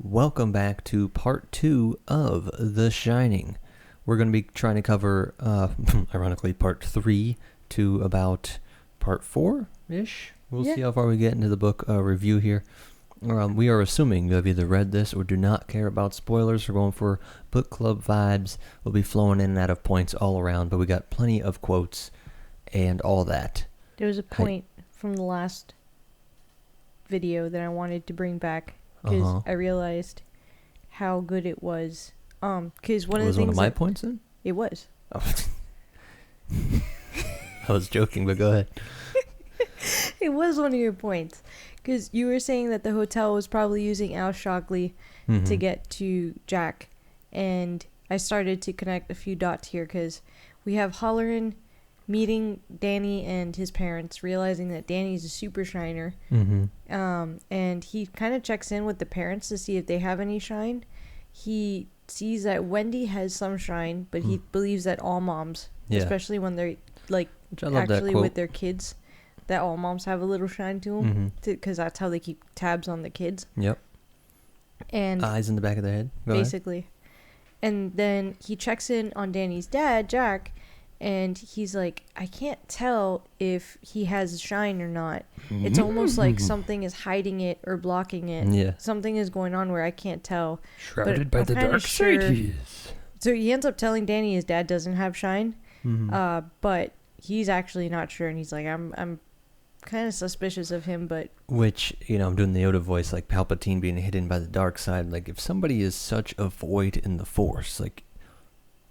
welcome back to part 2 of The Shining. We're going to be trying to cover, ironically, part 3 to about part 4-ish. We'll see how far we get into the book review here. We are assuming you have either read this or do not care about spoilers. We're going for book club vibes. We'll be flowing in and out of points all around, but we got plenty of quotes and all that. There was a point from the last video that I wanted to bring back because I realized how good it was. Because one of the things was one of my points then? It was. Oh. I was joking, but go ahead. It was one of your points. Because you were saying that the hotel was probably using Al Shockley to get to Jack. And I started to connect a few dots here because we have Halloran meeting Danny and his parents, realizing that Danny's a super shiner. And he kind of checks in with the parents to see if they have any shine. He sees that Wendy has some shine, but he believes that all moms, especially when they're like actually with their kids, that all moms have a little shine to them, because that's how they keep tabs on the kids. Yep. And eyes in the back of their head, basically. And then he checks in on Danny's dad, Jack, and he's like, I can't tell if he has shine or not. It's almost like something is hiding it or blocking it. Yeah. Something is going on where I can't tell. Shrouded by the dark side. So he ends up telling Danny his dad doesn't have shine, but he's actually not sure, and he's like, I'm kind of suspicious of him, but... Which, I'm doing the Yoda voice, like Palpatine being hidden by the dark side. Like, if somebody is such a void in the Force, like...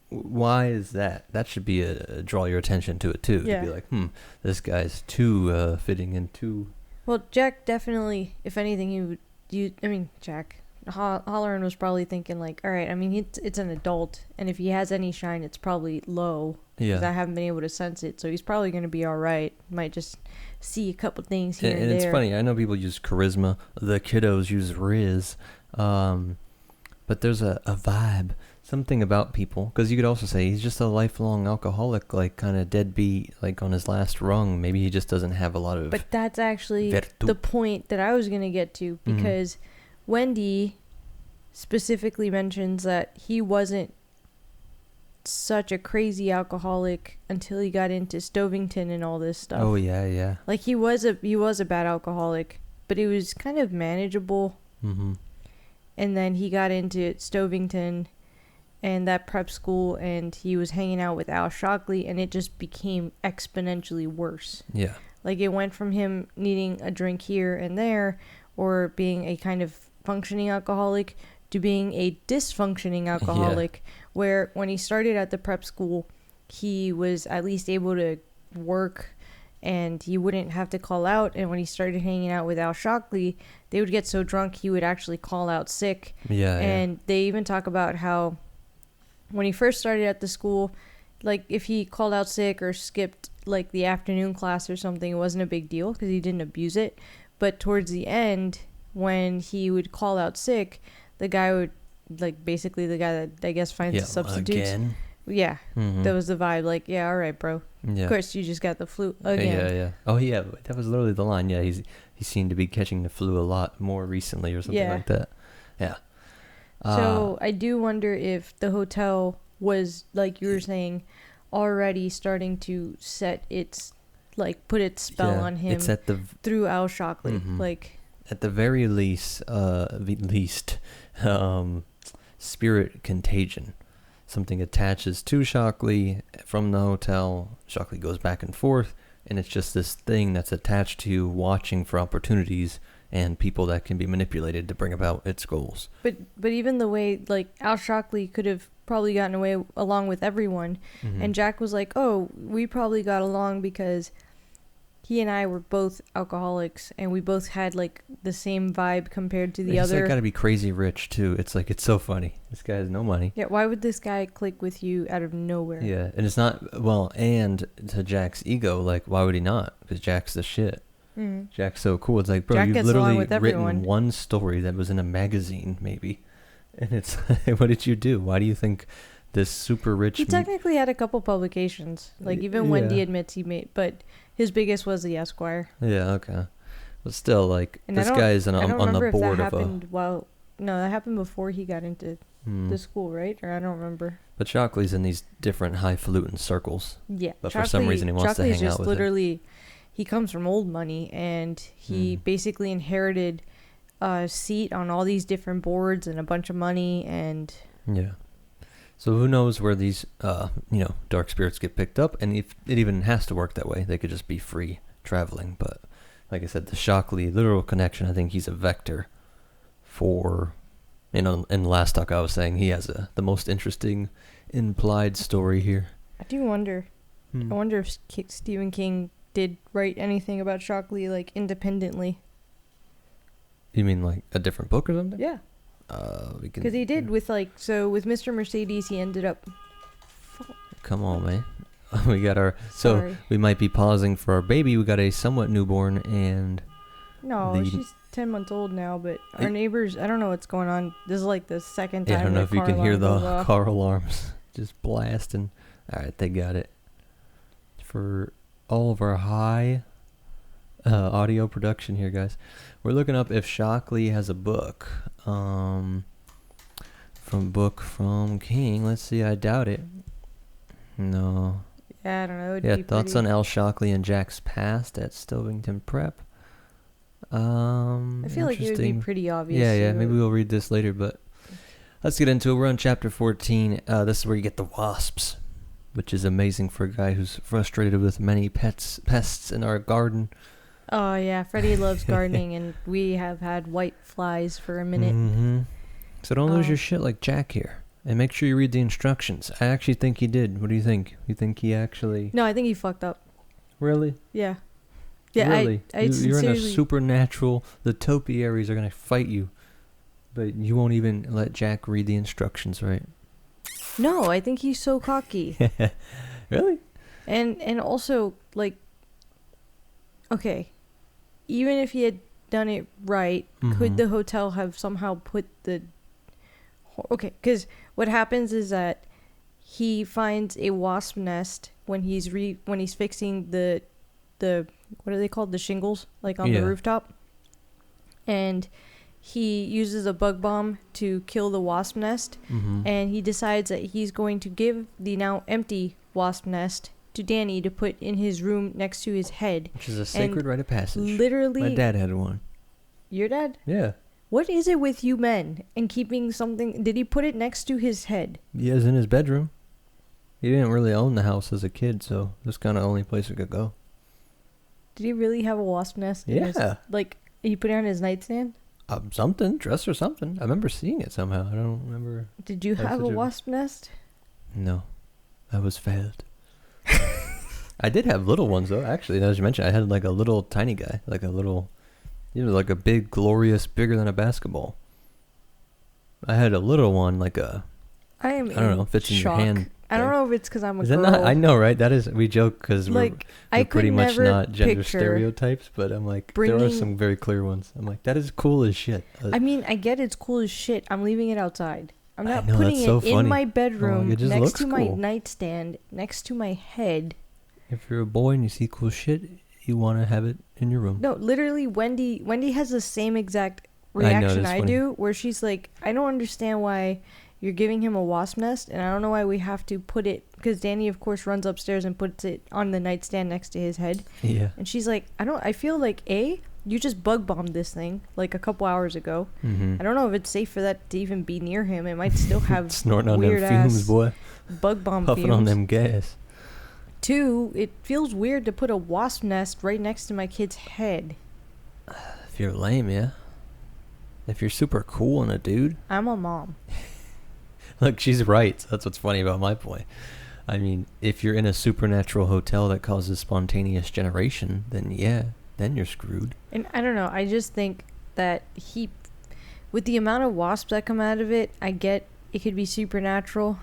Why is that? That should be draw your attention to it too. Yeah. To be like, this guy's too fitting in too. Well, Jack definitely, if anything, Jack Halloran was probably thinking like, all right, I mean, it's an adult, and if he has any shine, it's probably low. Yeah. Because I haven't been able to sense it, so he's probably going to be all right. Might just see a couple things here and there. And it's funny. I know people use charisma. The kiddos use Riz, but there's a vibe. Something about people, because you could also say he's just a lifelong alcoholic, like kind of deadbeat, like on his last rung. Maybe he just doesn't have a lot of... But that's actually the point that I was going to get to, because Wendy specifically mentions that he wasn't such a crazy alcoholic until he got into Stovington and all this stuff. Oh, yeah. Like, he was a bad alcoholic, but it was kind of manageable. And then he got into Stovington and that prep school, and he was hanging out with Al Shockley, and it just became exponentially worse. Yeah. Like, it went from him needing a drink here and there, or being a kind of functioning alcoholic, to being a dysfunctioning alcoholic, where when he started at the prep school, he was at least able to work, and he wouldn't have to call out. And when he started hanging out with Al Shockley, they would get so drunk he would actually call out sick. And they even talk about how when he first started at the school, like, if he called out sick or skipped, like, the afternoon class or something, it wasn't a big deal because he didn't abuse it. But towards the end, when he would call out sick, the guy would, like, basically the guy that, I guess, finds the substitutes. Again? Yeah. That was the vibe. Like, yeah, all right, bro. Yeah. Of course, you just got the flu again. Yeah. Oh, yeah. That was literally the line. Yeah, he seemed to be catching the flu a lot more recently or something like that. Yeah. So I do wonder if the hotel was, like you were saying, already starting to set its, like, put its spell on him through Al Shockley. Like, at the very least, spirit contagion. Something attaches to Shockley from the hotel. Shockley goes back and forth, and it's just this thing that's attached to you, watching for opportunities and people that can be manipulated to bring about its goals. But even the way, like, Al Shockley could have probably gotten away along with everyone, and Jack was like, oh, we probably got along because he and I were both alcoholics, and we both had, like, the same vibe compared to the other. He's gotta be crazy rich too. It's like, it's so funny. This guy has no money. Yeah, why would this guy click with you out of nowhere? Yeah, and it's not, and to Jack's ego, like, why would he not? Because Jack's the shit. Jack's so cool. It's like, bro, you've literally written one story that was in a magazine, maybe. And it's, what did you do? Why do you think this super rich... He technically had a couple publications. Like, even Wendy admits he made... But his biggest was the Esquire. Yeah, okay. But still, like, this guy is on the board of a... happened while no, that happened before he got into the school, right? Or I don't remember. But Shockley's in these different highfalutin circles. Yeah. But for some reason he wants to hang out with just literally, he comes from old money, and he basically inherited a seat on all these different boards and a bunch of money, and... Yeah. So who knows where these, dark spirits get picked up, and if it even has to work that way, they could just be free traveling. But like I said, the Shockley literal connection, I think he's a vector for... In the last talk I was saying, he has the most interesting implied story here. I do wonder. I wonder if Stephen King did write anything about Shockley, like, independently. You mean like a different book or something? Yeah. Because he did with with Mr. Mercedes, he ended up... Come on, man. We got our... Sorry. So we might be pausing for our baby. We got a somewhat newborn and... No, she's 10 months old now, but our neighbors, I don't know what's going on. This is like the second time. Yeah, I don't know if you can hear the car alarms just blasting. All right, they got it. For all of our high audio production here, guys, we're looking up if Shockley has a book. From King. Let's see, I doubt it. No. Yeah, I don't know. Yeah, thoughts on Al Shockley and Jack's past at Stovington Prep. I feel like it would be pretty obvious. Yeah. Maybe we'll read this later, but let's get into it. We're on chapter 14. This is where you get the wasps, which is amazing for a guy who's frustrated with many pests in our garden. Oh, yeah. Freddie loves gardening, and we have had white flies for a minute. Mm-hmm. So don't lose your shit like Jack here. And make sure you read the instructions. I actually think he did. What do you think? You think he actually... No, I think he fucked up. Really? Yeah. Yeah, really? You're in a sincerely... supernatural... The topiaries are going to fight you. But you won't even let Jack read the instructions, right? No, I think he's so cocky. Really? And also, like... Okay. Even if he had done it right, could the hotel have somehow put the... Okay, because what happens is that he finds a wasp nest when he's fixing the what are they called, the shingles, like on the rooftop, and he uses a bug bomb to kill the wasp nest, and he decides that he's going to give the now empty wasp nest to Danny to put in his room next to his head, which is a sacred rite of passage. Literally, my dad had one. Your dad? Yeah. What is it with you men and keeping something? Did he put it next to his head? Yeah, it's in his bedroom. He didn't really own the house as a kid, so this kind of the only place it could go. Did he really have a wasp nest? Yeah. He put it on his nightstand? Something, dress or something. I remember seeing it somehow. I don't remember. Did you have a wasp nest? No. I was failed. I did have little ones, though, actually. As you mentioned, I had like a little tiny guy. Like a little... like a big, glorious, bigger than a basketball. I had a little one, like a... I don't know, fits in your hand. I don't know if it's because I'm a girl. Is that not? I know, right? That is... We joke because we're pretty much not gender stereotypes, but I'm like, there are some very clear ones. I'm like, that is cool as shit. I mean, I get it's cool as shit. I'm leaving it outside. I'm not putting it in my bedroom next to my nightstand, next to my head. If you're a boy and you see cool shit... You want to have it in your room. No, literally, Wendy has the same exact reaction I do, where she's like, I don't understand why you're giving him a wasp nest, and I don't know why we have to put it, because Danny, of course, runs upstairs and puts it on the nightstand next to his head. Yeah. And she's like, I feel like, you just bug bombed this thing, like a couple hours ago. I don't know if it's safe for that to even be near him. It might still have snorting on them fumes, boy. Bug bomb Puffing fumes. on them gas. 2, it feels weird to put a wasp nest right next to my kid's head. If you're lame, yeah. If you're super cool and a dude. I'm a mom. Look, she's right. That's what's funny about my point. I mean, if you're in a supernatural hotel that causes spontaneous generation, then you're screwed. And I don't know. I just think that with the amount of wasps that come out of it, I get it could be supernatural.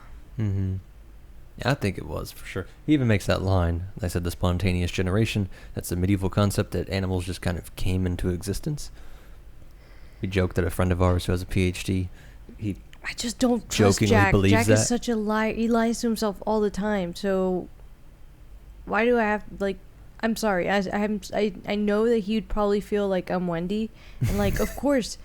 Yeah, I think it was, for sure. He even makes that line. I said the spontaneous generation. That's a medieval concept that animals just kind of came into existence. We joked that a friend of ours who has a PhD, I just don't trust Jack. Jack is such a liar. He lies to himself all the time. So why do I have, I'm sorry. I know that he would probably feel like I'm Wendy. And, of course,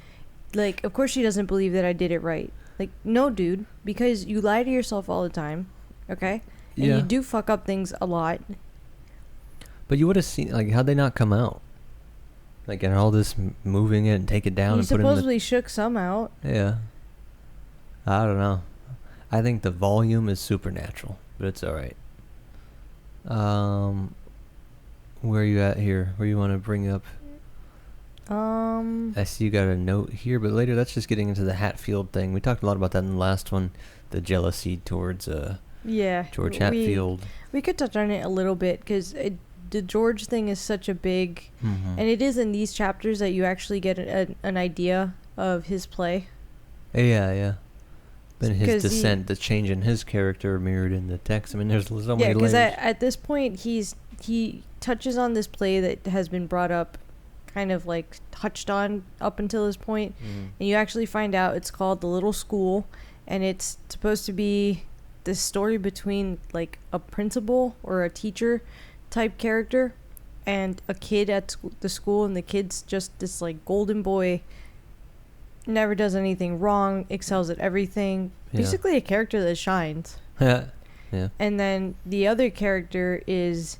like, of course she doesn't believe that I did it right. Like, no, dude, because you lie to yourself all the time, okay? And you do fuck up things a lot. But you would have seen, like, how'd they not come out? Like, and all this moving it and take it down You and put it in supposedly shook some out. Yeah. I don't know. I think the volume is supernatural, but it's alright. Where are you at here? Where you want to bring up? I see you got a note here, but later that's just getting into the Hatfield thing. We talked a lot about that in the last one, the jealousy towards George Hatfield. We could touch on it a little bit because the George thing is such a big, and it is in these chapters that you actually get an idea of his play. Yeah. Then his descent, the change in his character mirrored in the text. I mean, there's so many layers. Yeah, because at this point he touches on this play that has been brought up, kind of like touched on up until this point, and you actually find out it's called The Little School, and it's supposed to be this story between like a principal or a teacher type character and a kid at the school, and the kid's just this like golden boy, never does anything wrong, excels at everything, basically a character that shines. Yeah. And then the other character is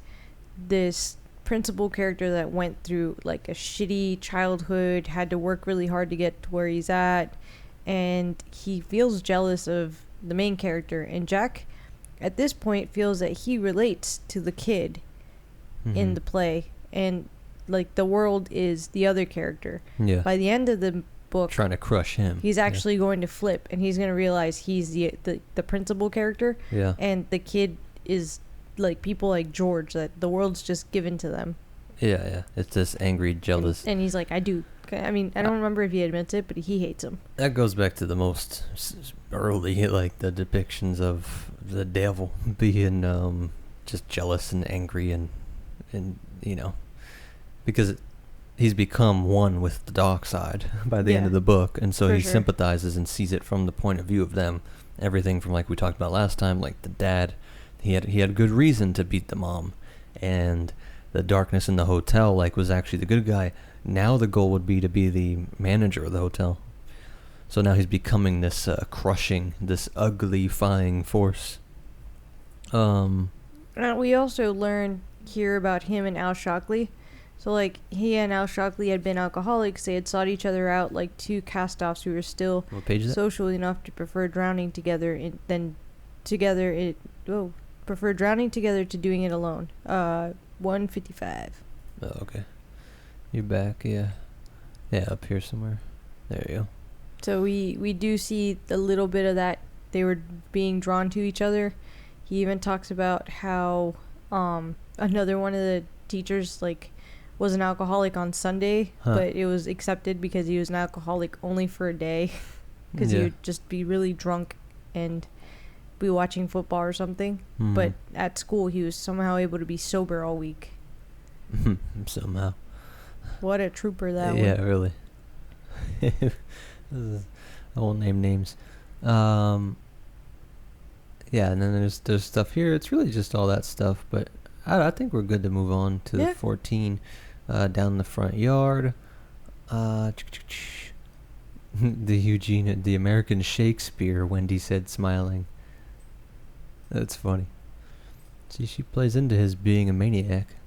this principal character that went through like a shitty childhood, had to work really hard to get to where he's at, and he feels jealous of the main character. And Jack at this point feels that he relates to the kid in the play, and like the world is the other character. By the end of the book, trying to crush him, he's actually going to flip, and he's going to realize he's the principal character, and the kid is like people like George, that the world's just given to them. It's this angry, jealous, and he's like, I don't remember if he admits it, but he hates him. That goes back to the most early, like the depictions of the devil being just jealous and angry, and you know, because he's become one with the dark side by the end of the book, and so he sympathizes and sees it from the point of view of them. Everything from, like we talked about last time, like the dad, he had good reason to beat the mom, and the darkness in the hotel, like, was actually the good guy. Now the goal would be to be the manager of the hotel. So now he's becoming this crushing, this uglifying force. We also learn here about him and Al Shockley. So, like, he and Al Shockley had been alcoholics. They had sought each other out like two cast-offs who were still social enough to prefer drowning together prefer drowning together to doing it alone. 155. Oh, okay. You're back, yeah. Yeah, up here somewhere. There you go. So we do see a little bit of that. They were being drawn to each other. He even talks about how another one of the teachers, like, was an alcoholic on Sunday, but it was accepted because he was an alcoholic only for a day, because he would just be really drunk and be watching football or something. But at school he was somehow able to be sober all week. Somehow. What a trooper that was. Yeah, really. I won't name names. Yeah, and then there's stuff here. It's really just all that stuff, but I think we're good to move on to 14. Down the front yard. The American Shakespeare, Wendy said, smiling. That's funny. See, she plays into his being a maniac.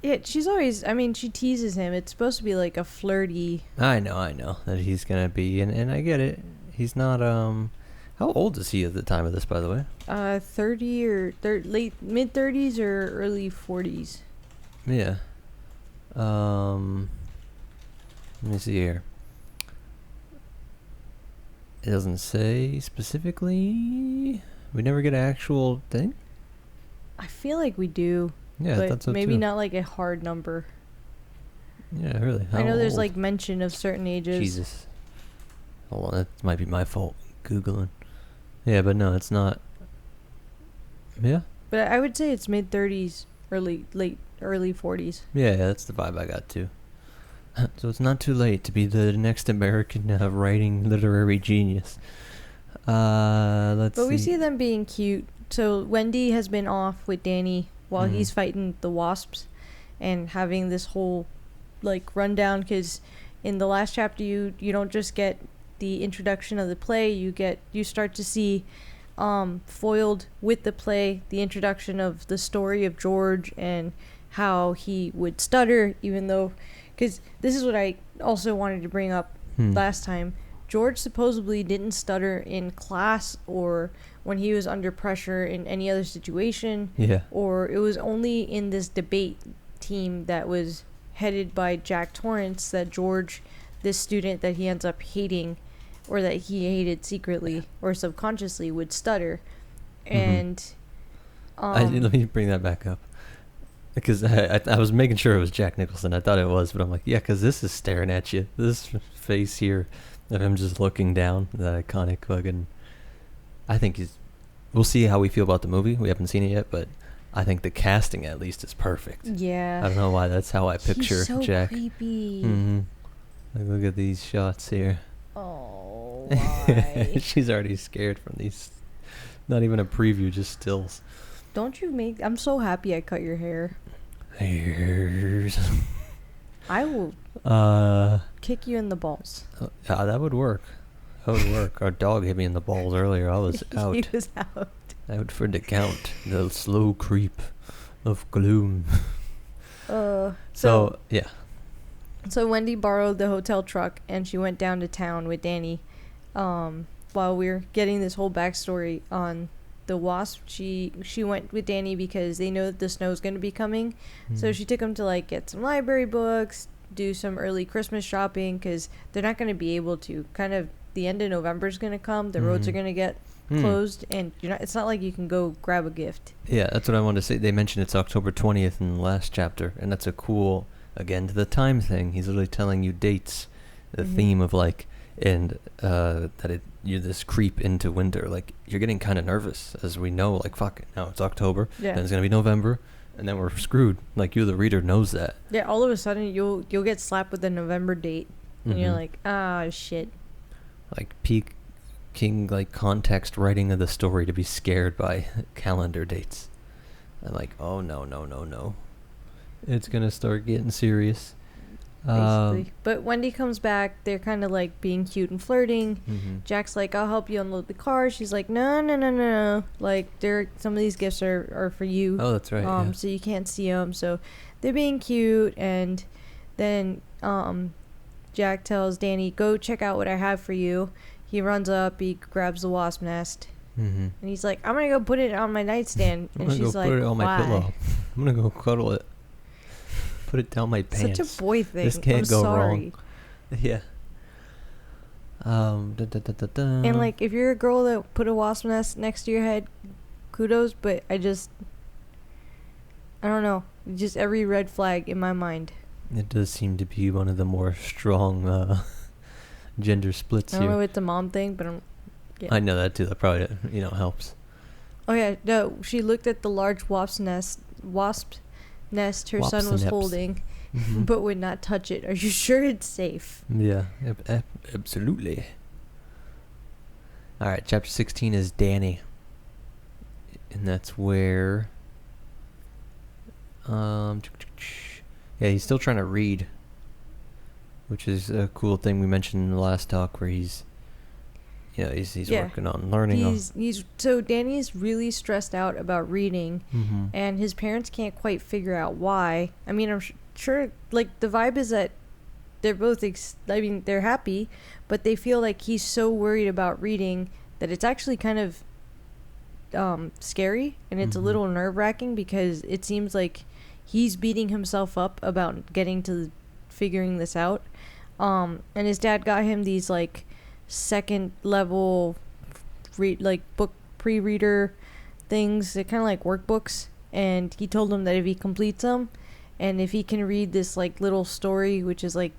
Yeah, she's always, she teases him. It's supposed to be like a flirty. I know that he's gonna be, and I get it. He's not, how old is he at the time of this, by the way? 30 or late, mid-30s or early 40s. Yeah. Let me see here. It doesn't say specifically. We never get an actual thing? I feel like we do. Yeah, but that's so maybe too. not like a hard number. Yeah, really. I know there's like mention of certain ages. Jesus. Hold on, that might be my fault. Googling. Yeah, but no, it's not. Yeah. But I would say it's mid-30s, early 40s. Yeah, that's the vibe I got too. So it's not too late to be the next American writing literary genius. Let's see. But we see them being cute. So Wendy has been off with Danny while he's fighting the wasps and having this whole like rundown, because in the last chapter, you don't just get the introduction of the play. You start to see, foiled with the play, the introduction of the story of George and how he would stutter, even though, because this is what I also wanted to bring up last time. George supposedly didn't stutter in class or when he was under pressure in any other situation. Yeah. Or it was only in this debate team that was headed by Jack Torrance that George, this student that he ends up hating, or that he hated secretly or subconsciously, would stutter. And let me bring that back up. Because I was making sure it was Jack Nicholson. I thought it was, but I'm like, yeah, because this is staring at you. This face here of him just looking down, that iconic fucking... I think we'll see how we feel about the movie. We haven't seen it yet, but I think the casting at least is perfect. Yeah. I don't know why. That's how I picture He's so Jack. Creepy. Like, look at these shots here. Oh, why? She's already scared from these. Not even a preview, just stills. Don't you make... I'm so happy I cut your hair. Hairs. I will kick you in the balls. Yeah, that would work. That would work. Our dog hit me in the balls earlier. I was out. He was out. Out for the count. The slow creep of gloom. So, yeah. So Wendy borrowed the hotel truck and she went down to town with Danny. While we were getting this whole backstory on the Wasp, she went with Danny because they know that the snow's going to be coming. So she took him to like get some library books, do some early Christmas shopping, because they're not going to be able to. Kind of the end of November is going to come. The roads are going to get closed, and it's not like you can go grab a gift. Yeah, that's what I wanted to say. They mentioned it's October 20th in the last chapter, and that's a cool, again, to the time thing. He's literally telling you dates, the theme of like, and you're this creep into winter. Like, you're getting kind of nervous, as we know, like, fuck it, now it's October, then it's going to be November, and then we're screwed. Like, you, the reader, knows that. Yeah, all of a sudden, you'll get slapped with a November date, and you're like, ah, shit. Like, peak king, like, context writing of the story to be scared by calendar dates. I'm like, oh, no. It's going to start getting serious. Basically. But Wendy comes back. They're kind of like being cute and flirting. Jack's like, I'll help you unload the car. She's like, no. Like, some of these gifts are for you. Oh, that's right. So you can't see them. So they're being cute. And then Jack tells Danny, go check out what I have for you. He runs up. He grabs the wasp nest. And he's like, I'm going to go put it on my nightstand. And she's like, put it on my why? pillow. I'm going to go cuddle it. Put it down my pants. Such a boy thing. This can't go wrong. Yeah. And like, if you're a girl that put a wasp nest next to your head, kudos. But I don't know. Just every red flag in my mind. It does seem to be one of the more strong gender splits I don't know if it's a mom thing, but I know that too. That probably helps. Oh yeah, no. She looked at the large wasp nest her son was holding, but would not touch it. Are you sure it's safe? Yeah, absolutely. All right, chapter 16 is Danny, and that's where he's still trying to read, which is a cool thing we mentioned in the last talk, where he's working on learning. So Danny's really stressed out about reading, and his parents can't quite figure out why. I mean, I'm sure, like, the vibe is that they're both, they're happy, but they feel like he's so worried about reading that it's actually kind of scary, and it's a little nerve-wracking, because it seems like he's beating himself up about getting to figuring this out. And his dad got him these, like, second level book pre-reader things. They're kind of like workbooks, and he told him that if he completes them and if he can read this like little story, which is like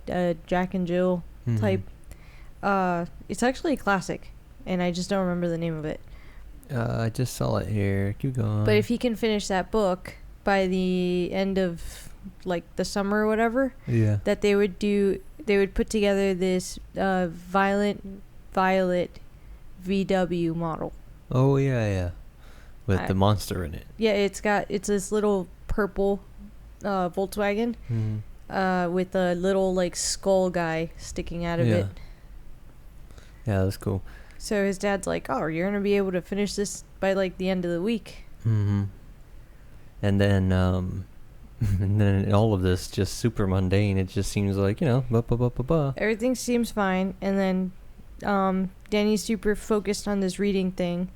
Jack and Jill type, it's actually a classic, and I just don't remember the name of it. I just saw it here. Keep going. But if he can finish that book by the end of like the summer or whatever, that they would put together this Violet VW model. Oh yeah. With the monster in it. Yeah, it's this little purple Volkswagen. with a little like skull guy sticking out of it. Yeah, that's cool. So his dad's like, "Oh, you're gonna be able to finish this by like the end of the week." Mm-hmm. And then, and then all of this just super mundane. It just seems like, you know, Everything seems fine, and then Danny's super focused on this reading thing.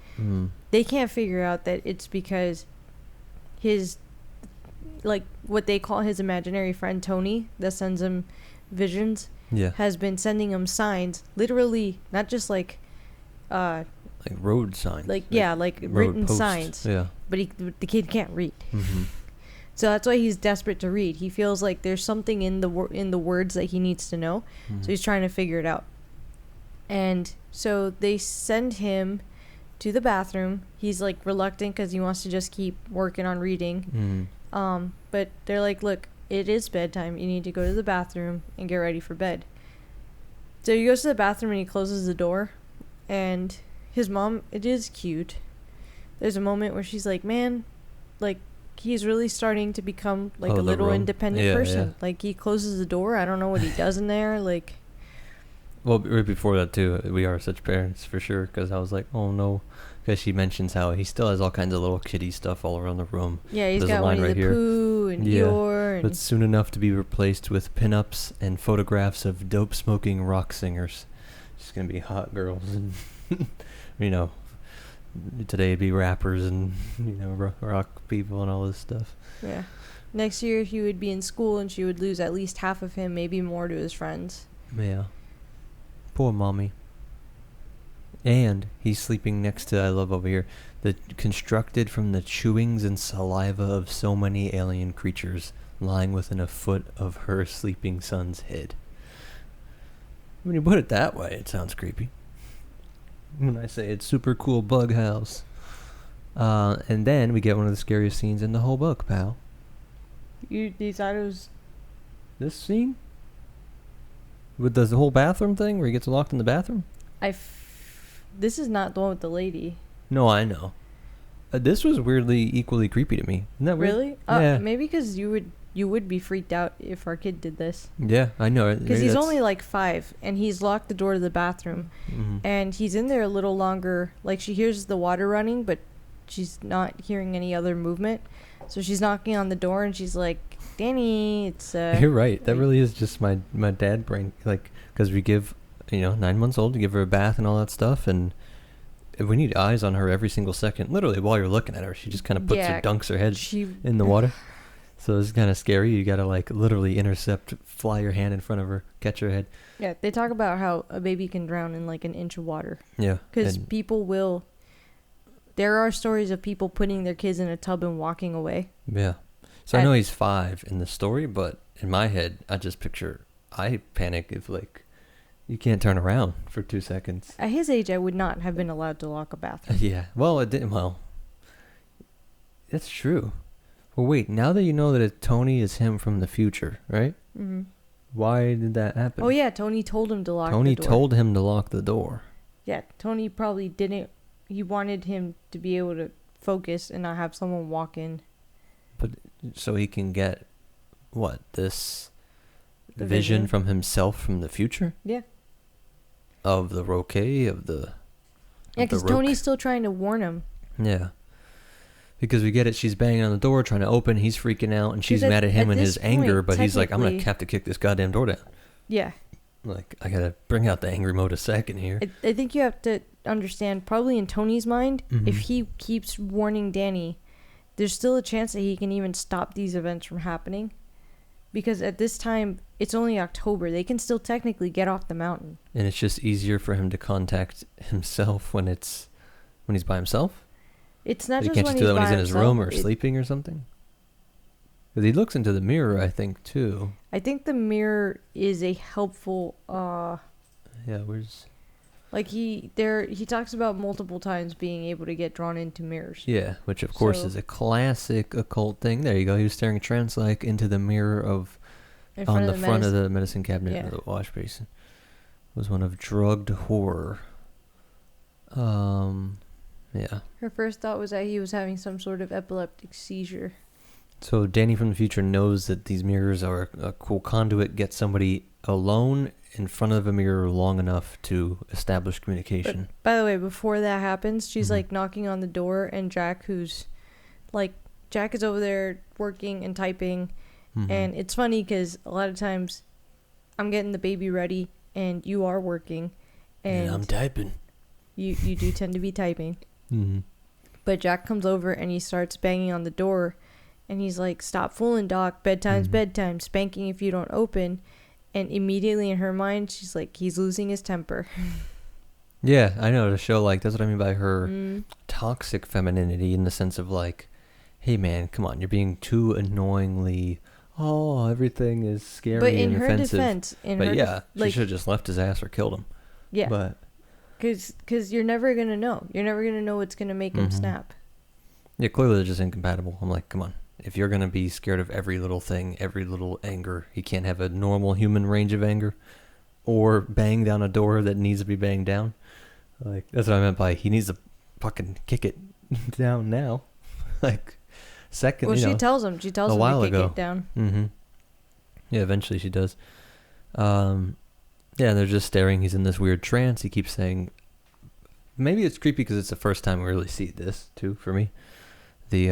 They can't figure out that it's because his, like, what they call his imaginary friend Tony that sends him visions, has been sending him signs, literally, not just like road signs, like written posts. Signs, but the kid can't read. So that's why he's desperate to read. He feels like there's something in the words that he needs to know, so he's trying to figure it out. And so they send him to the bathroom. He's like reluctant because he wants to just keep working on reading. But they're like, "Look, it is bedtime. You need to go to the bathroom and get ready for bed." So he goes to the bathroom and he closes the door, and his mom, it is cute. There's a moment where she's like, "Man, like, he's really starting to become like a little independent person. Like, he closes the door. I don't know what he does in there. Like, well, right before that too, we are such parents for sure. Because I was like, oh no, because she mentions how he still has all kinds of little kitty stuff all around the room. Yeah, he's got Winnie the Pooh and Eeyore. But soon enough to be replaced with pinups and photographs of dope smoking rock singers. It's gonna be hot girls and you know. Today it'd be rappers and, you know, rock people and all this stuff. Yeah. Next year he would be in school and she would lose at least half of him, maybe more, to his friends. Yeah. Poor mommy. And he's sleeping next to, I love over here, constructed from the chewings and saliva of so many alien creatures lying within a foot of her sleeping son's head. When you put it that way, it sounds creepy. When I say it's super cool bug house. And then we get one of the scariest scenes in the whole book, pal. You thought it was... This scene? With the whole bathroom thing where he gets locked in the bathroom? This is not the one with the lady. No, I know. This was weirdly equally creepy to me. Isn't that weird? Really? Yeah. Maybe because you would be freaked out if our kid did this. Yeah, I know. Because he's only like 5, and he's locked the door to the bathroom. And he's in there a little longer. Like, she hears the water running, but she's not hearing any other movement. So she's knocking on the door, and she's like, "Danny, it's..." You're right. That really is just my dad brain. Like, because we give, 9 months old, to give her a bath and all that stuff, and we need eyes on her every single second. Literally, while you're looking at her, she just kind of dunks her head in the water. So it's kind of scary. You gotta like literally intercept, fly your hand in front of her, catch her head. Yeah, they talk about how a baby can drown in like an inch of water. Yeah. Because people will... There are stories of people putting their kids in a tub and walking away. Yeah. So I know he's 5 in the story, but in my head, I just picture... I panic if, like, you can't turn around for 2 seconds. At his age, I would not have been allowed to lock a bathroom. Yeah. Well, it didn't... Well, that's true. Well, wait. Now that you know that Tony is him from the future, right? Mm-hmm. Why did that happen? Oh, yeah. Tony told him to lock the door. Tony told him to lock the door. Yeah. Tony probably didn't... He wanted him to be able to focus and not have someone walk in. But so he can get, what, this vision from himself from the future? Yeah. Of the Roquet, of the... Yeah, because Tony's still trying to warn him. Yeah. Because we get it, she's banging on the door, trying to open, he's freaking out, and she's mad at him in his anger, but he's like, I'm going to have to kick this goddamn door down. Yeah. Like, I got to bring out the angry mode a second here. I think you have to understand, probably in Tony's mind, if he keeps warning Danny, there's still a chance that he can even stop these events from happening. Because at this time, it's only October. They can still technically get off the mountain. And it's just easier for him to contact himself when he's by himself? It's not just when he's by himself. He can't just do that when he's in his room or sleeping or something? Because he looks into the mirror, I think, too. I think the mirror is a helpful... Yeah, where's... Like, he talks about multiple times being able to get drawn into mirrors. Yeah, which of course is a classic occult thing. There you go. He was staring trance-like into the mirror on the front of the medicine cabinet of the wash basin. It was one of drugged horror. Yeah. Her first thought was that he was having some sort of epileptic seizure. So Danny from the future knows that these mirrors are a cool conduit. Get somebody alone in front of a mirror long enough to establish communication. But, by the way, before that happens, she's like knocking on the door, and Jack is over there working and typing. And it's funny because a lot of times I'm getting the baby ready and you are working, and I'm typing. You do tend to be typing. Mm-hmm. But Jack comes over and he starts banging on the door, and he's like, "Stop fooling, Doc. Bedtime's bedtime. Spanking if you don't open." And immediately in her mind, she's like, he's losing his temper. Yeah, I know. The show, like, that's what I mean by her toxic femininity, in the sense of like, hey man, come on, you're being too annoyingly, everything is scary but in and her offensive. defense, she should have just left his ass or killed him. Yeah. But because you're never gonna know. You're never gonna know what's gonna make him snap. Yeah, clearly they're just incompatible. I'm like, come on. If you're gonna be scared of every little thing, every little anger, he can't have a normal human range of anger, or bang down a door that needs to be banged down. Like, that's what I meant by he needs to fucking kick it down now. Like, second. Well, she tells him to kick it down. Mm-hmm. Yeah, eventually she does. Yeah, they're just staring. He's in this weird trance. He keeps saying, maybe it's creepy because it's the first time we really see this too for me. The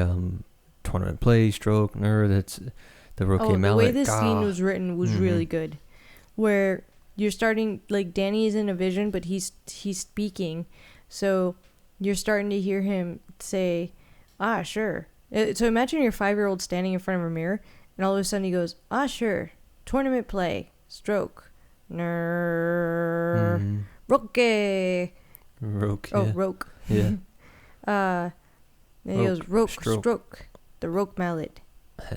tournament play, stroke, nerd. It's the rookie mallet. The way this scene was written was really good, where you're starting, like, Danny is in a vision, but he's speaking, so you're starting to hear him say, sure. So imagine your 5-year-old standing in front of a mirror, and all of a sudden he goes, sure, tournament play, stroke, nerd, rookie. Roke. Oh, yeah. roke. Yeah. Then he goes, roke, stroke. The roke mallet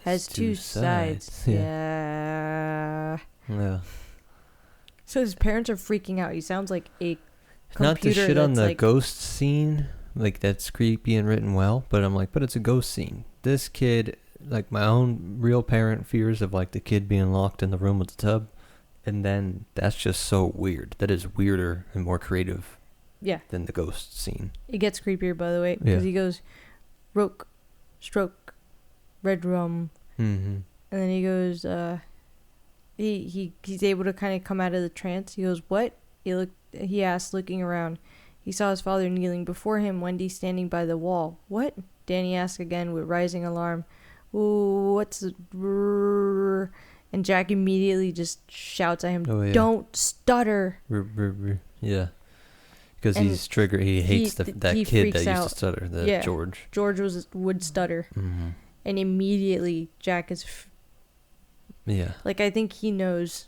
has two sides. Yeah. So his parents are freaking out. He sounds like a computer. Not to shit on the ghost scene, like, that's creepy and written well, but I'm like, but it's a ghost scene. This kid, like, my own real parent fears of, like, the kid being locked in the room with the tub, and then that's just so weird. That is weirder and more creative. Yeah. Than the ghost scene. It gets creepier, by the way, because he goes, roke, stroke, red rum, and then he goes, he's able to kind of come out of the trance. He goes, what? He asked, looking around. He saw his father kneeling before him, Wendy standing by the wall. What? Danny asked again with rising alarm. Ooh, what's the... And Jack immediately just shouts at him, don't stutter. Yeah. Because he's triggered. He hates that kid that used to stutter, George. George would stutter. And immediately Jack is... Like, I think he knows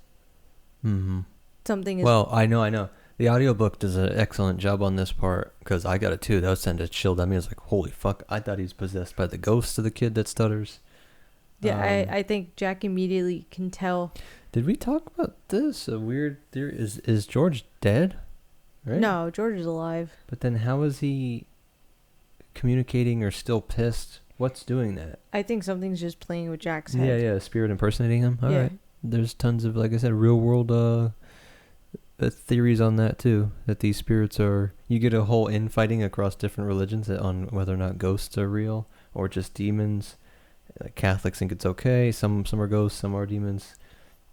something is... Well, I know. The audiobook does an excellent job on this part, because I got it too. That was sent a chill down me. I was like, holy fuck. I thought he was possessed by the ghost of the kid that stutters. Yeah, I think Jack immediately can tell. Did we talk about this? A weird theory. Is George dead? Right? No, George is alive. But then how is he communicating or still pissed? What's doing that? I think something's just playing with Jack's head. Yeah, spirit impersonating him. All right. There's tons of, like I said, real world theories on that too. That these spirits are... You get a whole infighting across different religions on whether or not ghosts are real or just demons. Like, Catholics think it's okay. Some are ghosts, some are demons.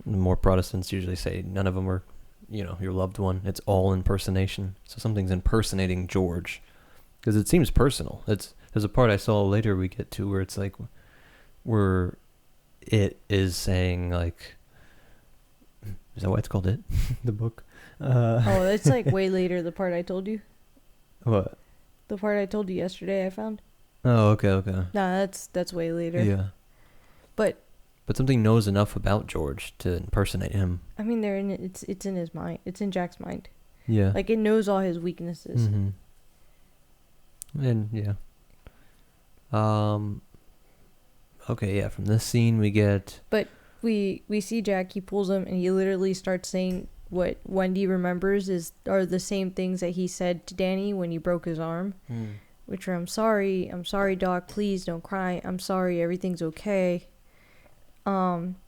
More Protestants usually say none of them are... your loved one. It's all impersonation. So something's impersonating George, because it seems personal. There's a part I saw later we get to where it's like, where it is saying, like, is that why it's called It? The book? It's like way later, the part I told you. What? The part I told you yesterday I found. Oh, okay. Nah, that's way later. Yeah. But something knows enough about George to impersonate him. I mean, it's in his mind. It's in Jack's mind. Yeah. Like, it knows all his weaknesses. And yeah. Okay, yeah. From this scene we get. But we see Jack. He pulls him, and he literally starts saying what Wendy remembers are the same things that he said to Danny when he broke his arm, which are, I'm sorry, Doc. Please don't cry. I'm sorry. Everything's okay.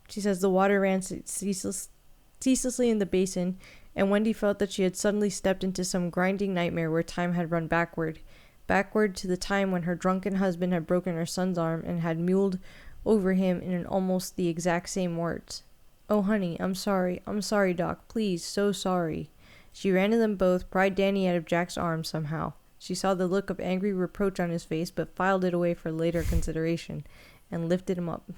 She says the water ran ceaselessly in the basin, and Wendy felt that she had suddenly stepped into some grinding nightmare where time had run backward to the time when her drunken husband had broken her son's arm and had muled over him in almost the exact same words. "Oh, honey, I'm sorry, Doc, please, so sorry." She ran to them both, pried Danny out of Jack's arms somehow. She saw the look of angry reproach on his face, but filed it away for later consideration, and lifted him up.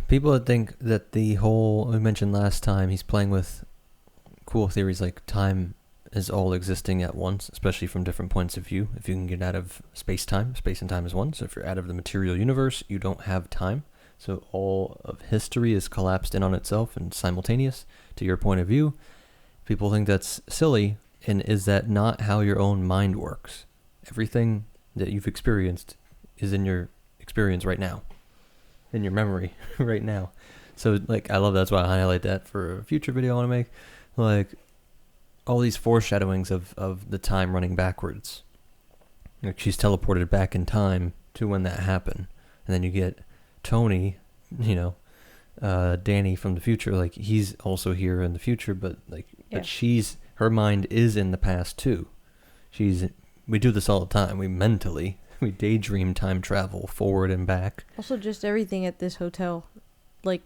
People that think that the whole, we mentioned last time, he's playing with cool theories like time is all existing at once, especially from different points of view. If you can get out of space and time is one. So if you're out of the material universe, you don't have time. So all of history is collapsed in on itself and simultaneous to your point of view. People think that's silly, and is that not how your own mind works? Everything that you've experienced is in your experience right now, in your memory right now. So like, I love that's why I highlight that for a future video I want to make. Like, all these foreshadowings of the time running backwards. Like, she's teleported back in time to when that happened. And then you get Tony, Danny from the future, like, he's also here in the future, but like, yeah. But her mind is in the past too. We do this all the time. We daydream time travel forward and back. Also, just everything at this hotel, like,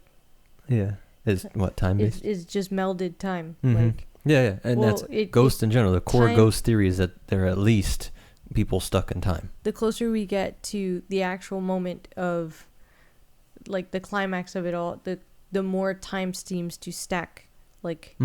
yeah, is what time based? Is just melded time, like. Yeah, and that's ghost in general. The core ghost theory is that they're at least people stuck in time. The closer we get to the actual moment of, like, the climax of it all, the more time seems to stack, like,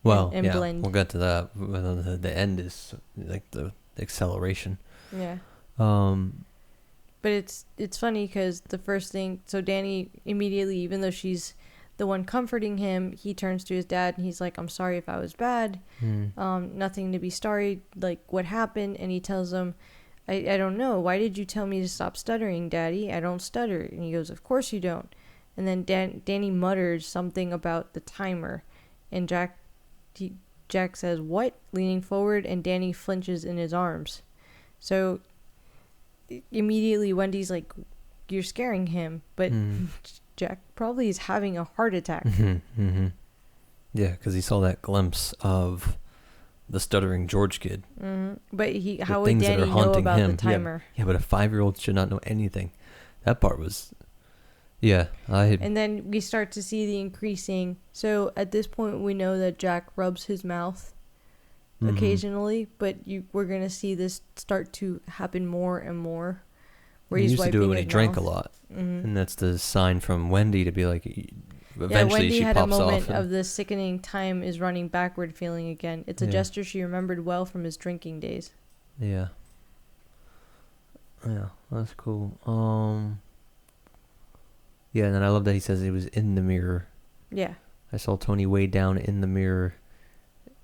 well, and blend. We'll get to that. The end is like the acceleration. Yeah. But it's funny because the first thing, so Danny immediately, even though she's the one comforting him, he turns to his dad and he's like, "I'm sorry if I was bad. Nothing to be sorry. Like, what happened?" And he tells him, I don't know. "Why did you tell me to stop stuttering, Daddy? I don't stutter." And he goes, "Of course you don't." And then Danny mutters something about the timer. And Jack says, "What?" leaning forward, and Danny flinches in his arms. So immediately Wendy's like, "You're scaring him." But Jack probably is having a heart attack. Yeah, because he saw that glimpse of the stuttering George kid. But how would Danny know about the timer? Yeah, but a 5-year-old should not know anything. That part was... Yeah, And then we start to see the increasing. So at this point, we know that Jack rubs his mouth occasionally, but we're going to see this start to happen more and more. Where he used to do it when he drank a lot. And that's the sign from Wendy to be like, eventually she pops off. Wendy had a moment of the sickening time is running backward feeling again. It's a gesture she remembered well from his drinking days. Yeah. Yeah, that's cool. Yeah, and then I love that he says he was in the mirror. Yeah. I saw Tony way down in the mirror.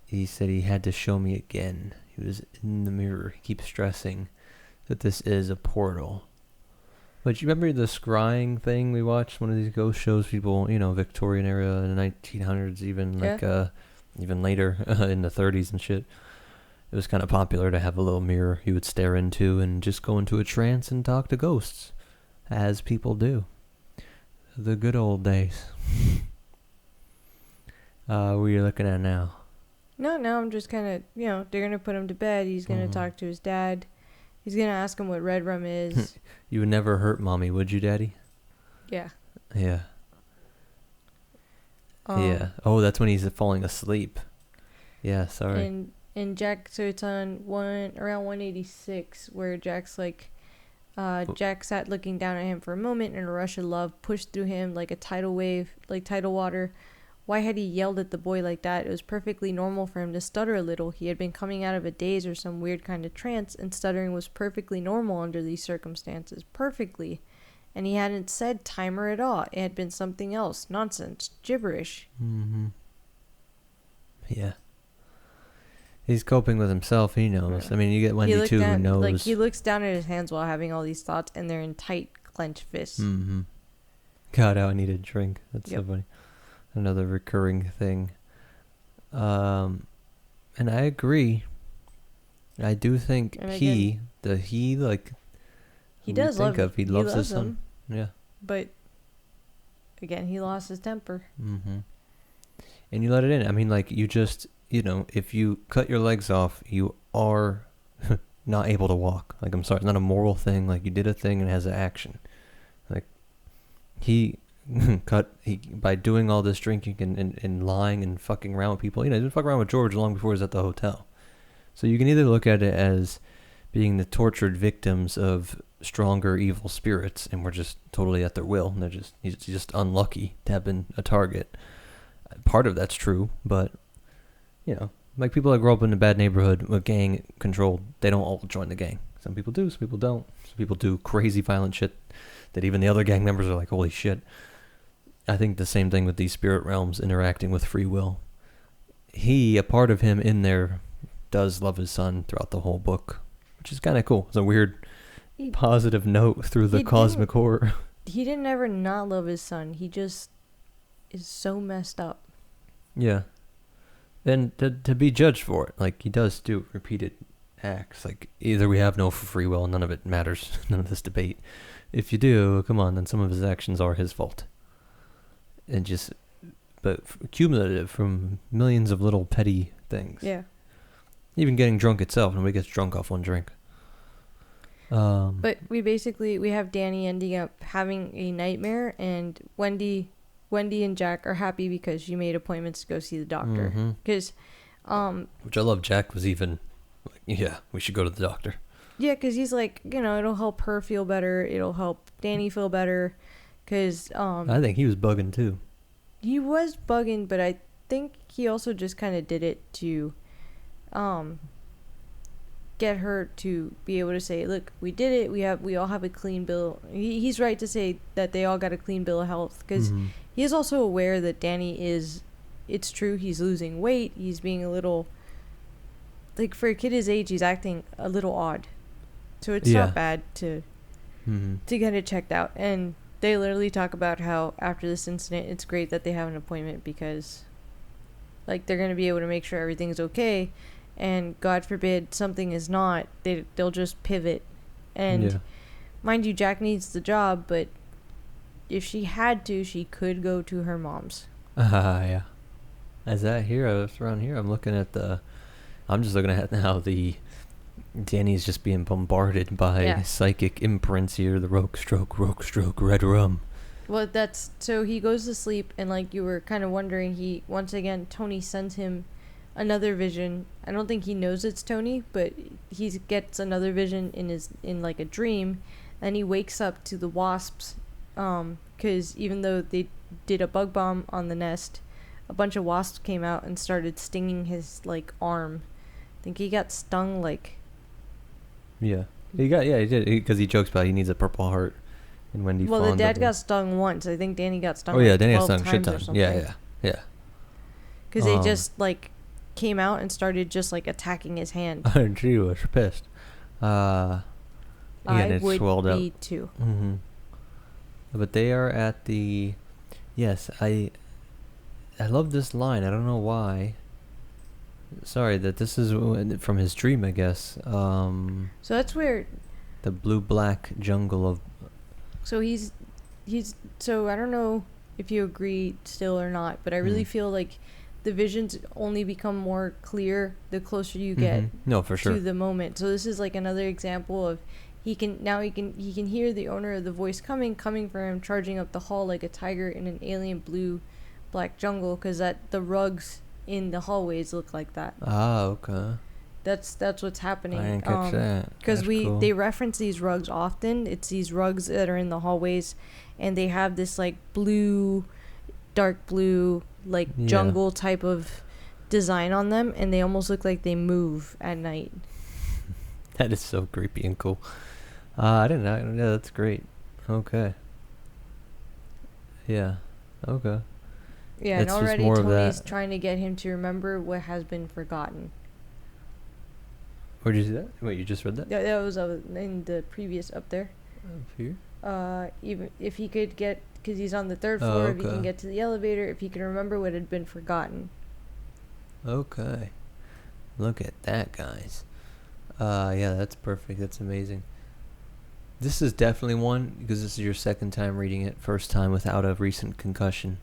He said he had to show me again. He was in the mirror. He keeps stressing that this is a portal. But you remember the scrying thing we watched? One of these ghost shows, people, Victorian era, in the 1900s, even, even later, in the 30s and shit. It was kind of popular to have a little mirror you would stare into and just go into a trance and talk to ghosts, as people do. The good old days. What are you looking at now? No, I'm just kind of, they're going to put him to bed. He's going to talk to his dad. He's going to ask him what red rum is. You would never hurt Mommy, would you, Daddy? Yeah. Yeah. Yeah. Oh, that's when he's falling asleep. Yeah, sorry. And Jack, so it's on around 186, where Jack's like, Jack sat looking down at him for a moment, and a rush of love pushed through him like a tidal wave, like tidal water. Why had he yelled at the boy like that? It was perfectly normal for him to stutter a little. He had been coming out of a daze or some weird kind of trance, and stuttering was perfectly normal under these circumstances. Perfectly. And he hadn't said timer at all. It had been something else. Nonsense. Gibberish. Yeah. He's coping with himself. He knows. Yeah. I mean, you get Wendy too, who knows. Like, he looks down at his hands while having all these thoughts, and they're in tight, clenched fists. God, how I need a drink. That's so funny. Another recurring thing. And I agree. I do think he does love him. He loves his son. Yeah. But again, he lost his temper. And you let it in. I mean, like, you just, if you cut your legs off, you are not able to walk. Like, I'm sorry, it's not a moral thing. Like, you did a thing and it has an action. Like, by doing all this drinking and lying and fucking around with people. He didn't fuck around with George long before he was at the hotel. So you can either look at it as being the tortured victims of stronger evil spirits, and we're just totally at their will, and he's just unlucky to have been a target. Part of that's true, but like people that grow up in a bad neighborhood with gang control, they don't all join the gang. Some people do, some people don't. Some people do crazy violent shit that even the other gang members are like, holy shit. I think the same thing with these spirit realms interacting with free will. A part of him in there does love his son throughout the whole book, which is kind of cool. It's a weird positive note through the cosmic horror. He didn't ever not love his son. He just is so messed up. Yeah. And to be judged for it, like he does do repeated acts. Like either we have no free will, none of it matters, none of this debate. If you do, come on, then some of his actions are his fault. But cumulative from millions of little petty things. Yeah. Even getting drunk itself, nobody gets drunk off one drink. But we have Danny ending up having a nightmare, and Wendy and Jack are happy because she made appointments to go see the doctor. Because, which I love. Jack was even like, yeah, we should go to the doctor. Yeah, because he's like, it'll help her feel better. It'll help Danny feel better. Because I think he was bugging too. He was bugging, but I think he also just kind of did it to get her to be able to say, look, we did it. We all have a clean bill. He's right to say that they all got a clean bill of health, because he is also aware that Danny it's true, he's losing weight. He's being a little, like, for a kid his age, he's acting a little odd. So it's not bad to get it checked out. And they literally talk about how after this incident, it's great that they have an appointment, because, like, they're going to be able to make sure everything's okay. And God forbid something is not, they'll just pivot. And mind you, Jack needs the job, but if she had to, she could go to her mom's. Yeah. As that here, around here, I'm just looking at how Danny's just being bombarded by psychic imprints here. The rogue stroke, red rum. Well, so he goes to sleep, and like you were kind of wondering, Tony sends him another vision. I don't think he knows it's Tony, but he gets another vision in like a dream, and he wakes up to the wasps, because even though they did a bug bomb on the nest, a bunch of wasps came out and started stinging his like arm. I think he got stung like. Yeah. He did, because he jokes about he needs a purple heart. And Wendy. Well, the dad got stung once. I think Danny got stung. Oh yeah, Danny got stung shit ton. ton. Yeah. Because they just like came out and started just like attacking his hand. She was pissed. I would be too. But they are at the. Yes, I love this line. I don't know why. Sorry, that this is from his dream, I guess. So that's where. The blue-black jungle of. So he's. So I don't know if you agree still or not, but I really feel like the visions only become more clear the closer you get. No, for sure. To the moment. So this is like another example of he can hear the owner of the voice coming for him, charging up the hall like a tiger in an alien blue-black jungle, because the rugs in the hallways look like that. Ah, okay. That's what's happening. I didn't catch that. Because they reference these rugs often. It's these rugs that are in the hallways, and they have this like blue, dark blue, like jungle type of design on them, and they almost look like they move at night. That is so creepy and cool. I didn't know. Yeah, that's great. Okay. Yeah. Okay. Yeah, and already Tony's trying to get him to remember what has been forgotten. Where'd you see that? Wait, you just read that? Yeah, that was in the previous up there. Up here? Even if he could get, because he's on the third floor, if he can get to the elevator, if he can remember what had been forgotten. Okay. Look at that, guys. Yeah, that's perfect. That's amazing. This is definitely one, because this is your second time reading it, first time without a recent concussion.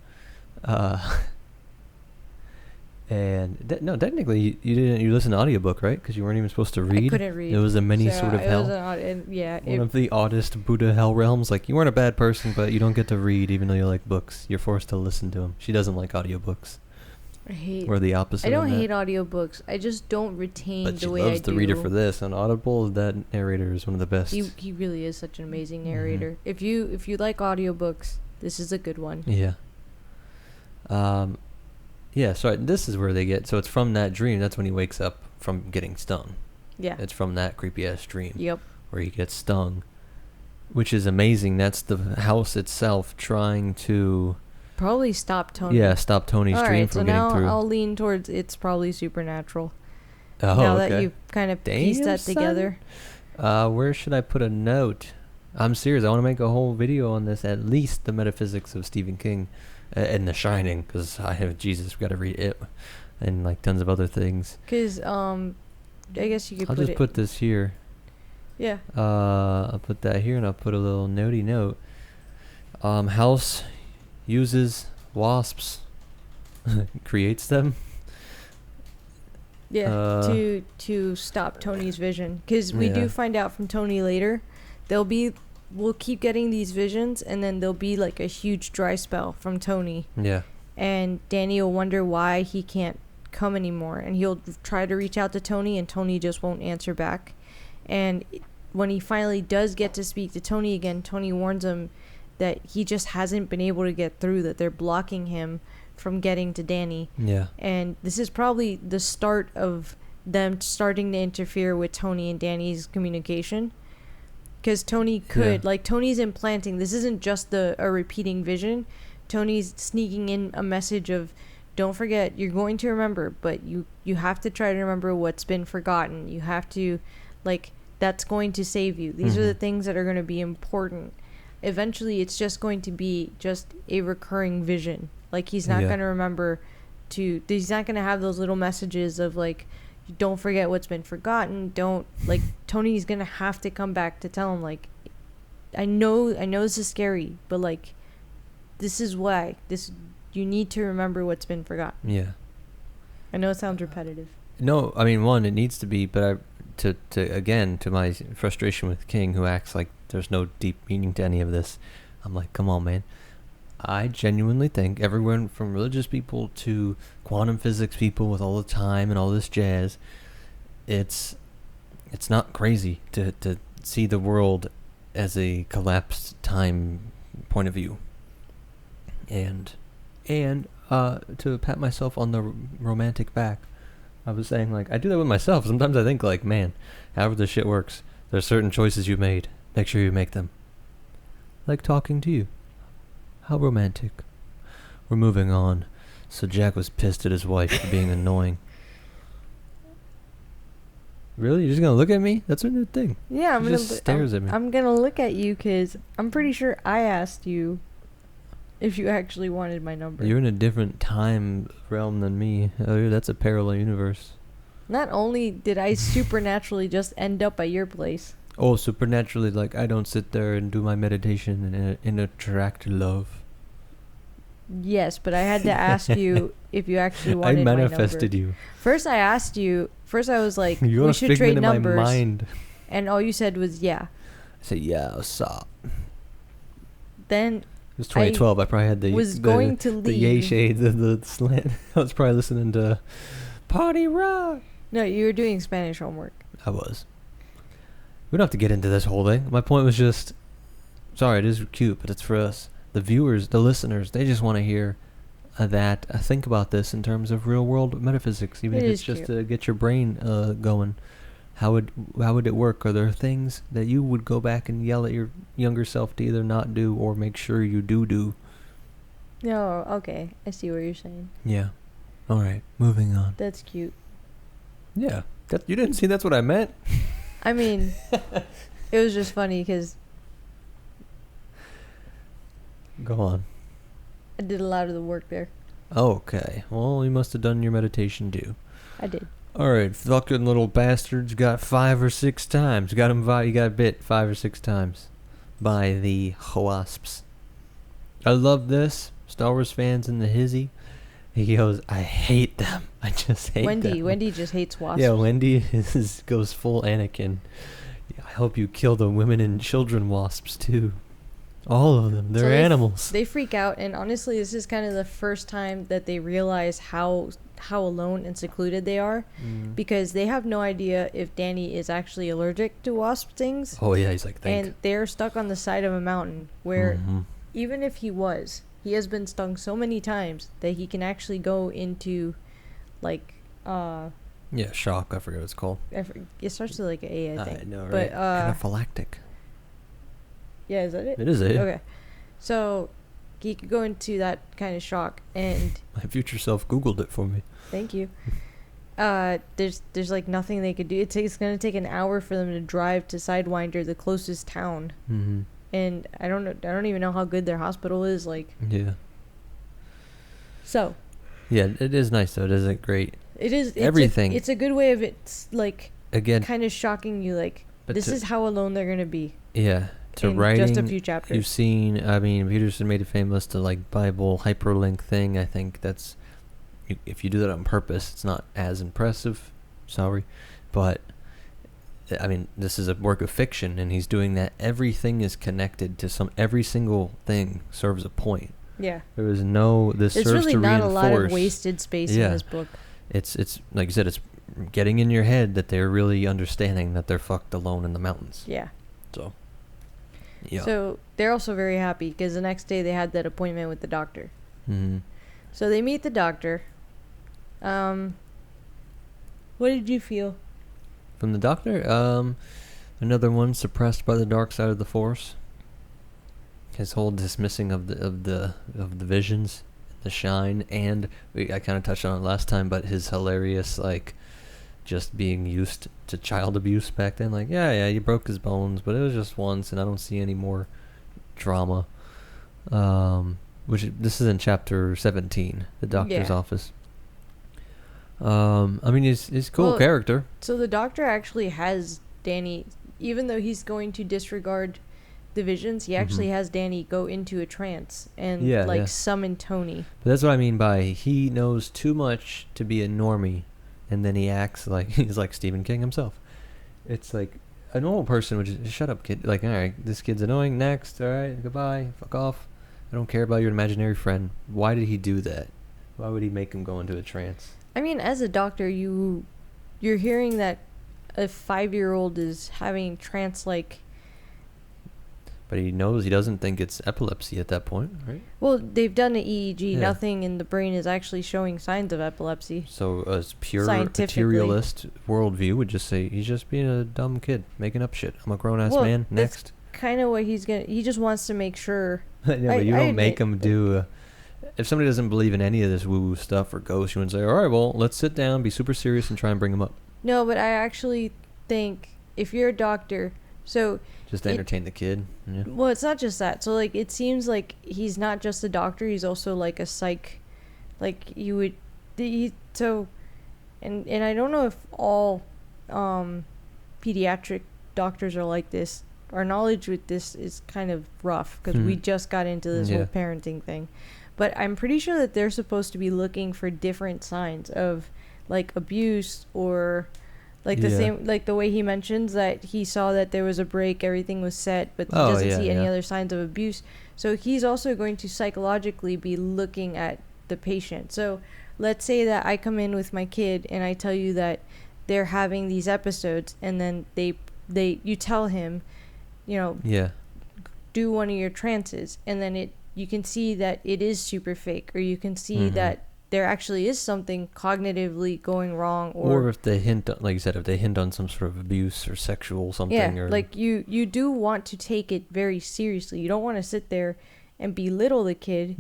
And no, technically you didn't. You listened to audiobook, right? Because you weren't even supposed to read. I couldn't read. It was a mini So sort of it hell. was One of the oddest Buddha hell realms. Like, you weren't a bad person, but you don't get to read even though you like books. You're forced to listen to them. She doesn't like audiobooks. I hate. We're the opposite. I don't of that. hate audiobooks. I just don't retain But the way I do. she loves the reader for this. On Audible, that narrator is one of the best. He really is such an amazing narrator. If you like audiobooks, this is a good one. Yeah. Yeah, so this is where they get... So it's from that dream. That's when he wakes up from getting stung. Yeah. It's from that creepy-ass dream. Yep. Where he gets stung. Which is amazing. That's the house itself trying to... Probably stop Tony. Yeah, stop Tony's dream from getting through. I'll lean towards it's probably supernatural. Oh, now okay. that you've kind of pieced that together. Where should I put a note? I'm serious. I want to make a whole video on this, at least the metaphysics of Stephen King and The Shining, because Jesus, we got to read it, and like tons of other things. Because I guess you could I'll just put this here. Yeah. I'll put that here, and I'll put a little notey note. House uses wasps, creates them. Yeah, to stop Tony's vision, because we Yeah. do find out from Tony later, we'll keep getting these visions, and then there'll be like a huge dry spell from Tony. Yeah. And Danny will wonder why he can't come anymore, and he'll try to reach out to Tony, and Tony just won't answer back. And when he finally does get to speak to Tony again, Tony warns him that he just hasn't been able to get through, that they're blocking him from getting to Danny. Yeah. And this is probably the start of them starting to interfere with Tony and Danny's communication. Because Tony could, like, Tony's implanting, this isn't just a repeating vision. Tony's sneaking in a message of, don't forget, you're going to remember, but you have to try to remember what's been forgotten. You have to, like, that's going to save you. These are the things that are going to be important. Eventually, it's just going to be just a recurring vision. Like, he's not going to remember he's not going to have those little messages of, like, don't forget what's been forgotten. Don't, like, Tony's going to have to come back to tell him, like, I know this is scary, but, like, this is why. You need to remember what's been forgotten. Yeah. I know it sounds repetitive. No, I mean, one, it needs to be, but to my frustration with King, who acts like there's no deep meaning to any of this, I'm like, come on, man. I genuinely think everyone from religious people to quantum physics people with all the time and all this jazz, it's not crazy to see the world as a collapsed time point of view. And to pat myself on the romantic back, I was saying, like, I do that with myself. Sometimes I think, like, man, however this shit works, there's certain choices you made. Make sure you make them. Like talking to you. How romantic. We're moving on. So Jack was pissed at his wife for being annoying. Really? You're just gonna look at me? That's a new thing. Yeah, She just stares at me. I'm gonna look at you because I'm pretty sure I asked you if you actually wanted my number. You're in a different time realm than me. Oh, that's a parallel universe. Not only did I supernaturally just end up at your place. Oh, supernaturally, like, I don't sit there and do my meditation and attract love. Yes, but I had to ask you if you actually wanted my number. I manifested you. First I asked you, I was like, You're we should trade my numbers. mind. And all you said was, yeah. I said, yeah, what's up? Then It was 2012. I probably had the yay shades, the slant. I was probably listening to Party Rock. No, you were doing Spanish homework. I was. We don't have to get into this whole thing. My point was just, sorry, it is cute, but it's for us. The viewers, the listeners, they just want to hear think about this in terms of real world metaphysics, even if it's just to get your brain going. How would it work? Are there things that you would go back and yell at your younger self to either not do or make sure you do? No, okay. I see what you're saying. Yeah. All right, moving on. That's cute. Yeah. You didn't see that's what I meant? I mean, it was just funny because Go on. I did a lot of the work there. Okay. Well, you must have done your meditation too. I did. All right, fucking little bastards got 5 or 6 times. You got bit 5 or 6 times by the wasps. I love this. Star Wars fans in the hizzy. He goes, I hate them. I just hate Wendy. that. Wendy just hates wasps. Yeah, Wendy goes full Anakin. I hope you kill the women and children wasps too. All of them. They're animals. They freak out, and honestly, this is kind of the first time that they realize how alone and secluded they are, because they have no idea if Danny is actually allergic to wasp stings. Oh yeah, he's like, thank. And they're stuck on the side of a mountain where even if he has been stung so many times that he can actually go into like yeah, shock. I forget what it's called. It starts with like an A, I think. I know, right? But anaphylactic. Yeah, is that it? It is it. Okay, so he could go into that kind of shock, and my future self Googled it for me. Thank you. There's like nothing they could do. It's gonna take an hour for them to drive to Sidewinder, the closest town. And I don't even know how good their hospital is. Like. Yeah. So. Yeah, it is nice though. It isn't great. It is. Everything. It's a good way of it's like. Again. Kind of shocking you, like this is how alone they're gonna be. Yeah. To in writing, just a few chapters. You've seen. I mean, Peterson made it famous to like Bible hyperlink thing. I think that's. If you do that on purpose, it's not as impressive. Sorry, but. I mean, this is a work of fiction, and he's doing that. Everything is connected to every single thing serves a point. Yeah. There is no. This There's serves really to not reinforce. A lot of wasted space in this book. It's like you said. It's getting in your head that they're really understanding that they're fucked alone in the mountains. Yeah. So. Yeah. So they're also very happy because the next day they had that appointment with the doctor. So they meet the doctor. What did you feel? From the doctor, another one suppressed by the dark side of the Force. His whole dismissing of the visions, the shine, and I kind of touched on it last time, but his hilarious like, just being used to child abuse back then. Like, yeah, you broke his bones, but it was just once, and I don't see any more drama. This is in chapter 17, the doctor's office. I mean, he's a cool character. So the doctor actually has Danny, even though he's going to disregard the visions, he actually has Danny go into a trance and summon Tony. But that's what I mean by he knows too much to be a normie, and then he acts like he's like Stephen King himself. It's like a normal person would just, shut up, kid. Like, all right, this kid's annoying. Next, all right, goodbye, fuck off. I don't care about your imaginary friend. Why did he do that? Why would he make him go into a trance? I mean, as a doctor, you're hearing that a 5-year-old is having trance-like. But he doesn't think it's epilepsy at that point, right? Well, they've done an EEG. Yeah. Nothing in the brain is actually showing signs of epilepsy. So a pure materialist worldview would just say he's just being a dumb kid, making up shit. I'm a grown-ass man. Next. Kind of what he just wants to make sure. But you don't make him do... if somebody doesn't believe in any of this woo-woo stuff or ghosts, you wouldn't say, all right, well, let's sit down, be super serious, and try and bring them up. No, but I actually think if you're a doctor, so... Just to entertain the kid. Yeah. Well, it's not just that. So, like, it seems like he's not just a doctor, he's also, like, a psych... Like, you would... So... And I don't know if all pediatric doctors are like this. Our knowledge with this is kind of rough, because we just got into this whole parenting thing. But I'm pretty sure that they're supposed to be looking for different signs of, like, abuse or, like, the same, like, the way he mentions that he saw that there was a break, everything was set, but he doesn't see any other signs of abuse. So he's also going to psychologically be looking at the patient. So let's say that I come in with my kid and I tell you that they're having these episodes, and then you tell him, you know, do one of your trances, and then you can see that it is super fake, or you can see that there actually is something cognitively going wrong, or if they hint, like you said, if they hint on some sort of abuse or sexual something, or like you do want to take it very seriously. You don't want to sit there and belittle the kid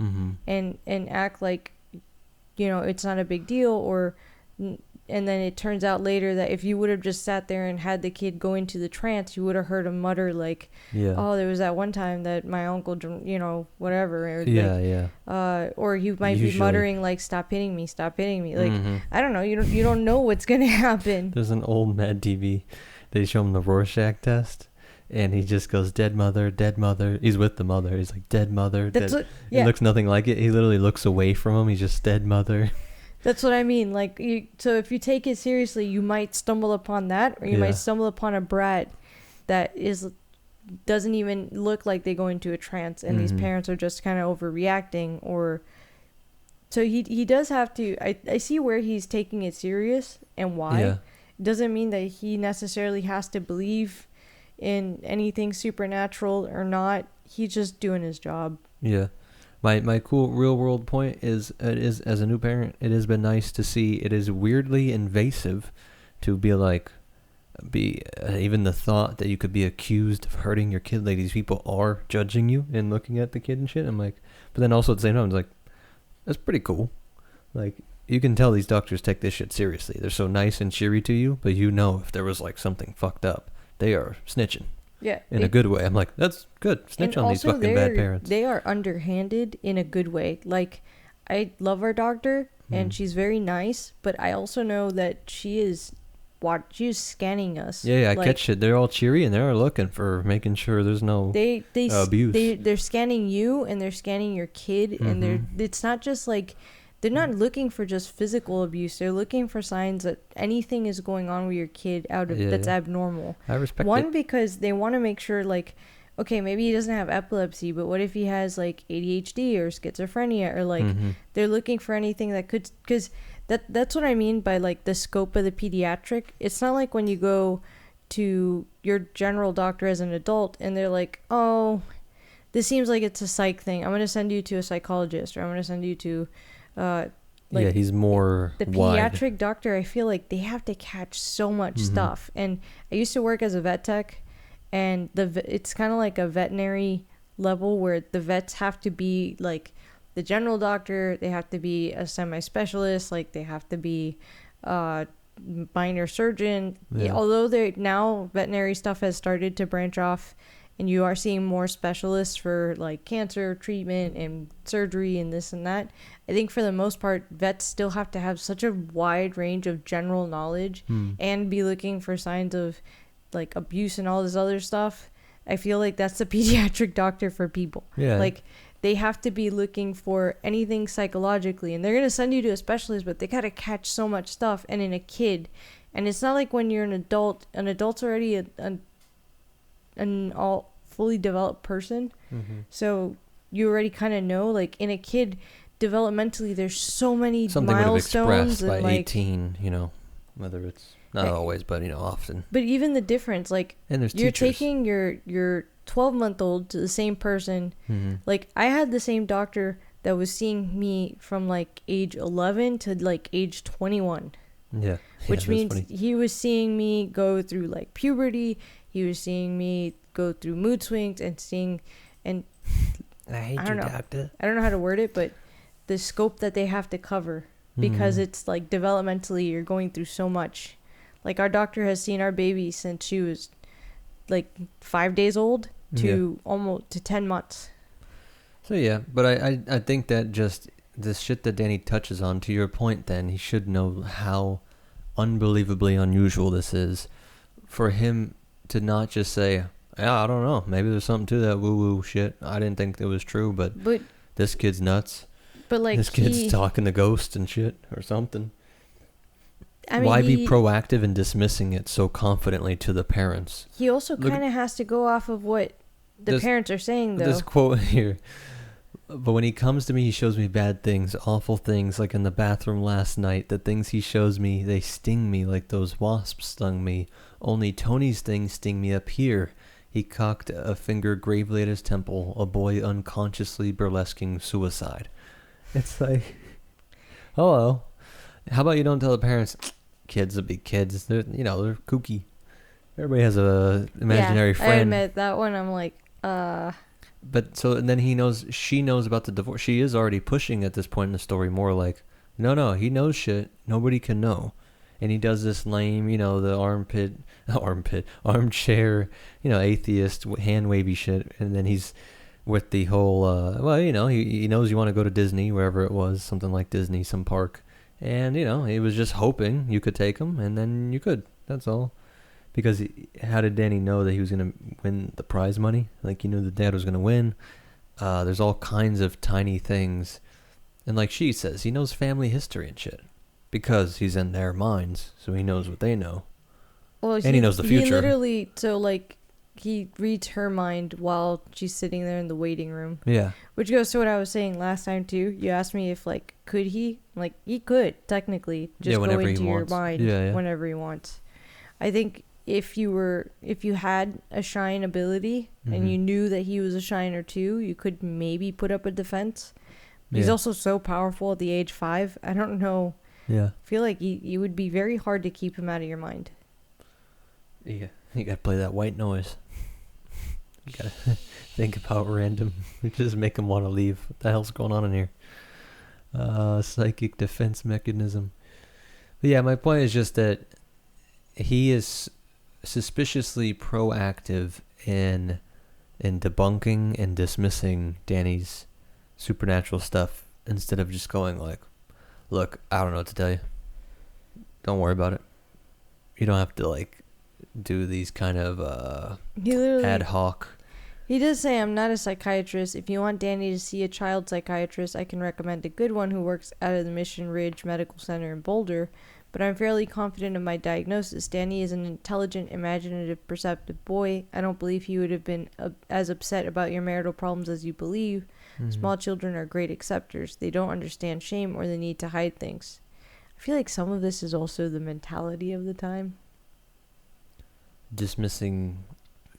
and act like, you know, it's not a big deal, or and then it turns out later that if you would have just sat there and had the kid go into the trance, you would have heard him mutter like, oh, there was that one time that my uncle, you know, whatever. Or or he might be muttering like, stop hitting me. Like, I don't know. You don't know what's going to happen. There's an old Mad TV. They show him the Rorschach test, and he just goes, dead mother, dead mother. He's with the mother. He's like, dead mother. It looks nothing like it. He literally looks away from him. He's just dead mother. That's what I mean. Like, so if you take it seriously, you might stumble upon that, or you might stumble upon a brat that doesn't even look like they go into a trance, and these parents are just kind of overreacting. Or so he does have to. I see where he's taking it serious and why. Yeah. Doesn't mean that he necessarily has to believe in anything supernatural or not. He's just doing his job. Yeah. My cool real world point is, it is, as a new parent, it has been nice to see. It is weirdly invasive to be like, even the thought that you could be accused of hurting your kid. Like, these people are judging you and looking at the kid and shit. I'm like, but then also at the same time, it's like, that's pretty cool. Like, you can tell these doctors take this shit seriously. They're so nice and cheery to you, but you know if there was like something fucked up, they are snitching. Yeah. In a good way. I'm like, that's good. Snitch on these fucking bad parents. They are underhanded in a good way. Like, I love our doctor, and she's very nice, but I also know that she is scanning us. Yeah, I catch it. They're all cheery, and they're looking for making sure there's no abuse. They're scanning you, and they're scanning your kid, and it's not just like, they're not looking for just physical abuse. They're looking for signs that anything is going on with your kid that's abnormal. I respect One, it. because they want to make sure, like, okay, maybe he doesn't have epilepsy, but what if he has like ADHD or schizophrenia, or like they're looking for anything that could, because that's what I mean by like the scope of the pediatric. It's not like when you go to your general doctor as an adult and they're like, oh, this seems like it's a psych thing. I'm going to send you to a psychologist, or I'm going to send you to he's more the pediatric doctor. I feel like they have to catch so much stuff. And I used to work as a vet tech, and it's kind of like a veterinary level where the vets have to be like the general doctor, they have to be a semi-specialist, like they have to be minor surgeon. Yeah, although now veterinary stuff has started to branch off, and you are seeing more specialists for like cancer treatment and surgery and this and that. I think for the most part, vets still have to have such a wide range of general knowledge and be looking for signs of like abuse and all this other stuff. I feel like that's the pediatric doctor for people. Yeah. Like, they have to be looking for anything psychologically, and they're going to send you to a specialist, but they got to catch so much stuff. And in a kid, and it's not like when you're an adult's already an all fully developed person, so you already kind of know, like, in a kid developmentally there's so many something milestones would have expressed by like 18, whether it's not always, but often. But even the difference, like, and there's you're teachers. taking your 12-month-old to the same person. Like, I had the same doctor that was seeing me from like age 11 to like age 21. Yeah. Which means he was seeing me go through like puberty. He was seeing me go through mood swings and I hate you, doctor. I don't know how to word it, but the scope that they have to cover, because it's like developmentally you're going through so much. Like, our doctor has seen our baby since she was like 5 days old to almost to 10 months. So yeah, but I think that just the shit that Danny touches on, to your point, then he should know how unbelievably unusual this is for him to not just say, yeah, I don't know, maybe there's something to that woo-woo shit. I didn't think it was true, but this kid's nuts. But like, this kid's talking to ghosts and shit or something. I mean, why be proactive in dismissing it so confidently to the parents? He also kind of has to go off of what the parents are saying, though. This quote here. But when he comes to me, he shows me bad things, awful things, like in the bathroom last night. The things he shows me, they sting me like those wasps stung me. Only Tony's things sting me up here. He cocked a finger gravely at his temple, a boy unconsciously burlesquing suicide. It's like, hello. How about you don't tell the parents, kids will be kids. They're kooky. Everybody has a imaginary friend. I admit that one. I'm like, But so, and then she knows about the divorce. She is already pushing at this point in the story more like, no, he knows shit. Nobody can know. And he does this lame, the armchair, atheist, hand wavy shit. And then he's with the whole, he knows you want to go to Disney, wherever it was, something like Disney, some park. And, he was just hoping you could take him, and then you could. That's all. Because how did Danny know that he was going to win the prize money? Like, he knew the dad was going to win. There's all kinds of tiny things. And like she says, he knows family history and shit. because he's in their minds, so he knows what they know. Well, and he knows the future. He literally, so like, he reads her mind while she's sitting there in the waiting room. Yeah. Which goes to what I was saying last time, too. You asked me if, like, could he? Like, he could, technically, just go into your mind whenever he wants. I think if you had a shine ability and you knew that he was a shiner, too, you could maybe put up a defense. He's also so powerful at the age 5. I don't know. Yeah. I feel like you would be very hard to keep him out of your mind. Yeah. You gotta play that white noise. You gotta think about random. Just make him want to leave. What the hell's going on in here? Psychic defense mechanism. But yeah, my point is just that he is suspiciously proactive in debunking and dismissing Danny's supernatural stuff instead of just going like, look, I don't know what to tell you. Don't worry about it. You don't have to like do these kind of ad hoc. He does say, I'm not a psychiatrist. If you want Danny to see a child psychiatrist, I can recommend a good one who works out of the Mission Ridge Medical Center in Boulder. But I'm fairly confident in my diagnosis. Danny is an intelligent, imaginative, perceptive boy. I don't believe he would have been as upset about your marital problems as you believe. Small children are great acceptors. They don't understand shame or the need to hide things. I feel like some of this is also the mentality of the time. Dismissing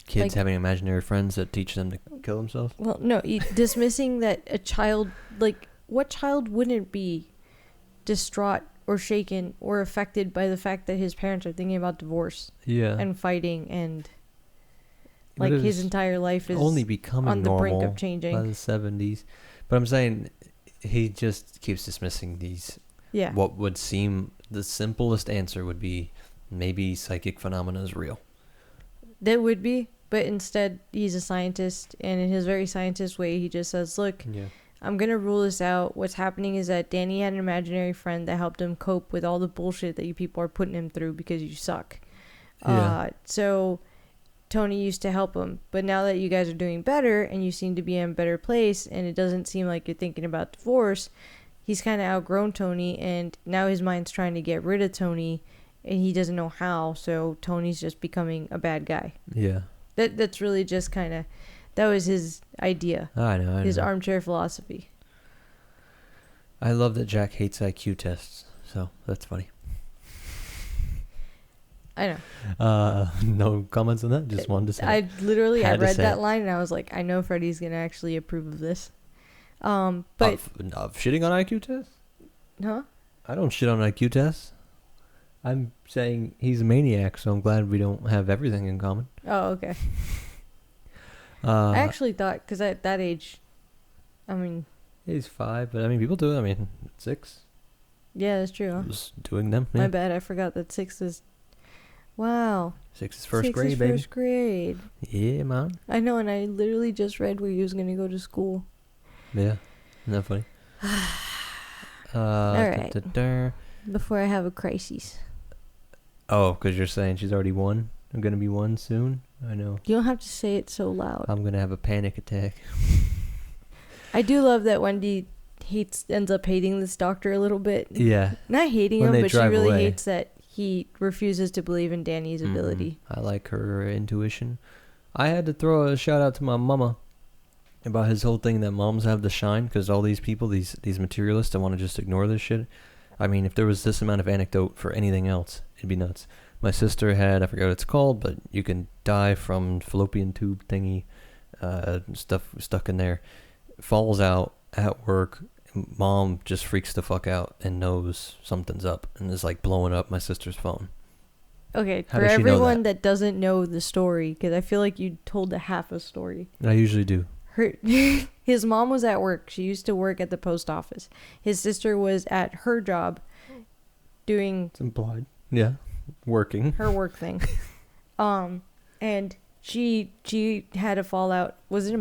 kids like, having imaginary friends that teach them to kill themselves? Well, no, dismissing that a child, like, what child wouldn't be distraught or shaken or affected by the fact that his parents are thinking about divorce and fighting and, like, his entire life is only becoming on the brink of changing. By the 70s. But I'm saying he just keeps dismissing these. Yeah. What would seem the simplest answer would be maybe psychic phenomena is real. That would be, but instead he's a scientist, and in his very scientist way, he just says, look, I'm going to rule this out. What's happening is that Danny had an imaginary friend that helped him cope with all the bullshit that you people are putting him through because you suck. So Tony used to help him, but now that you guys are doing better and you seem to be in a better place and it doesn't seem like you're thinking about divorce, he's kind of outgrown Tony, and now his mind's trying to get rid of Tony, and he doesn't know how, so Tony's just becoming a bad guy. Yeah. That's really just kind of, that was his idea. I know. His armchair philosophy. I love that Jack hates IQ tests, so that's funny. I know. No comments on that? Just wanted to say. I read that line and I was like, I know Freddie's going to actually approve of this. But of shitting on IQ tests? Huh? I don't shit on IQ tests. I'm saying he's a maniac, so I'm glad we don't have everything in common. Oh, okay. I actually thought, because at that age, I mean... He's 5, but I mean, people do it. I mean, 6. Yeah, that's true. I was doing them. Yeah. My bad, I forgot that 6 is... Wow. 6 is first grade, baby. First grade. Yeah, man. I know, and I literally just read where he was going to go to school. Yeah. Isn't that funny? All right. Before I have a crisis. Oh, because you're saying she's already 1? I'm going to be 1 soon? I know. You don't have to say it so loud. I'm going to have a panic attack. I do love that Wendy ends up hating this doctor a little bit. Yeah. Not hating him, but she really hates that he refuses to believe in Danny's ability. I like her intuition. I had to throw a shout out to my mama about his whole thing that moms have the shine, because all these people, these materialists that want to just ignore this shit. I mean, if there was this amount of anecdote for anything else, it'd be nuts. My sister had, I forget what it's called, but you can die from fallopian tube thingy, stuff stuck in there, falls out at work. Mom just freaks the fuck out and knows something's up and is like blowing up my sister's phone. Okay, for everyone that doesn't know the story, because I feel like you told a half a story. I usually do. His mom was at work. She used to work at the post office. His sister was at her job doing... It's implied. Yeah. Working. Her work thing. And she had a fallout. Was it a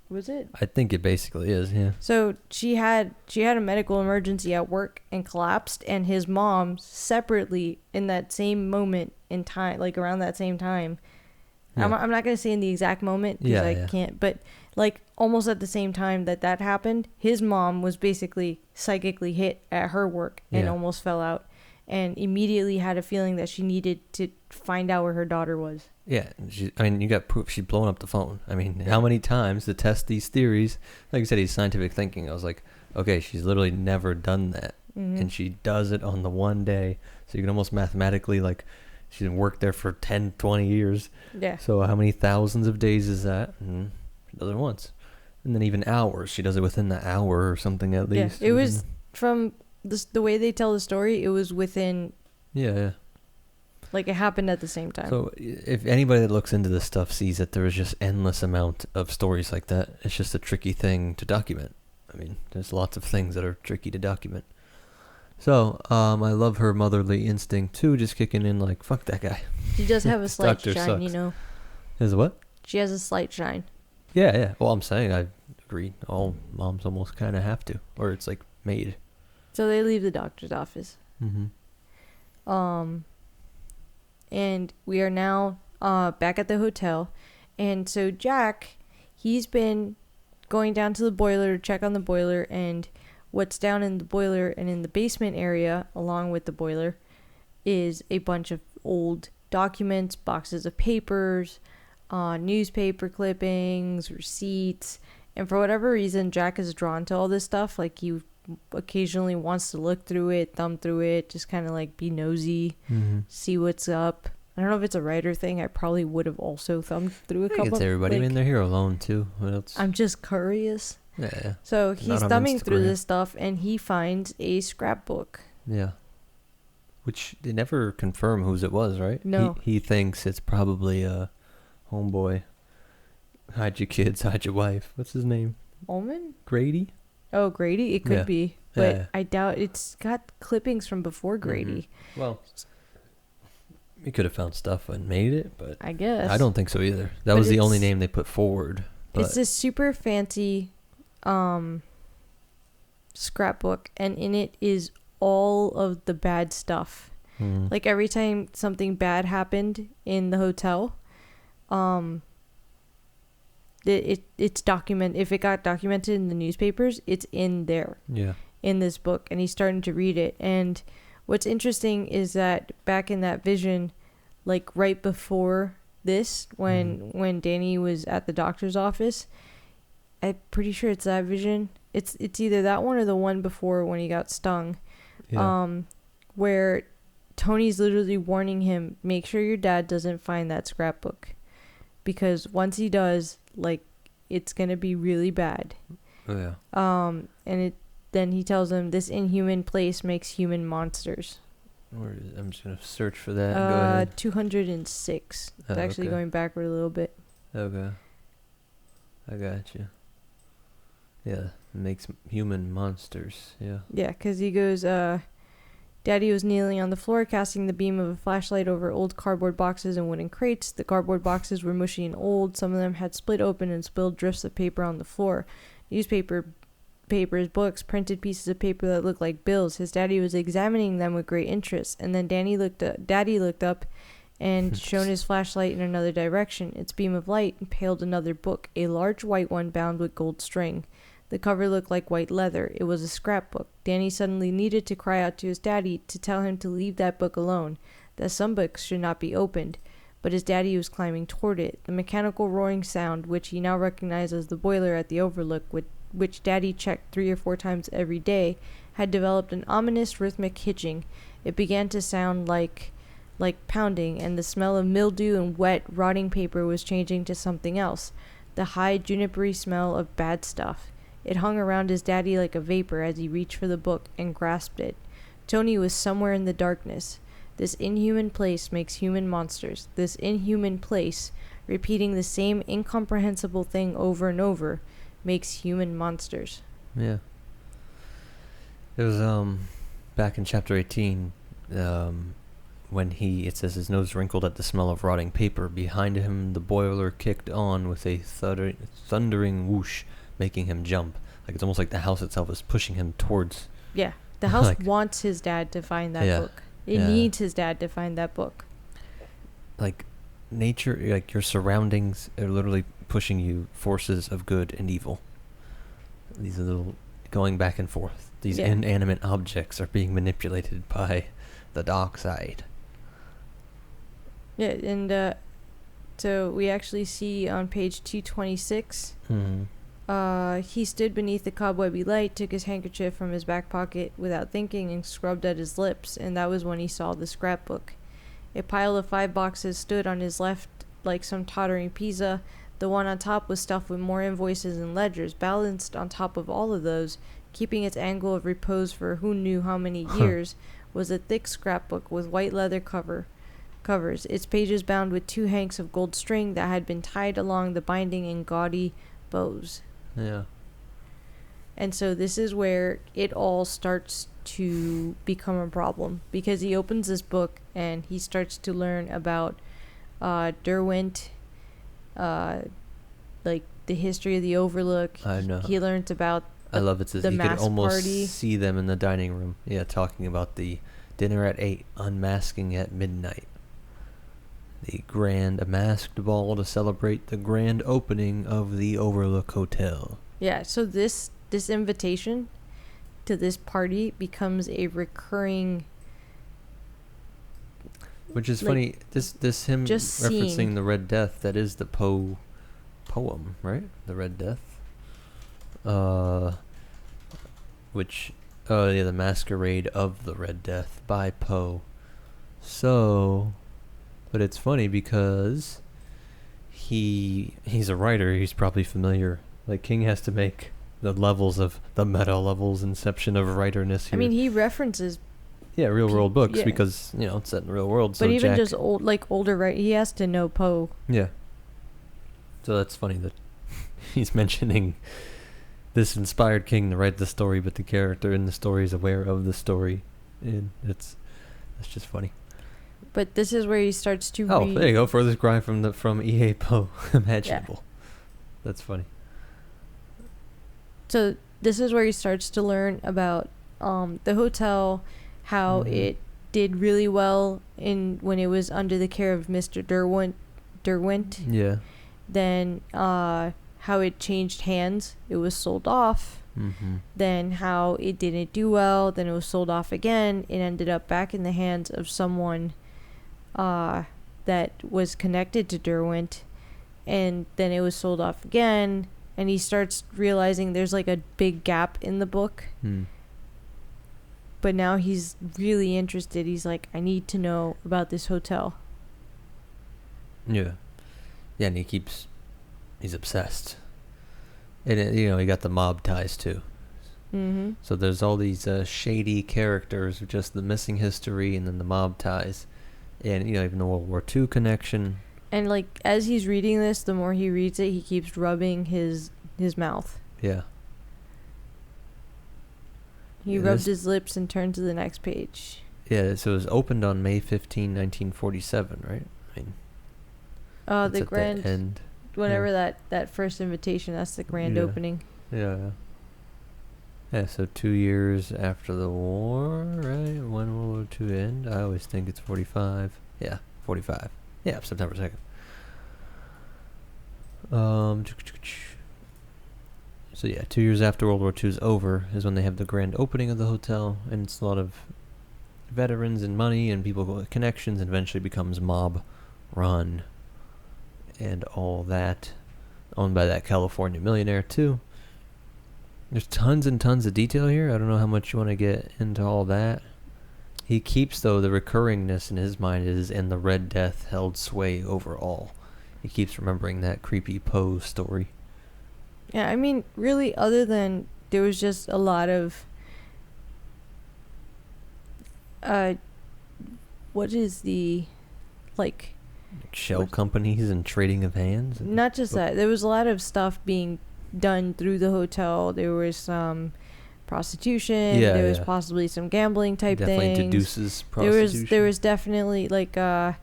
Was it? I think it basically is, yeah. So she had a medical emergency at work and collapsed, and his mom separately in that same moment in time, like around that same time, Yeah. I'm not going to say in the exact moment because I can't, but like almost at the same time that happened, his mom was basically psychically hit at her work and almost fell out, and immediately had a feeling that she needed to find out where her daughter was. Yeah, you got proof. She's blowing up the phone. I mean, how many times to test these theories? Like you said, he's scientific thinking. I was like, okay, she's literally never done that. And she does it on the one day. So you can almost mathematically, like, she's worked there for 10, 20 years. Yeah. So how many thousands of days is that? And she does it once. And then even hours. She does it within the hour or something at least. Yeah, it was from the way they tell the story, it was within... Yeah. Like, it happened at the same time. So if anybody that looks into this stuff sees that there is just endless amount of stories like that, it's just a tricky thing to document. I mean, there's lots of things that are tricky to document. So, I love her motherly instinct, too, just kicking in like, fuck that guy. She does have a slight shine, sucks. you know. Is what? She has a slight shine. Yeah. Well, I'm saying I agree. All moms almost kind of have to. Or it's like made. So they leave the doctor's office. And we are now back at the hotel. And so Jack, he's been going down to the boiler to check on the boiler, and what's down in the boiler and in the basement area along with the boiler is a bunch of old documents, boxes of papers, newspaper clippings, receipts. And for whatever reason, Jack is drawn to all this stuff. Like, he occasionally wants to look through it, thumb through it, just kind of like be nosy, see what's up. I don't know if it's a writer thing. I probably would have also thumbed through a couple. It's everybody. Like, I mean, they're here alone too. What else? I'm just curious. Yeah. So he's thumbing through this stuff, and he finds a scrapbook. Yeah. Which they never confirm whose it was, right? No. He thinks it's probably a homeboy. Hide your kids, hide your wife. What's his name? Ullman? Grady? Oh, Grady? It could be. But Yeah. I doubt it's got clippings from before Grady. Well, he could have found stuff and made it, but I guess. I don't think so either. That was the only name they put forward. But it's this super fancy scrapbook, and in it is all of the bad stuff. Like, every time something bad happened in the hotel, it's documented. If it got documented in the newspapers, it's in there. Yeah. In this book, and he's starting to read it. And what's interesting is that back in that vision, like right before this, when Danny was at the doctor's office, I'm pretty sure it's that vision. It's either that one or the one before when he got stung. Yeah. Where Tony's literally warning him, make sure your dad doesn't find that scrapbook, because once he does, like, it's gonna be really bad. Oh yeah. And then he tells him, this inhuman place makes human monsters. I'm just gonna search for that. Go ahead. 206. It's actually going backward a little bit. Okay. I got you. Yeah, makes human monsters. Yeah. Yeah, because he goes, Daddy was kneeling on the floor, casting the beam of a flashlight over old cardboard boxes and wooden crates. The cardboard boxes were mushy and old. Some of them had split open and spilled drifts of paper on the floor. Papers, books, printed pieces of paper that looked like bills. His daddy was examining them with great interest, and then Daddy looked up and shone his flashlight in another direction. Its beam of light impaled another book, a large white one bound with gold string. The cover looked like white leather. It was a scrapbook. Danny suddenly needed to cry out to his daddy to tell him to leave that book alone, that some books should not be opened. But his daddy was climbing toward it. The mechanical roaring sound, which he now recognized as the boiler at the Overlook, which Daddy checked 3 or 4 times every day, had developed an ominous rhythmic hitching. It began to sound like pounding, and the smell of mildew and wet, rotting paper was changing to something else, the high, junipery smell of bad stuff. It hung around his daddy like a vapor as he reached for the book and grasped it. Tony was somewhere in the darkness. This inhuman place makes human monsters. This inhuman place, repeating the same incomprehensible thing over and over, makes human monsters. Yeah. It was back in chapter 18, when it says his nose wrinkled at the smell of rotting paper. Behind him the boiler kicked on with a thundering whoosh, making him jump. Like, it's almost like the house itself is pushing him towards. Yeah. The house wants his dad to find that book. It needs his dad to find that book. Like, nature, like your surroundings, are literally pushing you forces of good and evil. These are little going back and forth. These inanimate objects are being manipulated by the dark side. Yeah, and so we actually see on page 226, he stood beneath the cobwebby light, took his handkerchief from his back pocket without thinking, and scrubbed at his lips, and that was when he saw the scrapbook. A pile of 5 boxes stood on his left like some tottering Pisa. The one on top was stuffed with more invoices and ledgers. Balanced on top of all of those, keeping its angle of repose for who knew how many years, was a thick scrapbook with white leather covers, its pages bound with 2 hanks of gold string that had been tied along the binding in gaudy bows. Yeah. And so this is where it all starts to become a problem, because he opens this book and he starts to learn about Derwent, like the history of the Overlook. I know. He learns about I love it. Says the you mask can almost party. see them in the dining room. Yeah, talking about the dinner at 8, unmasking at midnight. The grand masked ball to celebrate the grand opening of the Overlook Hotel. Yeah, so this invitation to this party becomes a recurring, which is funny. This him just referencing scene. the Red Death. That is the Poe poem, right? The Red Death. Which, the Masquerade of the Red Death by Poe. So, but it's funny because he's a writer. He's probably familiar. Like King has to make the levels of the meta levels, inception of writerness here. I mean, he references. Yeah, real world books because it's set in the real world. So but even Jack, just older, right? He has to know Poe. Yeah. So that's funny that he's mentioning this inspired King to write the story, but the character in the story is aware of the story, and that's just funny. But this is where he starts to. Oh, there you go. Furthest cry from E.A. Poe imaginable. Yeah. That's funny. So this is where he starts to learn about the hotel, how it did really well when it was under the care of Mr. Derwent. Yeah. Then how it changed hands. It was sold off. Mm-hmm. Then how it didn't do well. Then it was sold off again. It ended up back in the hands of someone that was connected to Derwent. And then it was sold off again. And he starts realizing there's like a big gap in the book. But now he's really interested. He's like, I need to know about this hotel. Yeah. Yeah, and he's obsessed. And, he got the mob ties too. Mm-hmm. So there's all these shady characters with just the missing history and then the mob ties. And, even the World War II connection. And, like, as he's reading this, the more he reads it, he keeps rubbing his mouth. Yeah. He rubs his lips and turned to the next page. Yeah, so it was opened on May 15, 1947, right? I mean, the grand... end. Whenever that first invitation, that's the grand opening. Yeah. Yeah, so 2 years after the war, right? When will World War II end? I always think it's 45. Yeah, 45. Yeah, September 2nd. So yeah, 2 years after World War II is over is when they have the grand opening of the hotel, and it's a lot of veterans and money and people with connections, and eventually becomes mob run and all that, owned by that California millionaire too. There's tons and tons of detail here. I don't know how much you want to get into all that. He keeps, though, the recurringness in his mind is, and the Red Death held sway over all. He keeps remembering that creepy Poe story. Yeah, I mean, really, other than there was just a lot of what is the like shell companies and trading of hands? Not just that. There was a lot of stuff being done through the hotel. There was some prostitution. There was possibly some gambling type things. Definitely deduces prostitution. There was definitely like at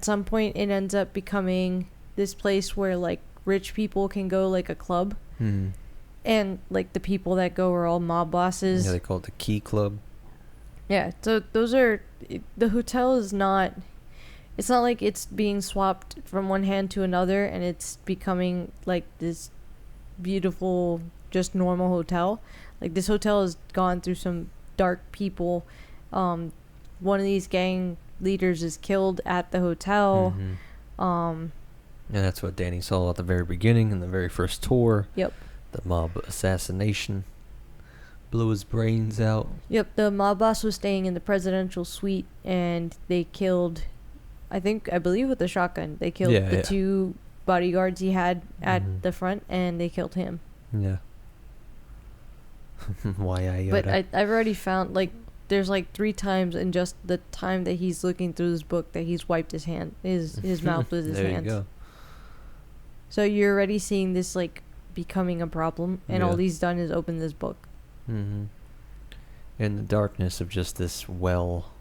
some point it ends up becoming this place where like rich people can go, like a club. Mm-hmm. And like the people that go are all mob bosses. Yeah, they call it the Key Club. Yeah, so those are... The hotel is not... It's not like it's being swapped from one hand to another and it's becoming like this beautiful, just normal hotel. Like, this hotel has gone through some dark people. One of these gang leaders is killed at the hotel. And that's what Danny saw at the very beginning in the very first tour. Yep. The mob assassination. Blew his brains out. Yep, the mob boss was staying in the presidential suite and they killed, I believe with a shotgun, they killed the two bodyguards he had at the front, and they killed him. Yeah. Why I But I've already found, like, there's like 3 times in just the time that he's looking through this book that he's wiped his hand, his mouth with his hands. There you go. So you're already seeing this, like, becoming a problem, and all he's done is open this book. And the darkness of just this well,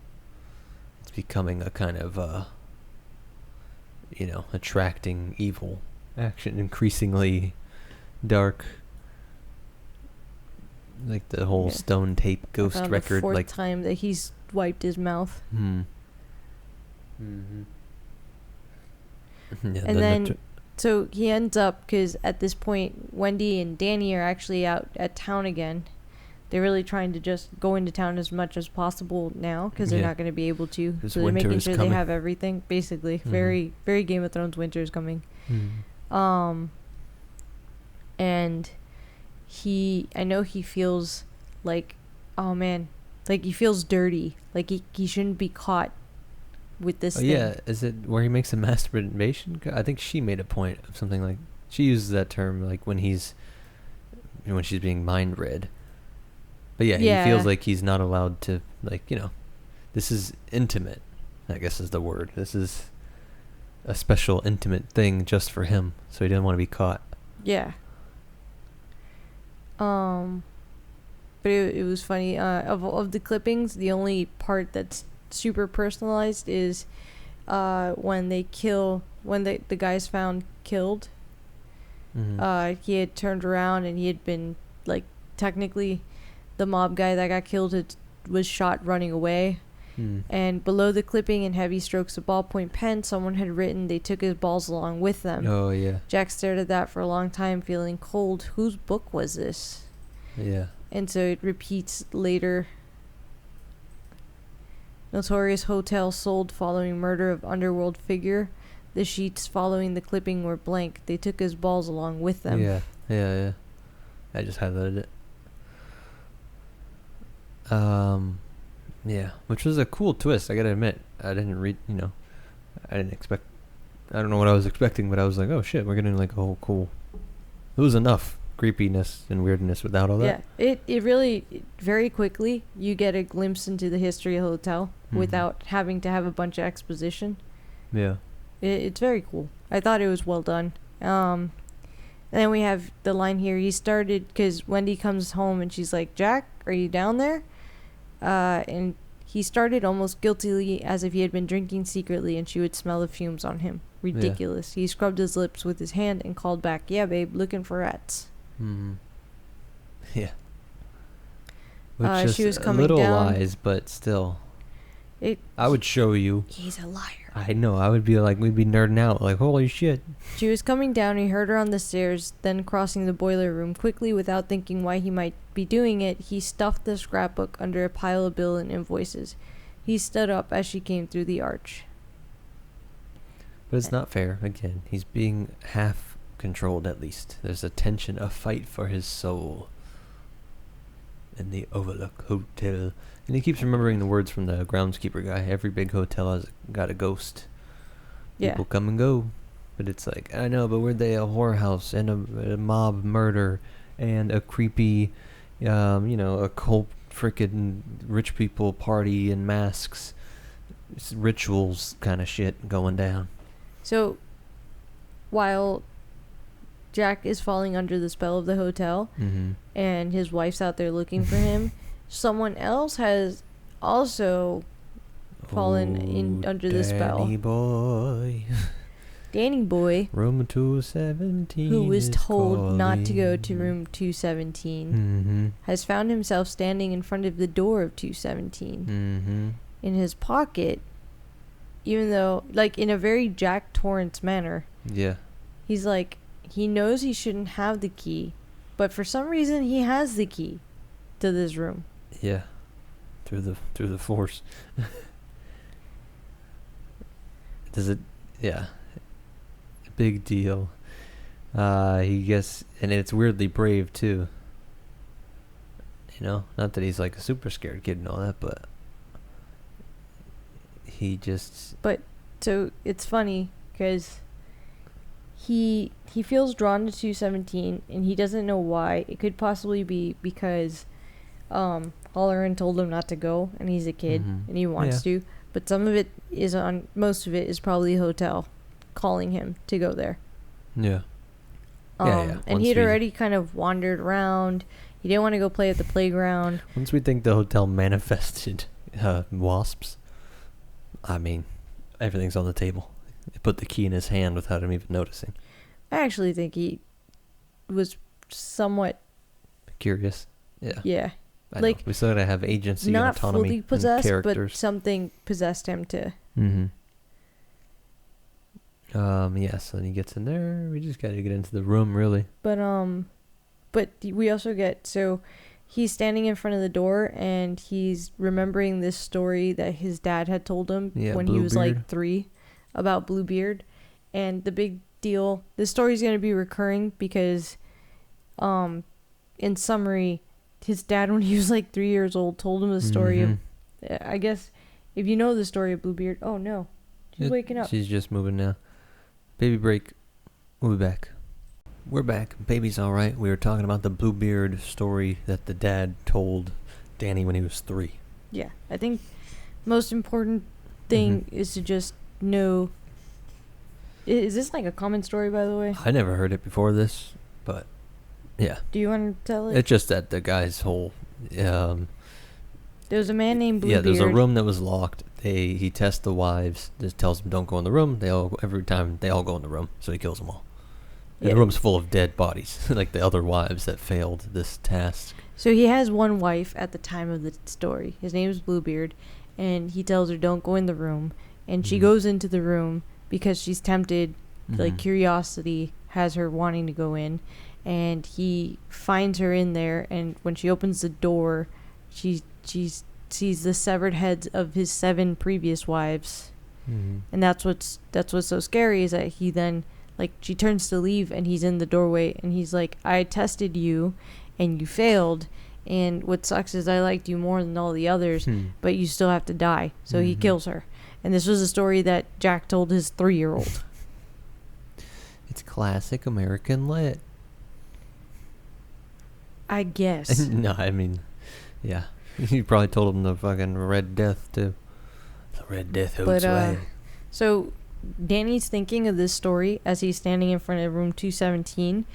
it's becoming a kind of, attracting evil action, increasingly dark. Like the whole stone tape ghost record. The 4th like time that he's wiped his mouth. And then, so he ends up, because at this point, Wendy and Danny are actually out at town again. They're really trying to just go into town as much as possible now, because they're not going to be able to. So they're making sure they have everything, basically. Very, very Game of Thrones winter is coming. And I know he feels like, oh man, like he feels dirty. Like he shouldn't be caught with this thing. Yeah, is it where he makes a masturbation? I think she made a point of something like, she uses that term like when she's being mind read. But yeah, he feels like he's not allowed to, like, this is intimate, I guess is the word. This is a special intimate thing just for him, so he didn't want to be caught. Yeah. But it was funny. Of the clippings, the only part that's super personalized is when the guy's found killed. He had turned around and he had been, like, technically the mob guy that got killed was shot running away. And below the clipping in heavy strokes of ballpoint pen, someone had written, "They took his balls along with them." Oh, yeah. Jack stared at that for a long time, feeling cold. Whose book was this? Yeah. And so it repeats later. Notorious hotel sold following murder of underworld figure. The sheets following the clipping were blank. They took his balls along with them. Yeah. I just highlighted it. Yeah, which was a cool twist, I gotta admit. I didn't expect, I don't know what I was expecting, but I was like, oh shit, we're getting like a whole cool, it was enough creepiness and weirdness without all that. Yeah, it really, very quickly, you get a glimpse into the history of the hotel without having to have a bunch of exposition. Yeah. It's very cool. I thought it was well done. And then we have the line here, he started, because Wendy comes home and she's like, "Jack, are you down there?" And he started almost guiltily, as if he had been drinking secretly and she would smell the fumes on him. Ridiculous. Yeah. He scrubbed his lips with his hand and called back, "Yeah, babe, looking for rats." Yeah. Which she was coming little down. lies, but still. I would show you. He's a liar. I know. I would be like, we'd be nerding out, like, holy shit. She was coming down. He heard her on the stairs, then crossing the boiler room. Quickly, without thinking why he might be doing it, he stuffed the scrapbook under a pile of bills and invoices. He stood up as she came through the arch. But it's not fair. Again, he's being half controlled, at least. There's a tension, a fight for his soul in the Overlook Hotel. And he keeps remembering the words from the groundskeeper guy. Every big hotel has got a ghost. Yeah. People come and go. But it's like, I know, but were they a whorehouse and a mob murder and a creepy, occult frickin' rich people party and masks, rituals kind of shit going down. So, while Jack is falling under the spell of the hotel, and his wife's out there looking for him, someone else has also fallen under the spell. Danny boy. Room 217. Who was told not to go to room 217, has found himself standing in front of the door of 217. In his pocket even though, like, in a very Jack Torrance manner. Yeah. He's like, he knows he shouldn't have the key, but for some reason he has the key to this room. Yeah. Through the force. Does it? Yeah. Big deal. He gets, and it's weirdly brave too. You know, not that he's like a super scared kid and all that, but he just. But so it's funny because he feels drawn to 217 and he doesn't know why. It could possibly be because Halloran told him not to go and he's a kid and he wants to. But most of it is probably hotel calling him to go there. Yeah. And he'd already kind of wandered around. He didn't want to go play at the playground. Once we think the hotel manifested wasps, I mean, everything's on the table. They put the key in his hand without him even noticing. I actually think he was somewhat curious. Yeah. Yeah. Like, we still gotta have agency and autonomy. Not fully possessed, and but something possessed him to. Yeah, so then he gets in there. We just gotta get into the room, really. But we also get, so he's standing in front of the door and he's remembering this story that his dad had told him when he was like 3 about Bluebeard. And the big deal, this story's going to be recurring because, in summary, his dad, when he was like 3 years old, told him the story of, I guess, if you know the story of Bluebeard, oh no, she's waking up. She's just moving now. Baby break. We'll be back. We're back. Baby's all right. We were talking about the Bluebeard story that the dad told Danny when he was 3. Yeah, I think most important thing is to just know. Is this like a common story, by the way? I never heard it before this, but yeah. Do you want to tell it? It's just that the guy's whole. There was a man named Bluebeard. Yeah, there's a room that was locked. He tests the wives. Just tells them don't go in the room. Every time they all go in the room, so he kills them all. And the room's full of dead bodies, like the other wives that failed this task. So he has one wife at the time of the story. His name is Bluebeard, and he tells her don't go in the room, and she goes into the room because she's tempted. Like curiosity has her wanting to go in, and he finds her in there. And when she opens the door, she sees the severed heads of his 7 previous wives, and that's what's so scary is that he then. Like, she turns to leave, and he's in the doorway, and he's like, I tested you, and you failed, and what sucks is I liked you more than all the others, but you still have to die. So he kills her. And this was a story that Jack told his 3-year-old. It's classic American lit. I guess. No, I mean, yeah. You probably told him the fucking Red Death, too. The Red Death holds way. So Danny's thinking of this story as he's standing in front of room 217,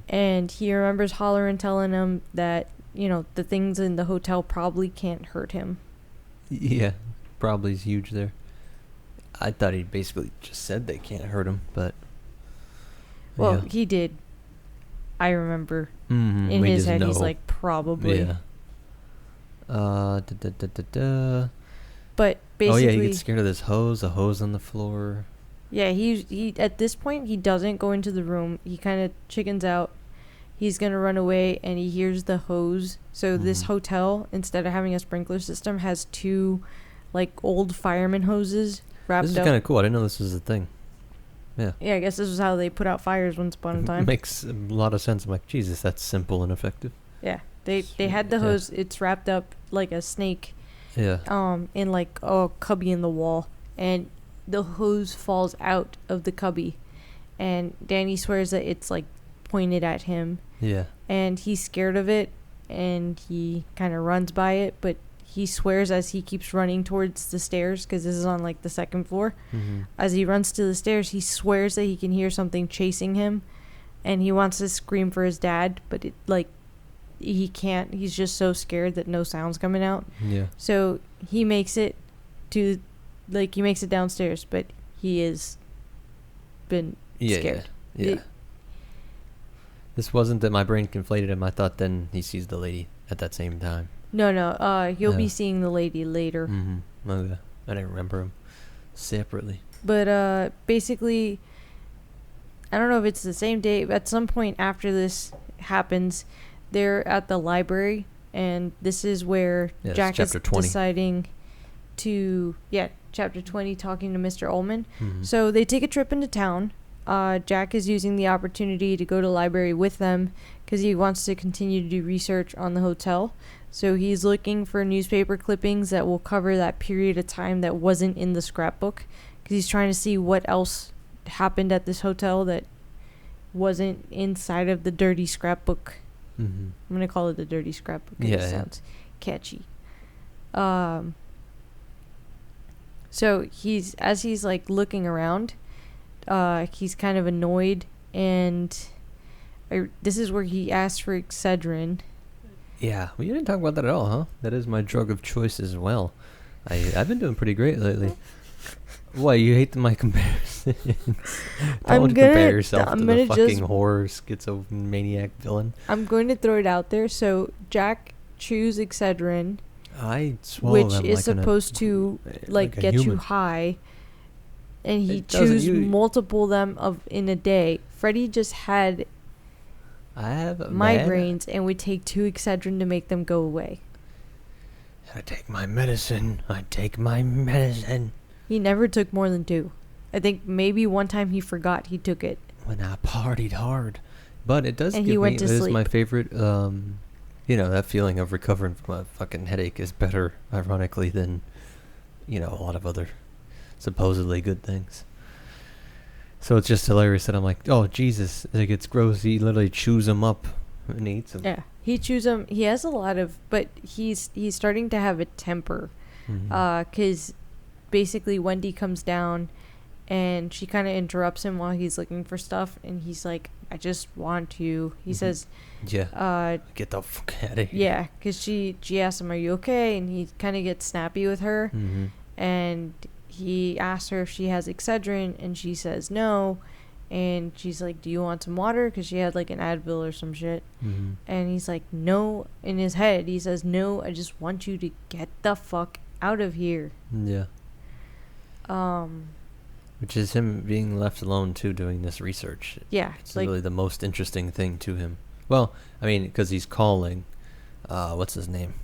and he remembers Halloran telling him that, you know, the things in the hotel probably can't hurt him. Yeah, probably's huge there. I thought he basically just said they can't hurt him, but... Well, he did. I remember. In his head, he's like, probably. Yeah. But basically... Oh, yeah, he gets scared of this hose, a hose on the floor. Yeah, he at this point, he doesn't go into the room. He kind of chickens out. He's going to run away, and he hears the hose. So this hotel, instead of having a sprinkler system, has 2, like, old fireman hoses wrapped up. This is kind of cool. I didn't know this was a thing. Yeah. Yeah, I guess this was how they put out fires once upon a time. Makes a lot of sense. I'm like, Jesus, that's simple and effective. Yeah. They had the hose. It's wrapped up like a snake. Yeah. In like a cubby in the wall, and the hose falls out of the cubby, and Danny swears that it's like pointed at him. Yeah. And he's scared of it, and he kind of runs by it, but he swears as he keeps running towards the stairs, because this is on like the 2nd floor. As he runs to the stairs, he swears that he can hear something chasing him, and he wants to scream for his dad, but it like he can't. He's just so scared that no sound's coming out. Yeah. So he makes it to, like, he makes it downstairs, but he is been scared. Yeah. This wasn't that my brain conflated him. I thought then he sees the lady at that same time. No. He'll be seeing the lady later. Okay. I didn't remember him. separately. But basically, I don't know if it's the same day, but at some point after this happens, they're at the library, and this is where Jack is 20. deciding to, chapter 20, talking to Mr. Ullman. Mm-hmm. So they take a trip into town. Jack is using the opportunity to go to the library with them because he wants to continue to do research on the hotel. So he's looking for newspaper clippings that will cover that period of time that wasn't in the scrapbook, because he's trying to see what else happened at this hotel that wasn't inside of the dirty scrapbook. Mm-hmm. I'm gonna call it the dirty scrapbook. It sounds catchy. So he's like looking around, he's kind of annoyed, and this is where he asks for Excedrin. Yeah, well, you didn't talk about that at all, huh? That is my drug of choice as well. I've been doing pretty great lately. Why, you hate my comparisons? Don't compare yourself to the fucking horror schizomaniac villain. I'm going to throw it out there. So Jack chews Excedrin, which is supposed to get you high, and he chews multiple of them in a day. Freddy just had migraines and would take 2 Excedrin to make them go away. I take my medicine. He never took more than 2. I think maybe one time he forgot he took it. When I partied hard. But it does and give he me, went to sleep. It is my favorite, that feeling of recovering from a fucking headache is better, ironically, than, a lot of other supposedly good things. So it's just hilarious that I'm like, oh, Jesus, it's gross. He literally chews them up and eats them. Yeah, he chews them. He has a lot of, but he's starting to have a temper. Because basically Wendy comes down and she kind of interrupts him while he's looking for stuff. And he's like, I just want to. He says, yeah, get the fuck out of here. Yeah, because she asks him, are you okay? And he kind of gets snappy with her. Mm-hmm. And he asks her if she has Excedrin, and she says no. And she's like, do you want some water? Because she had like an Advil or some shit. Mm-hmm. And he's like, no. In his head, he says, no, I just want you to get the fuck out of here. Yeah. Which is him being left alone, too, doing this research. Yeah. It's really the most interesting thing to him. Well, I mean, because he's calling, what's his name?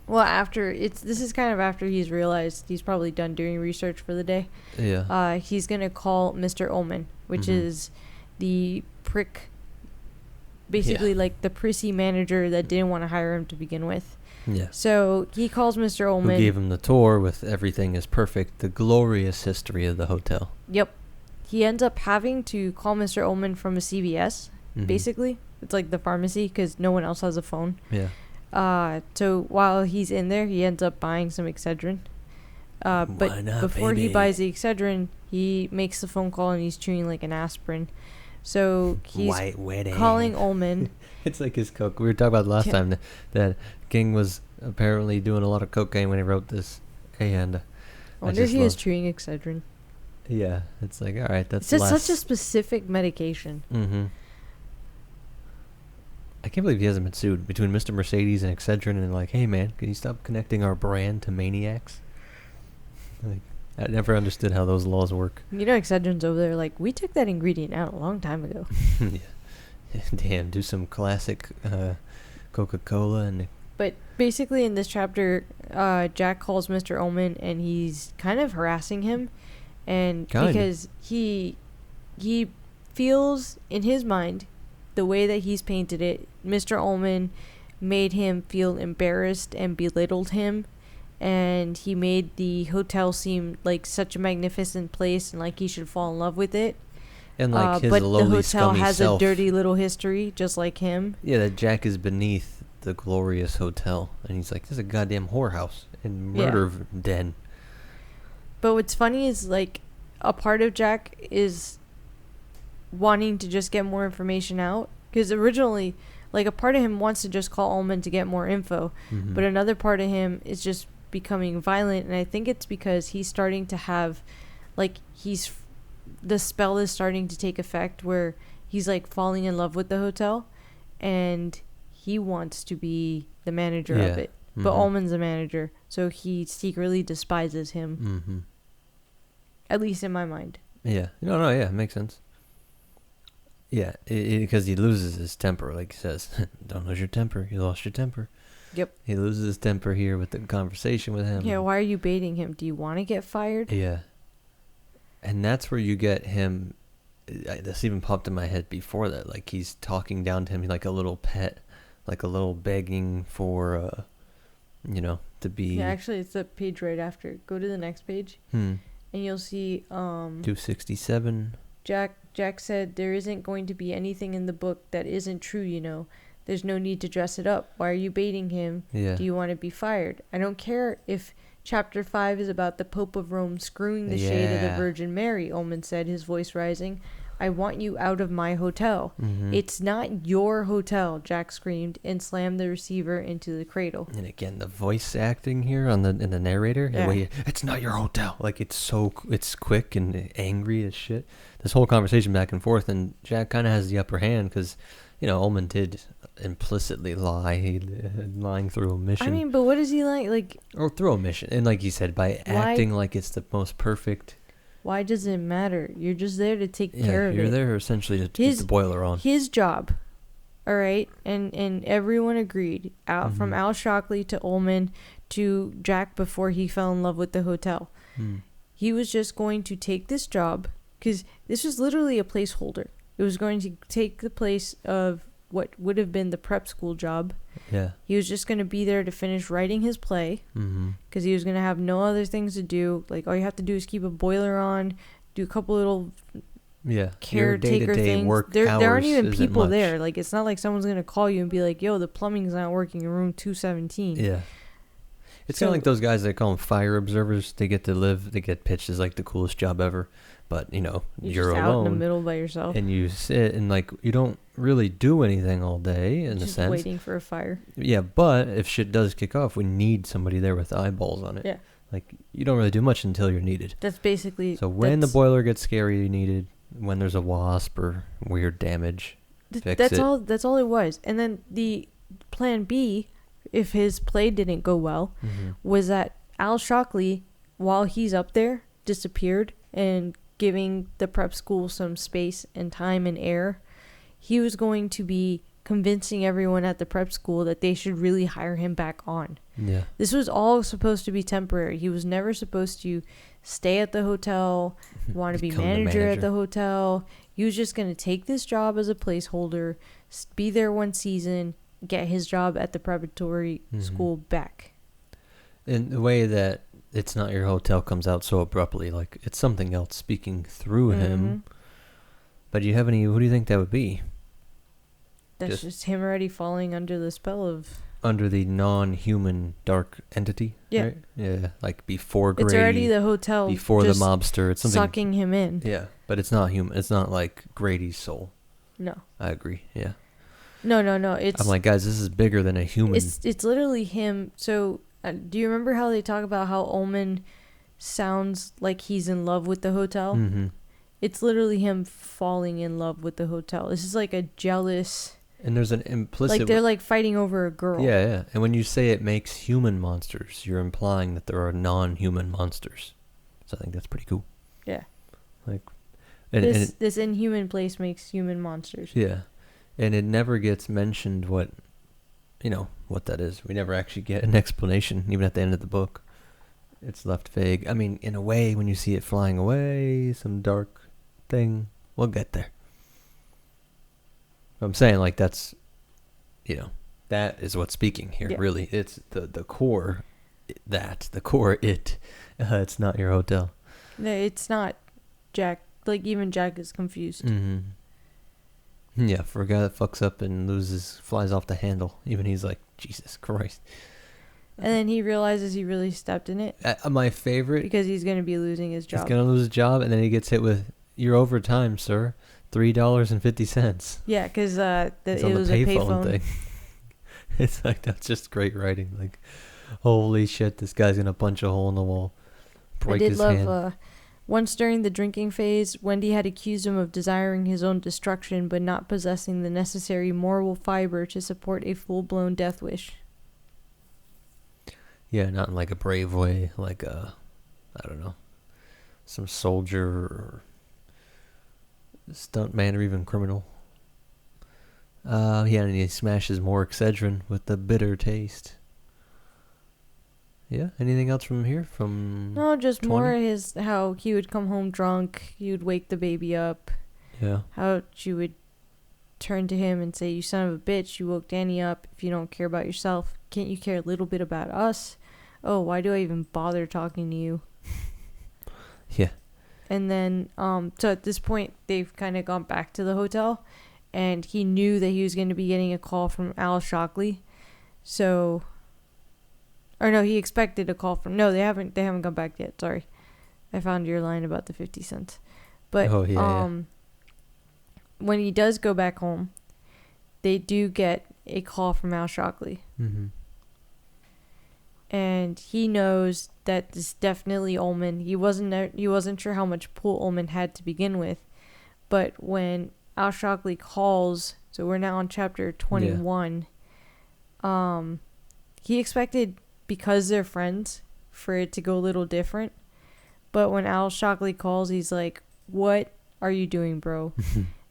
Well, this is kind of after he's realized he's probably done doing research for the day. Yeah. He's going to call Mr. Ullman, which is the prick, basically like the prissy manager that didn't want to hire him to begin with. Yeah. So he calls Mr. Ullman. Who gave him the tour with everything is perfect, the glorious history of the hotel. Yep. He ends up having to call Mr. Ullman from a CVS, basically. It's like the pharmacy because no one else has a phone. Yeah. So while he's in there, he ends up buying some Excedrin. But before he buys the Excedrin, he makes the phone call and he's chewing like an aspirin. So he's calling Ullman. It's like his coke. We were talking about last time that King was apparently doing a lot of cocaine when he wrote this. And I wonder if he is chewing Excedrin. Yeah, it's like, all right, that's it's such a specific medication. Mm-hmm. I can't believe he hasn't been sued between Mr. Mercedes and Excedrin and like, hey man, can you stop connecting our brand to maniacs? Like, I never understood how those laws work. Excedrin's over there like, we took that ingredient out a long time ago. Yeah. Damn, do some classic Coca-Cola and... But basically in this chapter, Jack calls Mr. Ullman and he's kind of harassing him. And because he feels in his mind, the way that he's painted it, Mr. Ullman made him feel embarrassed and belittled him, and he made the hotel seem like such a magnificent place and like he should fall in love with it. And like his but lowly, the hotel scummy has self. a dirty little history, just like him. Yeah, that Jack is beneath the glorious hotel, and he's like, "This is a goddamn whorehouse and murder den." But what's funny is like a part of Jack is wanting to just get more information out, because originally, like, a part of him wants to just call Ullman to get more info, but another part of him is just becoming violent, and I think it's because he's starting to have, like, the spell is starting to take effect where he's like falling in love with the hotel, and he wants to be the manager of it, but Ullman's the manager, so he secretly despises him. At least in my mind. Yeah. No, yeah, it makes sense. Yeah, because he loses his temper, like he says. Don't lose your temper. You lost your temper. Yep. He loses his temper here with the conversation with him. Yeah, why are you baiting him? Do you want to get fired? Yeah. And that's where you get him. This even popped in my head before that. Like, he's talking down to him like a little pet, like a little begging for, to be. Yeah, actually, it's the page right after. Go to the next page, and you'll see. 267. Jack said, "There isn't going to be anything in the book that isn't true. There's no need to dress it up. Why are you baiting him? Yeah. Do you want to be fired? I don't care if Chapter 5 is about the Pope of Rome screwing the shade of the Virgin Mary," Ullman said, his voice rising. "I want you out of my hotel." "It's not your hotel," Jack screamed and slammed the receiver into the cradle. And again, the voice acting here in the narrator, it's not your hotel. Like, it's quick and angry as shit. This whole conversation back and forth, and Jack kind of has the upper hand because, Ullman did implicitly lie, lying through omission. I mean, but what is he like? Or through omission, and like you said, by acting like it's the most perfect. Why does it matter? You're just there to take care of it. You're there essentially to keep the boiler on. His job, all right, and everyone agreed, from Al Shockley to Ullman to Jack before he fell in love with the hotel. He was just going to take this job, because this was literally a placeholder. It was going to take the place of what would have been the prep school job. Yeah. He was just going to be there to finish writing his play, because he was going to have no other things to do. Like, all you have to do is keep a boiler on, do a couple little caretaker things. There aren't even people there. Like, it's not like someone's going to call you and be like, "Yo, the plumbing's not working in room 217. Yeah. It's kind of like those guys that call them fire observers. They get pitched as like the coolest job ever. But, you're just alone. Out in the middle by yourself. And you sit and, like, you don't really do anything all day, in a sense. Just waiting for a fire. Yeah, but if shit does kick off, we need somebody there with eyeballs on it. Yeah. Like, you don't really do much until you're needed. That's basically... So when the boiler gets scary, you needed. When there's a wasp or weird damage, that's all it was. And then the plan B, if his play didn't go well, was that Al Shockley, while he's up there, disappeared and giving the prep school some space and time and air. He was going to be convincing everyone at the prep school that they should really hire him back on. Yeah. This was all supposed to be temporary. He was never supposed to stay at the hotel, want to be manager at the hotel. He was just going to take this job as a placeholder, be there one season, get his job at the preparatory school back. In the way that "it's not your hotel" comes out so abruptly, like it's something else speaking through him. But do you have any? Who do you think that would be? That's just him already falling under the spell of... Under the non-human dark entity? Yeah. Right? Yeah, like before Grady. It's already the hotel. Before the mobster. It's something... Sucking him in. Yeah, but it's not human. It's not like Grady's soul. No. I agree, yeah. No. I'm like, guys, this is bigger than a human. It's literally him. So, do you remember how they talk about how Ullman sounds like he's in love with the hotel? It's literally him falling in love with the hotel. This is like a jealous... And there's an implicit... Like, they're like fighting over a girl. Yeah. And when you say it makes human monsters, you're implying that there are non-human monsters. So I think that's pretty cool. Yeah. Like... This inhuman place makes human monsters. Yeah. And it never gets mentioned what that is. We never actually get an explanation, even at the end of the book. It's left vague. I mean, in a way, when you see it flying away, some dark thing, we'll get there. I'm saying, like, that's, that is what's speaking here, really. It's the core, it's not your hotel. No, it's not Jack. Like, even Jack is confused. Yeah, for a guy that fucks up and flies off the handle, even he's like, Jesus Christ. And then he realizes he really stepped in it. My favorite. Because he's going to be losing his job. He's going to lose his job, and then he gets hit with, "You're overtime, sir. $3.50. Yeah, because it was a a payphone thing. It's like, that's just great writing. Like, holy shit, this guy's going to punch a hole in the wall. Break his hand. Once during the drinking phase, Wendy had accused him of desiring his own destruction, but not possessing the necessary moral fiber to support a full-blown death wish. Yeah, not in like a brave way, like I don't know. some soldier or stuntman or even criminal. And he smashes more Excedrin with the bitter taste. Yeah, anything else from here? No, just 20? more how he would come home drunk, he would wake the baby up. Yeah. How she would turn to him and say, "You son of a bitch, you woke Danny up. If you don't care about yourself, can't you care a little bit about us? Oh, why do I even bother talking to you?" Yeah. And then, so at this point, they've kind of gone back to the hotel, and he knew that he was going to be getting a call from Al Shockley. So, or no, he expected a call from, no, they haven't gone back yet. Sorry. I found your line about the 50 cents. But, when he does go back home, they do get a call from Al Shockley. Mm-hmm. And he knows that this is definitely Ullman. He wasn't sure how much pull Ullman had to begin with, but when Al Shockley calls, so we're now on chapter 21. Yeah. He expected, because they're friends, for it to go a little different. But when Al Shockley calls, he's like, "What are you doing, bro?"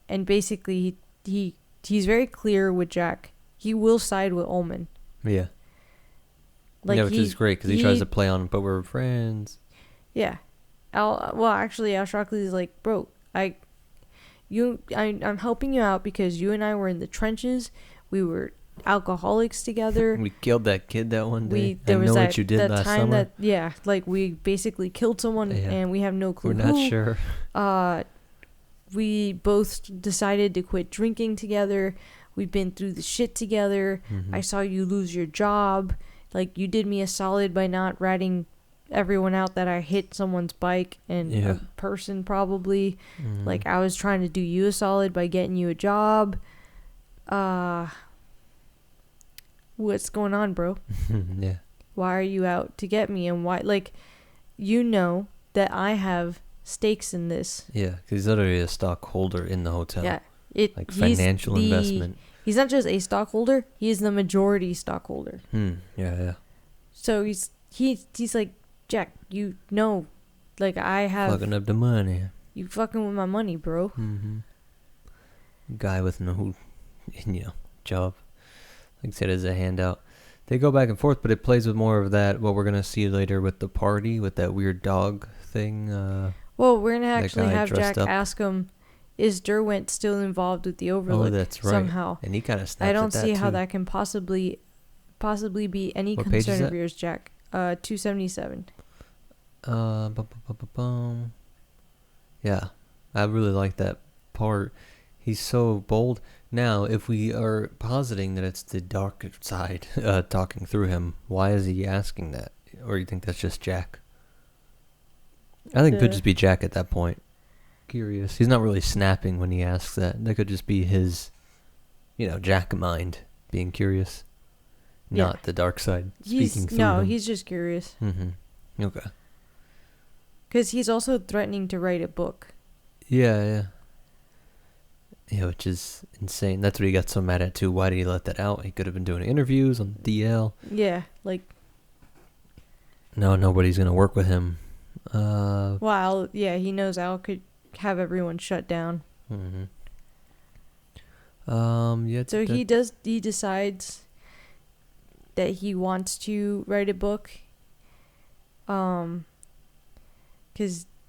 And basically, he's very clear with Jack. He will side with Ullman. Yeah. Like, yeah, which is great because he tries to play on, but we're friends. Yeah. Actually, Al Shockley's like, "Bro, I'm helping you out because you and I were in the trenches. We were alcoholics together. We killed that kid that one day. There was what you did last time summer. We basically killed someone, and we have no clue. We're not sure. We both decided to quit drinking together. We've been through the shit together. Mm-hmm. I saw you lose your job. Like, you did me a solid by not ratting everyone out that I hit someone's bike and a person probably. Mm-hmm. Like, I was trying to do you a solid by getting you a job. What's going on, bro? Yeah. Why are you out to get me? And why, like, you know that I have stakes in this." Yeah, because he's literally a stockholder in the hotel. Yeah. Financial investment. He's not just a stockholder, he's the majority stockholder. Yeah. So he's like, "Jack, you know, like, I have... fucking up the money. You fucking with my money, bro." Mm-hmm. Guy with no, job. Like I said, as a handout. They go back and forth, but it plays with more of that, what we're going to see later with the party, with that weird dog thing. Well, we're going to actually have Jack ask him, is Derwent still involved with the Overlook? Oh, that's right. Somehow. And he kind of snaps I don't at that see how too. that can possibly be any What page is concern of that? yours, Jack. 277. Yeah, I really like that part. He's so bold. Now, if we are positing that it's the dark side talking through him, why is he asking that? Or you think that's just Jack? I think it could just be Jack at that point. Curious. He's not really snapping when he asks that. That could just be his, Jack mind being curious. Not the dark side speaking through him. He's just curious. Mm-hmm. Okay. Because he's also threatening to write a book. Yeah. Yeah, which is insane. That's what he got so mad at too. Why did he let that out? He could have been doing interviews on DL. Yeah, like... No, nobody's going to work with him. He knows Al could have everyone shut down. Mm-hmm. So he decides that he wants to write a book. Because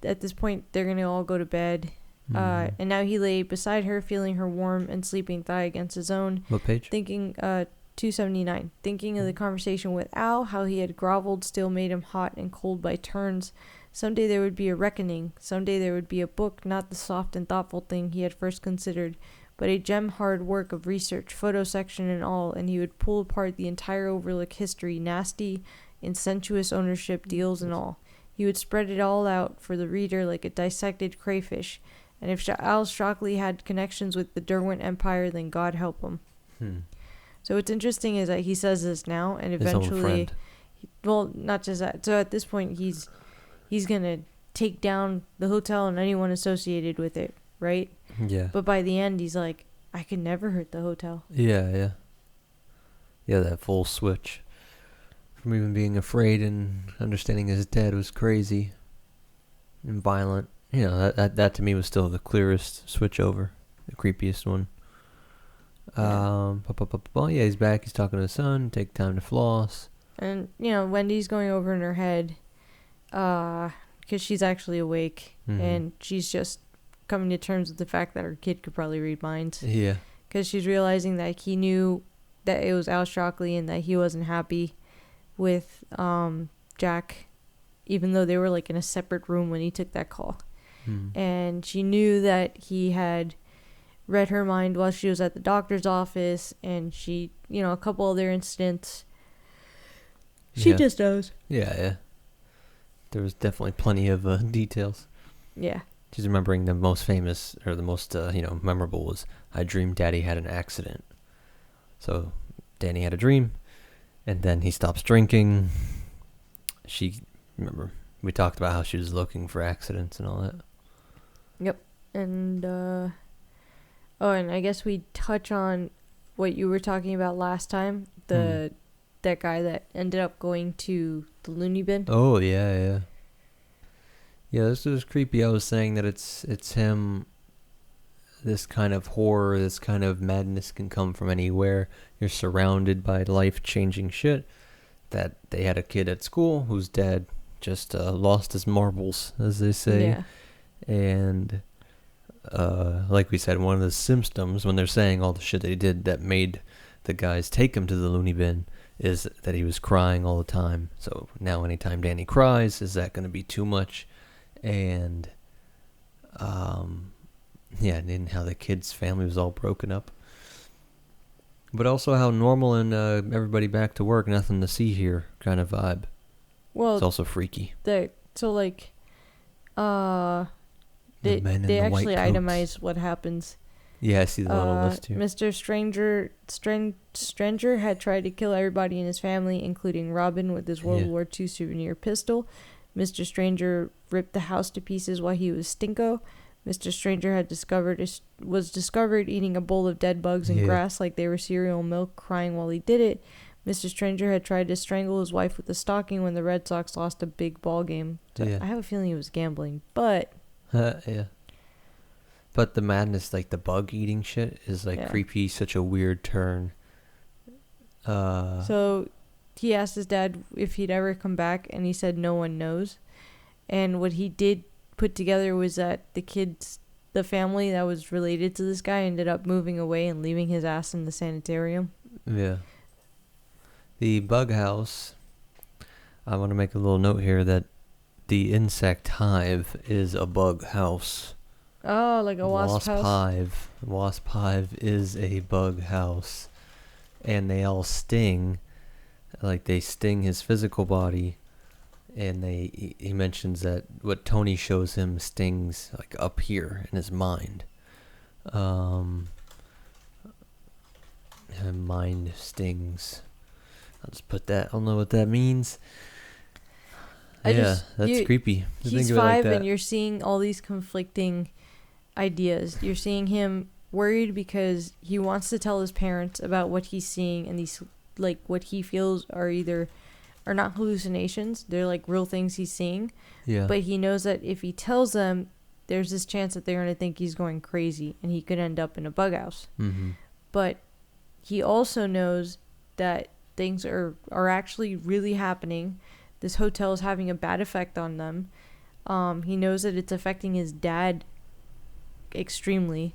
at this point, they're going to all go to bed. And now he lay beside her, feeling her warm and sleeping thigh against his own. What page? Thinking, 279. Thinking of the conversation with Al, how he had groveled still made him hot and cold by turns. Someday there would be a reckoning. Someday there would be a book, not the soft and thoughtful thing he had first considered, but a gem-hard work of research, photo section and all, and he would pull apart the entire Overlook history, nasty, incestuous ownership, deals and all. He would spread it all out for the reader like a dissected crayfish. And if Al Shockley had connections with the Derwent Empire, then God help him. So what's interesting is that he says this now, and eventually... not just that. So at this point, he's going to take down the hotel and anyone associated with it, right? Yeah. But by the end, he's like, I could never hurt the hotel. Yeah, that full switch. From even being afraid and understanding his dad was crazy. and violent. You know, that to me was still the clearest switch over, the creepiest one. Yeah. Yeah, he's back. He's talking to his son. Take time to floss. And, you know, Wendy's going over in her head because she's actually awake. Mm-hmm. And she's just coming to terms with the fact that her kid could probably read minds. Yeah. Because she's realizing that he knew that it was Al Shockley and that he wasn't happy with Jack, even though they were like in a separate room when he took that call. And she knew that he had read her mind while she was at the doctor's office, and she, you know, a couple other incidents. She just knows. Yeah. There was definitely plenty of details. Yeah. She's remembering the most famous, or the most, memorable was, I dreamed Daddy had an accident. So, Danny had a dream, and then he stops drinking. Remember, we talked about how she was looking for accidents and all that. Yep. And, and I guess we touch on what you were talking about last time, that guy that ended up going to the loony bin. Oh, yeah. Yeah, this was creepy. I was saying that it's him. This kind of horror, this kind of madness can come from anywhere. You're surrounded by life-changing shit. That they had a kid at school whose dad just lost his marbles, as they say. Yeah. And like we said, one of the symptoms when they're saying all the shit they did that made the guys take him to the loony bin is that he was crying all the time. So now anytime Danny cries, is that going to be too much? And and how the kid's family was all broken up. But also how normal and everybody back to work, nothing to see here kind of vibe. Well, it's also freaky. They actually itemize what happens. Yeah, I see the little list here. Mr. Stranger had tried to kill everybody in his family, including Robin, with his World War II souvenir pistol. Mr. Stranger ripped the house to pieces while he was stinko. Mr. Stranger was discovered eating a bowl of dead bugs and grass like they were cereal and milk, crying while he did it. Mr. Stranger had tried to strangle his wife with a stocking when the Red Sox lost a big ball game. So I have a feeling he was gambling, but... yeah. But the madness, like the bug eating shit, is like creepy, such a weird turn. So he asked his dad if he'd ever come back, and he said no one knows. And what he did put together was that the family that was related to this guy ended up moving away and leaving his ass in the sanitarium. Yeah. The bug house, I want to make a little note here that the insect hive is a bug house. Oh, like a wasp house? Hive. Wasp hive is a bug house. And they all sting. Like, they sting his physical body. And he mentions that what Tony shows him stings, like, up here in his mind. Mind stings. I'll just put that. I don't know what that means. That's creepy. He's 5 and you're seeing all these conflicting ideas. You're seeing him worried because he wants to tell his parents about what he's seeing, and these, like, what he feels are not hallucinations. They're like real things he's seeing. Yeah. But he knows that if he tells them, there's this chance that they're going to think he's going crazy and he could end up in a bug house. Mm-hmm. But he also knows that things are actually really happening. This hotel is having a bad effect on them. He knows that it's affecting his dad extremely.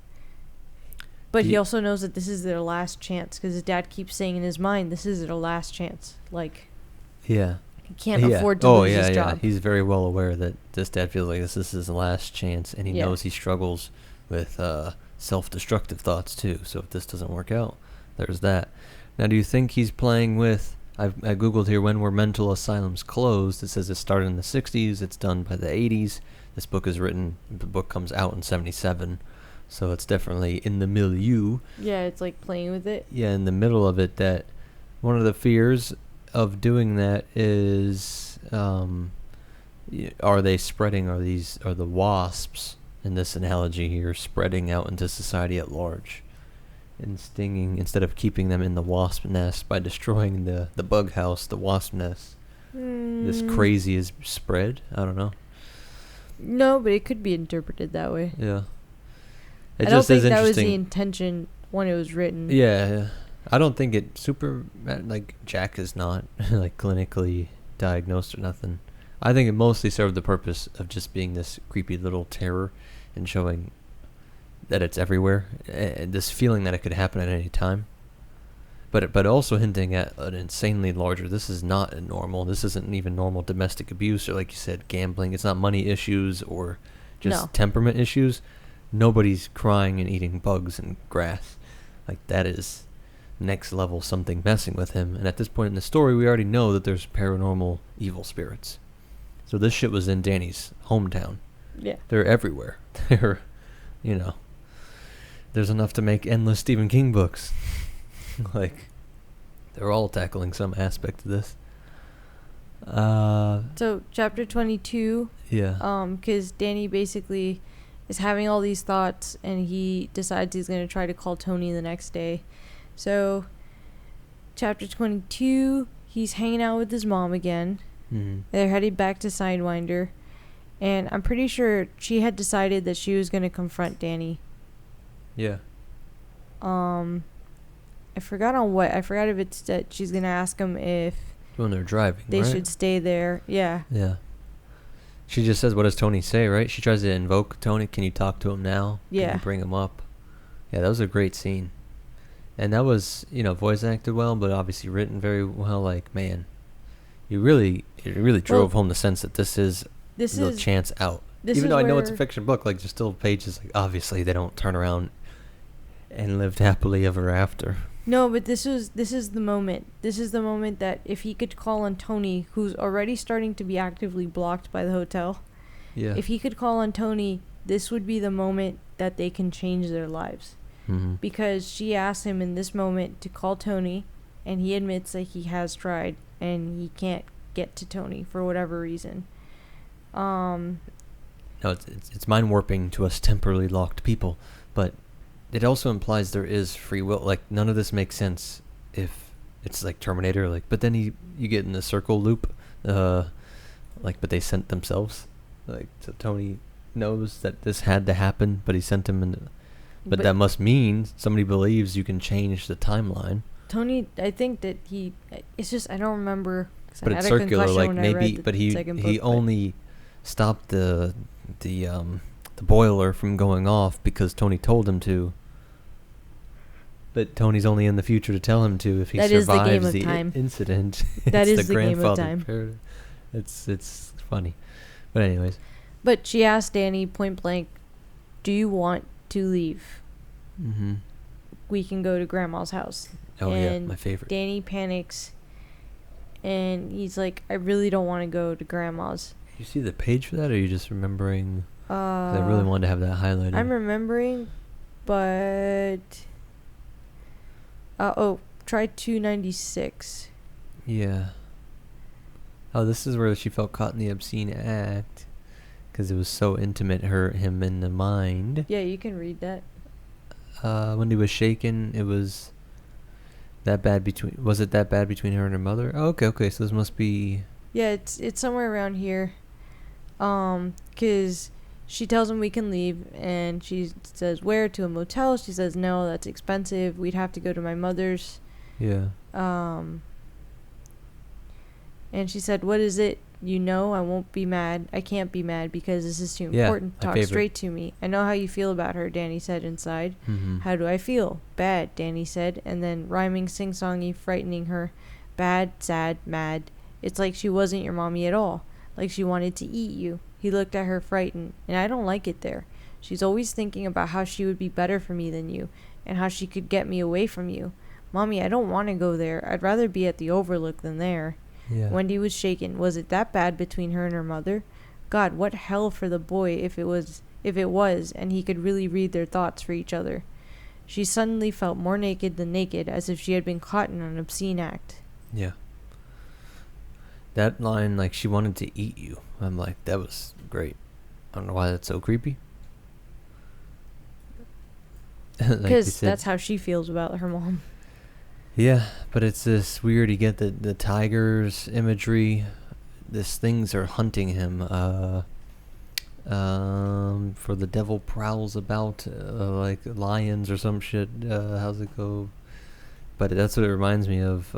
But he also knows that this is their last chance, because his dad keeps saying in his mind, this is their last chance. Like, he can't afford to lose his job. He's very well aware that this dad feels like this is his last chance, and he knows he struggles with self-destructive thoughts too. So if this doesn't work out, there's that. Now, do you think he's playing with... I Googled here, when were mental asylums closed? It says it started in the 60s. It's done by the 80s. The book comes out in 77. So it's definitely in the milieu. Yeah, it's like playing with it. Yeah, in the middle of it, that one of the fears of doing that is, are they spreading, are the wasps, in this analogy here, spreading out into society at large? And stinging, instead of keeping them in the wasp nest by destroying the bug house, the wasp nest. This crazy is spread? I don't know. No, but it could be interpreted that way. Yeah. I don't think that was the intention when it was written. Yeah. I don't think it super, like, Jack is not, like, clinically diagnosed or nothing. I think it mostly served the purpose of just being this creepy little terror and showing that it's everywhere, and this feeling that it could happen at any time. But also hinting at an insanely larger, this is not a normal, this isn't even normal domestic abuse or, like you said, gambling. It's not money issues or just temperament issues. Nobody's crying and eating bugs and grass. Like, that is next level something messing with him. And at this point in the story, we already know that there's paranormal evil spirits. So this shit was in Danny's hometown. Yeah. They're everywhere. They're, there's enough to make endless Stephen King books. Like, they're all tackling some aspect of this. So chapter 22. Yeah. Because Danny basically is having all these thoughts, and he decides he's going to try to call Tony the next day. So chapter 22, he's hanging out with his mom again. Mm-hmm. They're headed back to Sidewinder, and I'm pretty sure she had decided that she was going to confront Danny. Yeah. I forgot on what. I forgot if it's that she's going to ask him if When they're driving, they right? should stay there. Yeah. Yeah. She just says, what does Tony say, right? She tries to invoke Tony. Can you talk to him now? Yeah. Can you bring him up? Yeah, that was a great scene. And that was, voice acted well, but obviously written very well. Like, man, it really drove home the sense that this is the chance out. Even though I know it's a fiction book, like, there's still pages, like, obviously they don't turn around and lived happily ever after. No, but this is the moment. This is the moment that if he could call on Tony, who's already starting to be actively blocked by the hotel. Yeah. If he could call on Tony, this would be the moment that they can change their lives. Mm-hmm. Because she asked him in this moment to call Tony, and he admits that he has tried, and he can't get to Tony for whatever reason. No, it's mind warping to us temporarily locked people, but it also implies there is free will. Like, none of this makes sense if it's like Terminator. Like, but then you get in the circle loop. But they sent themselves. Like, so Tony knows that this had to happen, but he sent him in. But that must mean somebody believes you can change the timeline. Tony, I think that it's just, I don't remember. But it's circular, like maybe, but he only stopped the boiler from going off because Tony told him to. But Tony's only in the future to tell him to if he survives the incident. That is the game of time. It's funny. But anyways. But she asked Danny point blank, do you want to leave? Mm-hmm. We can go to Grandma's house. Oh, and yeah, my favorite. Danny panics, and he's like, I really don't want to go to Grandma's. You see the page for that, or are you just remembering? I really wanted to have that highlighted. I'm remembering, but... try 296. Yeah. Oh, this is where she felt caught in the obscene act. Because it was so intimate, him in the mind. Yeah, you can read that. When he was shaken, it was that bad between... Was it that bad between her and her mother? Oh, okay, so this must be... Yeah, it's somewhere around here. Because she tells him we can leave, and she says, where? To a motel? She says, no, that's expensive. We'd have to go to my mother's. Yeah. And she said, what is it? I won't be mad. I can't be mad because this is too important. Talk straight to me. I know how you feel about her, Danny said inside. Mm-hmm. How do I feel? Bad, Danny said. And then rhyming sing-songy, frightening her. Bad, sad, mad. It's like she wasn't your mommy at all. Like she wanted to eat you. He looked at her frightened. And I don't like it there. She's always thinking about how she would be better for me than you. And how she could get me away from you. Mommy, I don't want to go there. I'd rather be at the Overlook than there. Yeah. Wendy was shaken. Was it that bad between her and her mother? God, what hell for the boy if it was, and he could really read their thoughts for each other. She suddenly felt more naked than naked, as if she had been caught in an obscene act. Yeah. That line, like, she wanted to eat you. I'm like, that was great. I don't know why that's so creepy. Because that's how she feels about her mom. Yeah, but it's this weird, you get the tigers imagery. These things are hunting him. For the devil prowls about like lions or some shit. How's it go? But that's what it reminds me of.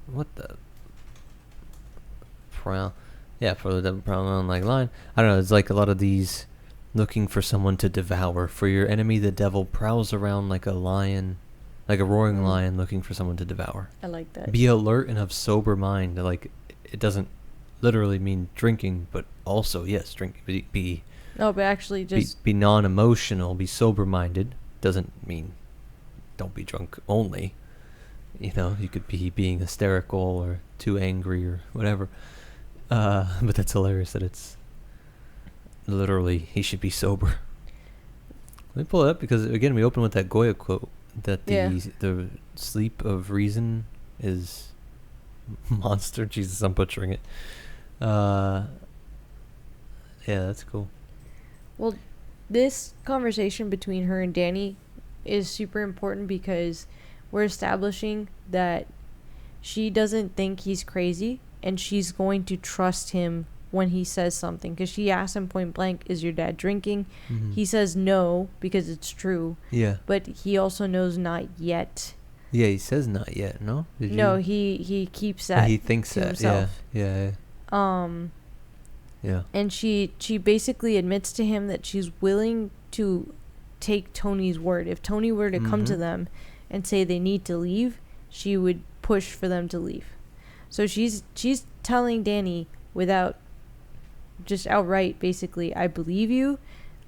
What the prowl? Yeah, for the devil prowling on like lion. I don't know. It's like a lot of these looking for someone to devour. For your enemy, the devil prowls around like a lion, like a roaring lion, looking for someone to devour. I like that. Be alert and of sober mind. Like, it doesn't literally mean drinking, but also, yes, drinking. No, but actually just... Be non-emotional, be sober-minded. Doesn't mean don't be drunk only. You know, you could be being hysterical or too angry or whatever. But that's hilarious that it's literally he should be sober. Let me pull it up because, again, we open with that Goya quote that the sleep of reason is monster. Jesus, I'm butchering it. Yeah, that's cool. Well, this conversation between her and Danny is super important because we're establishing that she doesn't think he's crazy and she's going to trust him when he says something, because she asks him point blank, is your dad drinking? Mm-hmm. He says no because it's true. Yeah. But he also knows not yet. Yeah, he says not yet, no? He keeps that he thinks to that himself. Yeah. Yeah. And she basically admits to him that she's willing to take Tony's word. If Tony were to come to them and say they need to leave, she would push for them to leave. So she's telling Danny without just outright, basically, I believe you,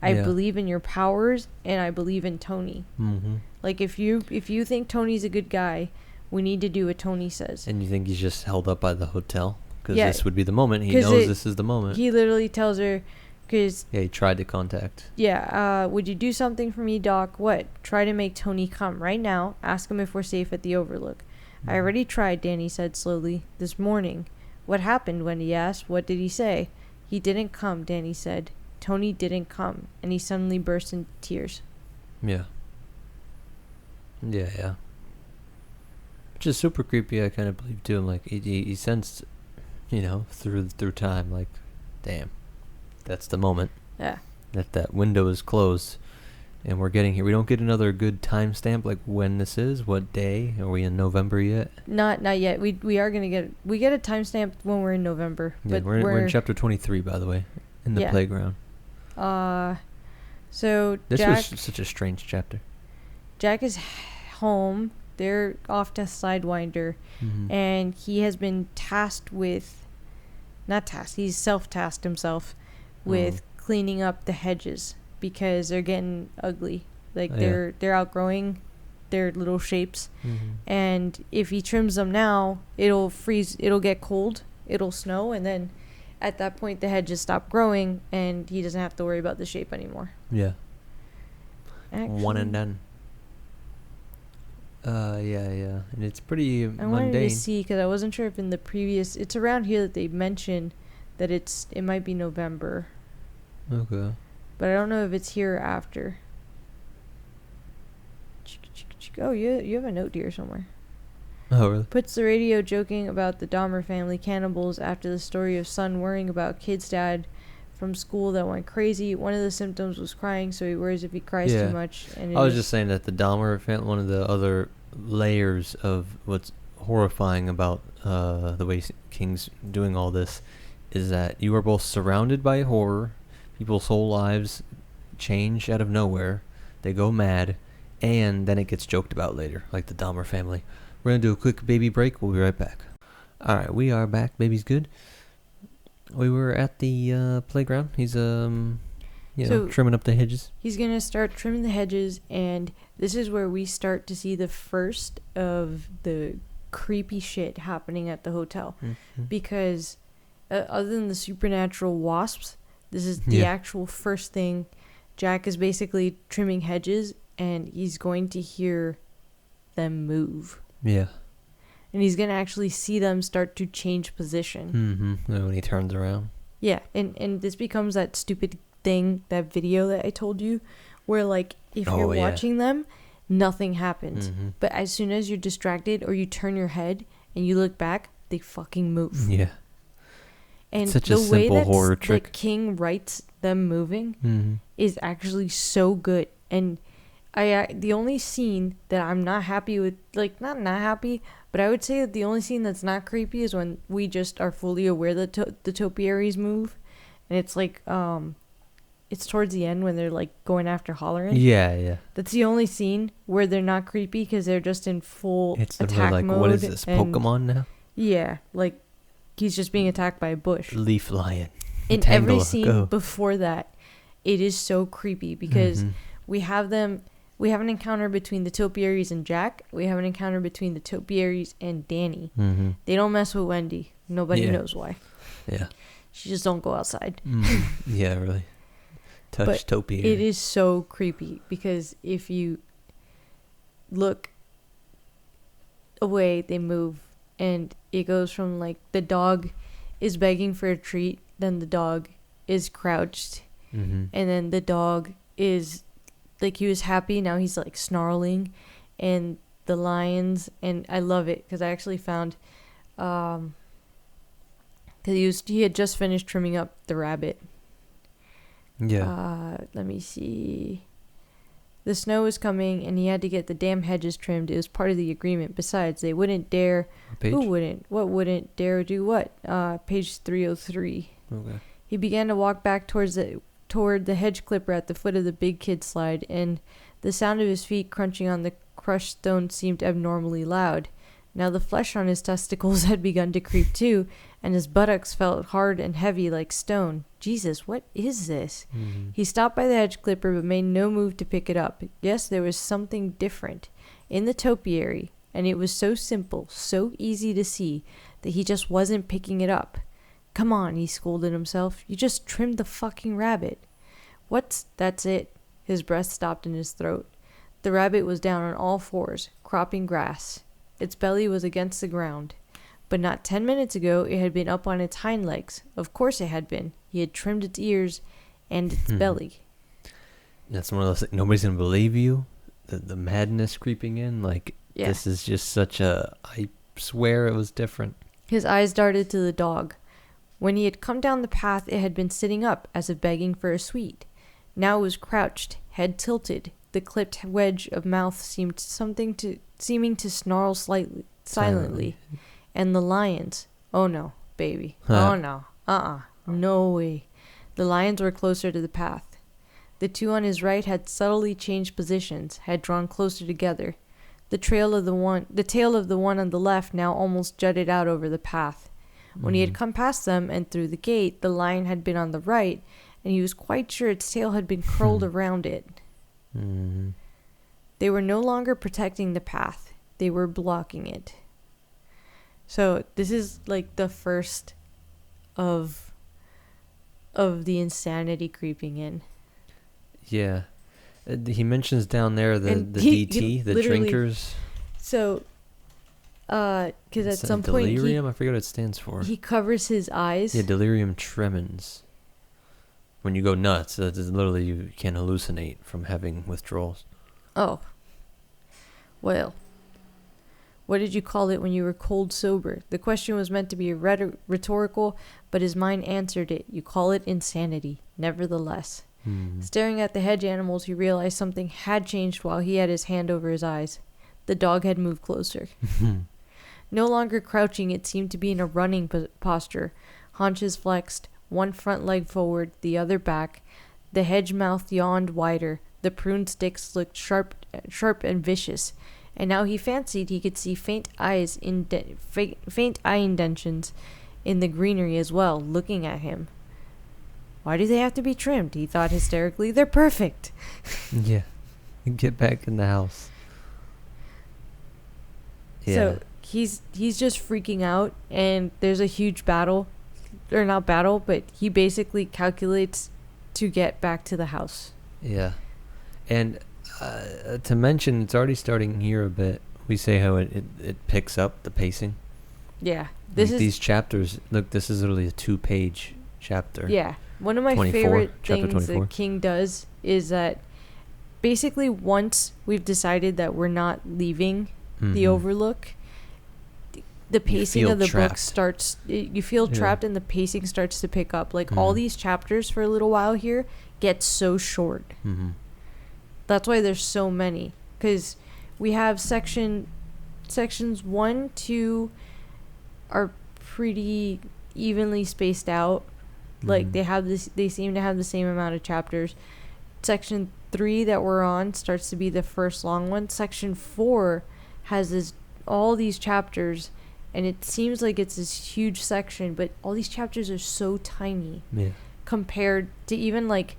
I believe in your powers, and I believe in Tony. Mm-hmm. Like, if you think Tony's a good guy, we need to do what Tony says. And you think he's just held up by the hotel? Because this would be the moment. He knows this is the moment. He literally tells her, because... Yeah, he tried to contact. Yeah, would you do something for me, Doc? What? Try to make Tony come right now. Ask him if we're safe at the Overlook. Mm-hmm. I already tried, Danny said slowly, this morning. What happened, Wendy asked. What did he say? He didn't come, Danny said. Tony didn't come. And he suddenly burst into tears. Yeah. Which is super creepy, I kind of believe, too. Like, he sensed, through time, like, damn, that's the moment. Yeah. That window is closed, and we're getting here. We don't get another good timestamp, like when this is, what day. Are we in November yet? Not yet. We are gonna get a timestamp when we're in November. Yeah, but we're in chapter 23, by the way, in the playground. So this Jack was such a strange chapter. Jack is home. They're off to Sidewinder, and he has been tasked with, he's self-tasked himself with cleaning up the hedges because they're getting ugly. Like, they're outgrowing their little shapes, and if he trims them now, it'll freeze, it'll get cold, it'll snow, and then at that point the hedges stop growing and he doesn't have to worry about the shape anymore. Yeah. Actually, one and done. Yeah, and it's pretty mundane. I wanted to see, because I wasn't sure if in the previous, it's around here that they mentioned that it might be November. Okay. But I don't know if it's here or after. Oh, you have a note here somewhere. Oh, really? Puts the radio joking about the Dahmer family cannibals after the story of son worrying about kid's dad from school that went crazy. One of the symptoms was crying, so he worries if he cries too much. And I was just saying that the Dahmer family, one of the other layers of what's horrifying about the way King's doing all this is that you are both surrounded by horror. People's whole lives change out of nowhere. They go mad, and then it gets joked about later, like the Dahmer family. We're going to do a quick baby break. We'll be right back. All right, we are back. Baby's good. We were at the playground. He's trimming up the hedges. He's going to start trimming the hedges, and this is where we start to see the first of the creepy shit happening at the hotel. Mm-hmm. Because other than the supernatural wasps, this is the actual first thing. Jack is basically trimming hedges, and he's going to hear them move. Yeah. And he's going to actually see them start to change position. Mm-hmm. When he turns around. Yeah, and this becomes that stupid thing, that video that I told you, where, like, if you're watching them, nothing happens. Mm-hmm. But as soon as you're distracted or you turn your head and you look back, they fucking move. Yeah. And such the a way simple that horror the trick. king writes them moving Mm-hmm. is actually so good. And the only scene that I'm not happy with, like, not happy, but I would say that the only scene that's not creepy is when we just are fully aware that the topiaries move. And it's like, it's towards the end when they're like going after Holleran. Yeah. That's the only scene where they're not creepy because they're just in full attack like, mode. what is this, Pokemon now? Yeah, like he's just being attacked by a bush. Leaf Lion. In every scene before that, it is so creepy because we have an encounter between the topiaries and Jack. We have an encounter between the topiaries and Danny. Mm-hmm. They don't mess with Wendy. Nobody knows why. Yeah. She just don't go outside. Yeah, really. Touch topiary. It is so creepy because if you look away, they move. And it goes from like the dog is begging for a treat, then the dog is crouched, and then the dog is like, he was happy, now he's like snarling, and the lions, and I love it because I actually found, because he had just finished trimming up the rabbit. Yeah. Let me see. The snow was coming, and he had to get the damn hedges trimmed. It was part of the agreement. Besides, they wouldn't dare. Page? Who wouldn't? What wouldn't dare do what? Page 303. Okay. He began to walk back toward the hedge clipper at the foot of the big kid slide, and the sound of his feet crunching on the crushed stone seemed abnormally loud. Now the flesh on his testicles had begun to creep too, and his buttocks felt hard and heavy like stone. Jesus, what is this? He stopped by the hedge clipper but made no move to pick it up. Yes, there was something different in the topiary, and it was so simple, so easy to see, that he just wasn't picking it up. Come on, he scolded himself. You just trimmed the fucking rabbit. That's it. His breath stopped in his throat. The rabbit was down on all fours, cropping grass. Its belly was against the ground. But not 10 minutes ago, it had been up on its hind legs. Of course it had been. He had trimmed its ears and its belly. That's one of those things. Nobody's going to believe you. The madness creeping in. Like, This is just such a... I swear it was different. His eyes darted to the dog. When he had come down the path, it had been sitting up, as if begging for a sweet. Now it was crouched, head tilted. The clipped wedge of mouth seeming to snarl silently. And the lions, oh no, baby, oh no, no way. The lions were closer to the path. The two on his right had subtly changed positions, had drawn closer together. The tail of the one on the left now almost jutted out over the path. When he had come past them and through the gate, the lion had been on the right, and he was quite sure its tail had been curled around it. They were no longer protecting the path. They were blocking it. So this is like the first of the insanity creeping in. Yeah. He mentions down there the DT, the drinkers. So, because at some point... Delirium? I forget what it stands for. He covers his eyes. Yeah, delirium tremens. When you go nuts, that is literally you can hallucinate from having withdrawals. Oh. Well. What did you call it when you were cold sober? The question was meant to be rhetorical, but his mind answered it. You call it insanity, nevertheless. Staring at the hedge animals, he realized something had changed while he had his hand over his eyes. The dog had moved closer. No longer crouching, it seemed to be in a running posture. Haunches flexed, one front leg forward, the other back. The hedge mouth yawned wider. The prune sticks looked sharp and vicious. And now he fancied he could see faint eye indentions in the greenery as well, looking at him. Why do they have to be trimmed? He thought hysterically. They're perfect. Yeah. Get back in the house. Yeah. So he's just freaking out, and there's a huge battle. Or not battle, but he basically calculates to get back to the house. Yeah. And to mention, it's already starting here a bit. We say how it picks up the pacing. Yeah. These chapters, look, this is literally a 2-page chapter. Yeah. One of my favorite things that King does is that basically once we've decided that we're not leaving the Overlook, the pacing of the trapped. book starts. You feel trapped, and the pacing starts to pick up. Like all these chapters for a little while here get so short. Mm-hmm. That's why there's so many, because we have sections 1, 2 are pretty evenly spaced out. Like they seem to have the same amount of chapters. Section 3 that we're on starts to be the first long one. Section 4 has all these chapters, and it seems like it's this huge section, but all these chapters are so tiny compared to even like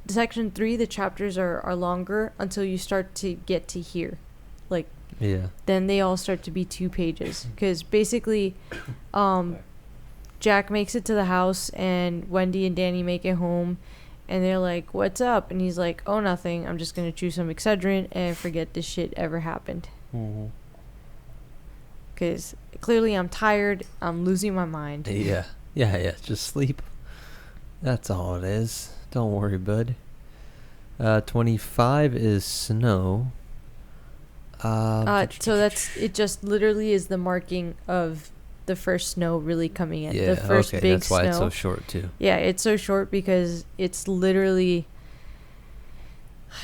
section 3. The chapters are longer until you start to get to here, like then they all start to be 2 pages, because basically Jack makes it to the house, and Wendy and Danny make it home, and they're like, "What's up?" And he's like, "Oh, nothing. I'm just gonna chew some Excedrin and forget this shit ever happened." Because clearly I'm tired. I'm losing my mind. Yeah. Just sleep. That's all it is. Don't worry, bud. 25 is snow. So it just literally is the marking of the first snow really coming in. Yeah, the first okay, big that's why snow. it's so short too. Yeah, it's so short because it's literally...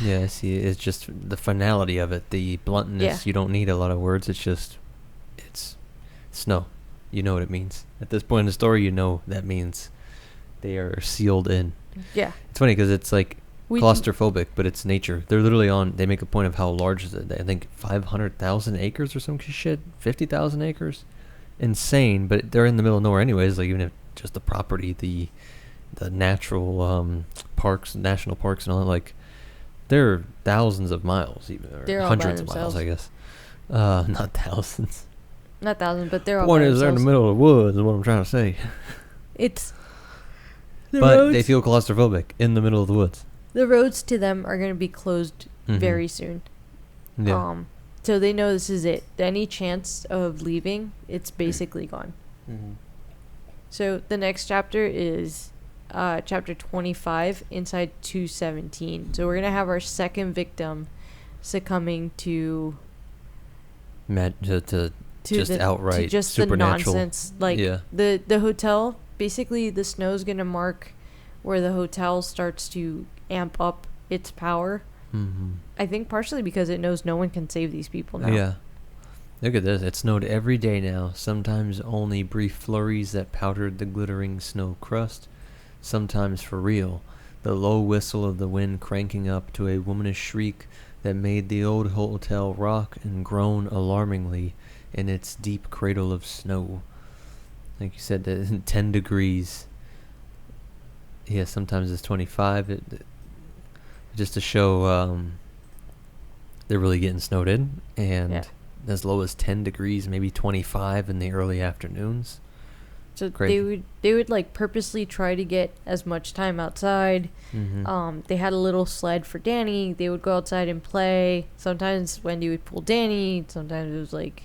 Yeah, see, it's just the finality of it, the bluntness. Yeah. You don't need a lot of words. It's snow. You know what it means. At this point in the story, you know that means they are sealed in. Yeah. It's funny because it's like claustrophobic, but it's nature. They're literally they make a point of how large is it. I think 500,000 acres or some shit, 50,000 acres. Insane, but they're in the middle of nowhere anyways. Like, even if just the property, the natural parks, national parks and all that, like, they're thousands of miles, even, or they're hundreds of miles, I guess. Not thousands. Not thousands, but they're all Point by is, they're in the themselves. middle of the woods, is what I'm trying to say. It's... But they feel claustrophobic in the middle of the woods. The roads to them are going to be closed very soon. Yeah. So they know this is it. Any chance of leaving, it's basically gone. So the next chapter is chapter 25, inside 217. So we're going to have our second victim succumbing to just outright to just supernatural. the nonsense. Like, the hotel, basically the snow's going to mark where the hotel starts to amp up its power. I think partially because it knows no one can save these people now. Yeah. Look at this. It snowed every day now, sometimes only brief flurries that powdered the glittering snow crust, sometimes for real, the low whistle of the wind cranking up to a womanish shriek that made the old hotel rock and groan alarmingly in its deep cradle of snow. Like you said, 10 degrees. Yeah, sometimes it's 25. Just to show they're really getting snowed in, and as low as 10 degrees, maybe 25 in the early afternoons. So they would like purposely try to get as much time outside. They had a little sled for Danny. They would go outside and play. Sometimes Wendy would pull Danny. Sometimes it was like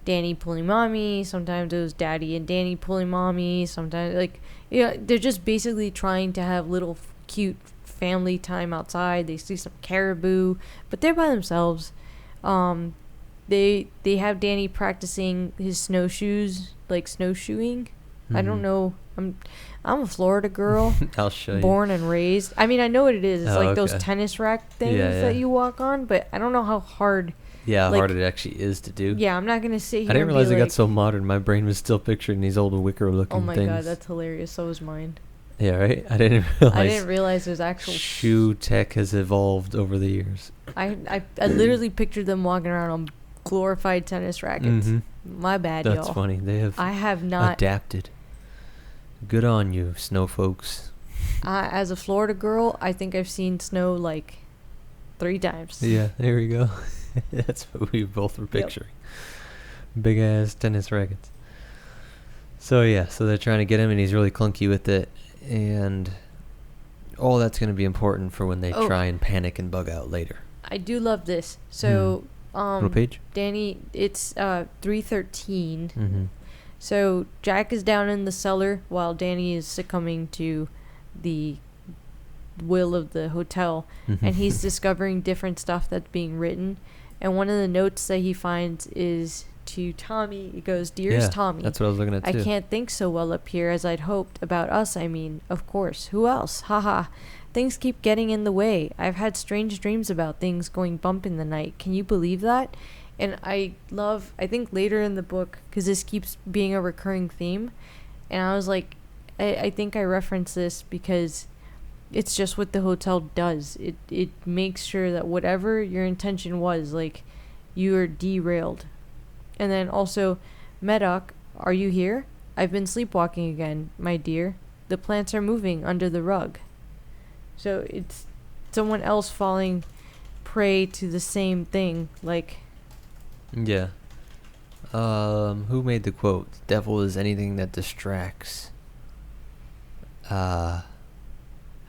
Danny pulling Mommy. Sometimes it was Daddy and Danny pulling Mommy. Sometimes, like, they're just basically trying to have little cute family time outside. They see some caribou, but they're by themselves. They have Danny practicing his snowshoes, like snowshoeing. I don't know. I'm a Florida girl. I'll show you. Born and raised. I mean, I know what it is. It's like those okay. tennis rack things that you walk on, but I don't know how hard. Yeah, how hard it actually is to do. Yeah, I'm not gonna sit here. I didn't and realize be it like, got so modern. My brain was still picturing these old wicker-looking things. Oh my god, that's hilarious. So was mine. Yeah, right? I didn't realize there's actual shoe tech has evolved over the years. I literally pictured them walking around on glorified tennis rackets. My bad, y'all. That's funny. I have not adapted. Good on you, snow folks. As a Florida girl, I think I've seen snow like 3 times. Yeah, there we go. That's what we both were picturing. Big ass tennis rackets. So they're trying to get him, and he's really clunky with it, and all that's going to be important for when they try and panic and bug out later. I do love this. So, what page? Danny, it's 313. So Jack is down in the cellar while Danny is succumbing to the will of the hotel, and he's discovering different stuff that's being written. And one of the notes that he finds is to Tommy. It goes, "Dearest Tommy, that's what I was looking at too. I can't think so well up here as I'd hoped. About us, I mean. Of course. Who else? Haha. Things keep getting in the way. I've had strange dreams about things going bump in the night. Can you believe that?" And I think later in the book, because this keeps being a recurring theme, and I was like, I think I reference this because it's just what the hotel does. It makes sure that whatever your intention was, like, you are derailed. And then also, "Medoc, are you here? I've been sleepwalking again, my dear. The plants are moving under the rug." So it's someone else falling prey to the same thing, like... Yeah. Who made the quote? "Devil is anything that distracts." I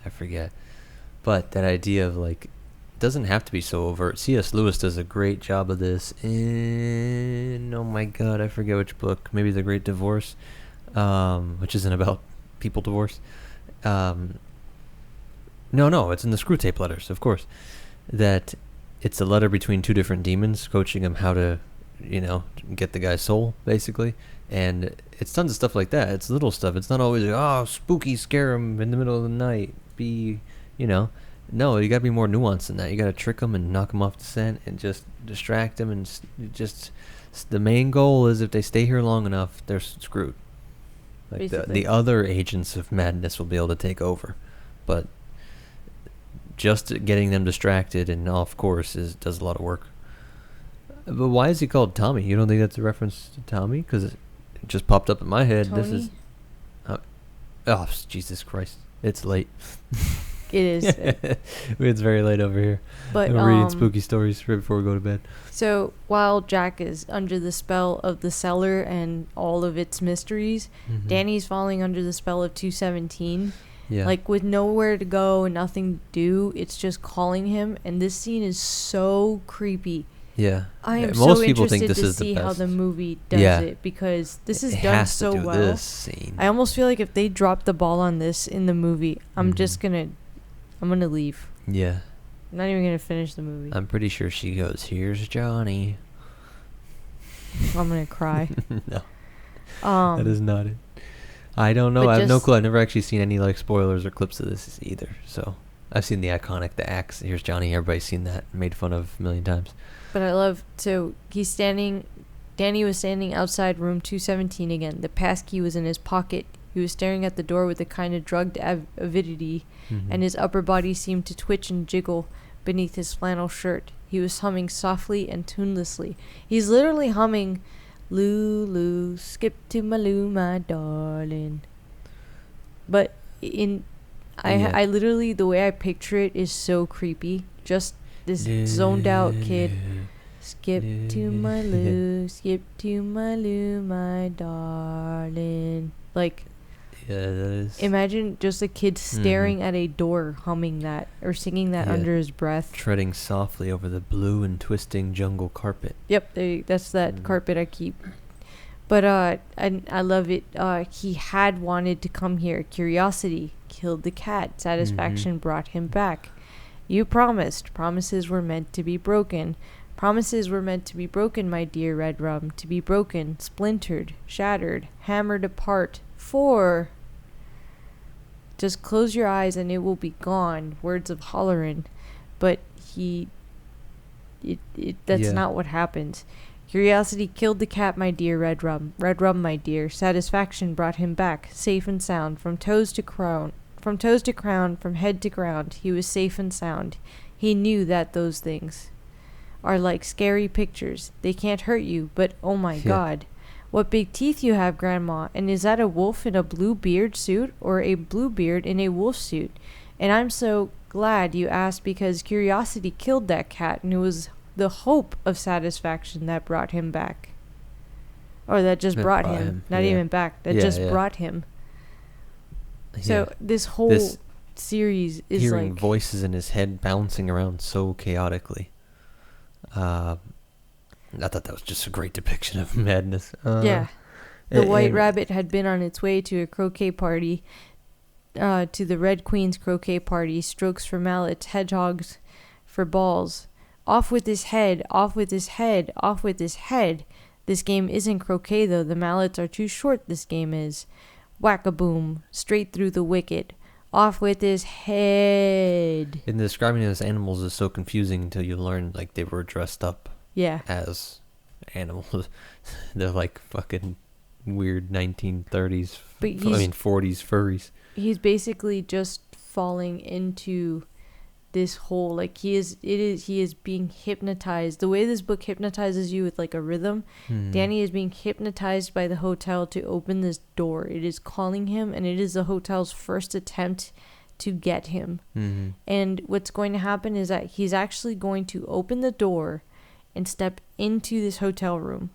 forget. But that idea of, like, it doesn't have to be so overt. C.S. Lewis does a great job of this in, oh my god, I forget which book. Maybe The Great Divorce, which isn't about people divorce. No, it's in the Screw Tape Letters, of course. That it's a letter between two different demons, coaching him how to, get the guy's soul, basically. And it's tons of stuff like that. It's little stuff. It's not always like, oh, spooky, scare him in the middle of the night. No, you gotta be more nuanced than that. You gotta trick him and knock him off the scent and just distract him. And just the main goal is if they stay here long enough, they're screwed. Like the other agents of madness will be able to take over. But just getting them distracted and off course does a lot of work. But why is he called Tommy? You don't think that's a reference to Tommy? Because it just popped up in my head. Tony? This is... oh, Jesus Christ. It's late. It is. It's very late over here. But we're reading spooky stories right before we go to bed. So while Jack is under the spell of the cellar and all of its mysteries, Danny's falling under the spell of 217. Yeah. Like, with nowhere to go and nothing to do, it's just calling him. And this scene is so creepy. Yeah. I am most so people interested think this to is see the how best. the movie does it, because this is done so well. This scene. I almost feel like if they drop the ball on this in the movie, I'm gonna leave. Yeah. I'm not even gonna finish the movie. I'm pretty sure she goes, "Here's Johnny." I'm gonna cry. No. That is not it. I don't know. I have no clue. I've never actually seen any spoilers or clips of this either. So I've seen the axe. "Here's Johnny." Everybody's seen that. Made fun of a million times. But I love, so Danny was standing outside room 217 again. The passkey was in his pocket. He was staring at the door with a kind of drugged avidity, and his upper body seemed to twitch and jiggle beneath his flannel shirt. He was humming softly and tunelessly. He's literally humming, "Lulu, skip to my Lou, my darling." But I literally, the way I picture it is so creepy. Just this zoned out kid. "Skip to my Lou, skip to my Lou, my darling." Like, yeah, that is. Imagine just a kid staring at a door, humming that or singing that under his breath, treading softly over the blue and twisting jungle carpet. Yep, that's that carpet I keep. But I love it. He had wanted to come here. Curiosity killed the cat. Satisfaction brought him back. You promised. Promises were meant to be broken. Promises were meant to be broken, my dear Red Rum. To be broken, splintered, shattered, hammered apart. For just close your eyes and it will be gone. Words of Holleran. But that's not what happened. Curiosity killed the cat, my dear Red Rum. Red Rum, my dear. Satisfaction brought him back, safe and sound, from toes to crown. From toes to crown, from head to ground, he was safe and sound. He knew that those things are like scary pictures. They can't hurt you, but oh my God. What big teeth you have, Grandma. And is that a wolf in a blue beard suit or a blue beard in a wolf suit? And I'm so glad you asked, because curiosity killed that cat, and it was the hope of satisfaction that brought him back. Or that just brought him. Not even back. That just brought him. So this whole series is hearing voices in his head bouncing around so chaotically. I thought that was just a great depiction of madness. The White Rabbit had been on its way to a croquet party, to the Red Queen's croquet party. Strokes for mallets, hedgehogs for balls. Off with his head, off with his head, off with his head. This game isn't croquet, though. The mallets are too short, this game is. Whack-a-boom. Straight through the wicket. Off with his head. And describing those animals is so confusing until you learn, like, they were dressed up as animals. They're like fucking weird 1930s, 40s furries. He's basically just falling into this hole. Like, he is being hypnotized. The way this book hypnotizes you with like a rhythm, Danny is being hypnotized by the hotel to open this door. It is calling him, and it is the hotel's first attempt to get him. And what's going to happen is that he's actually going to open the door and step into this hotel room.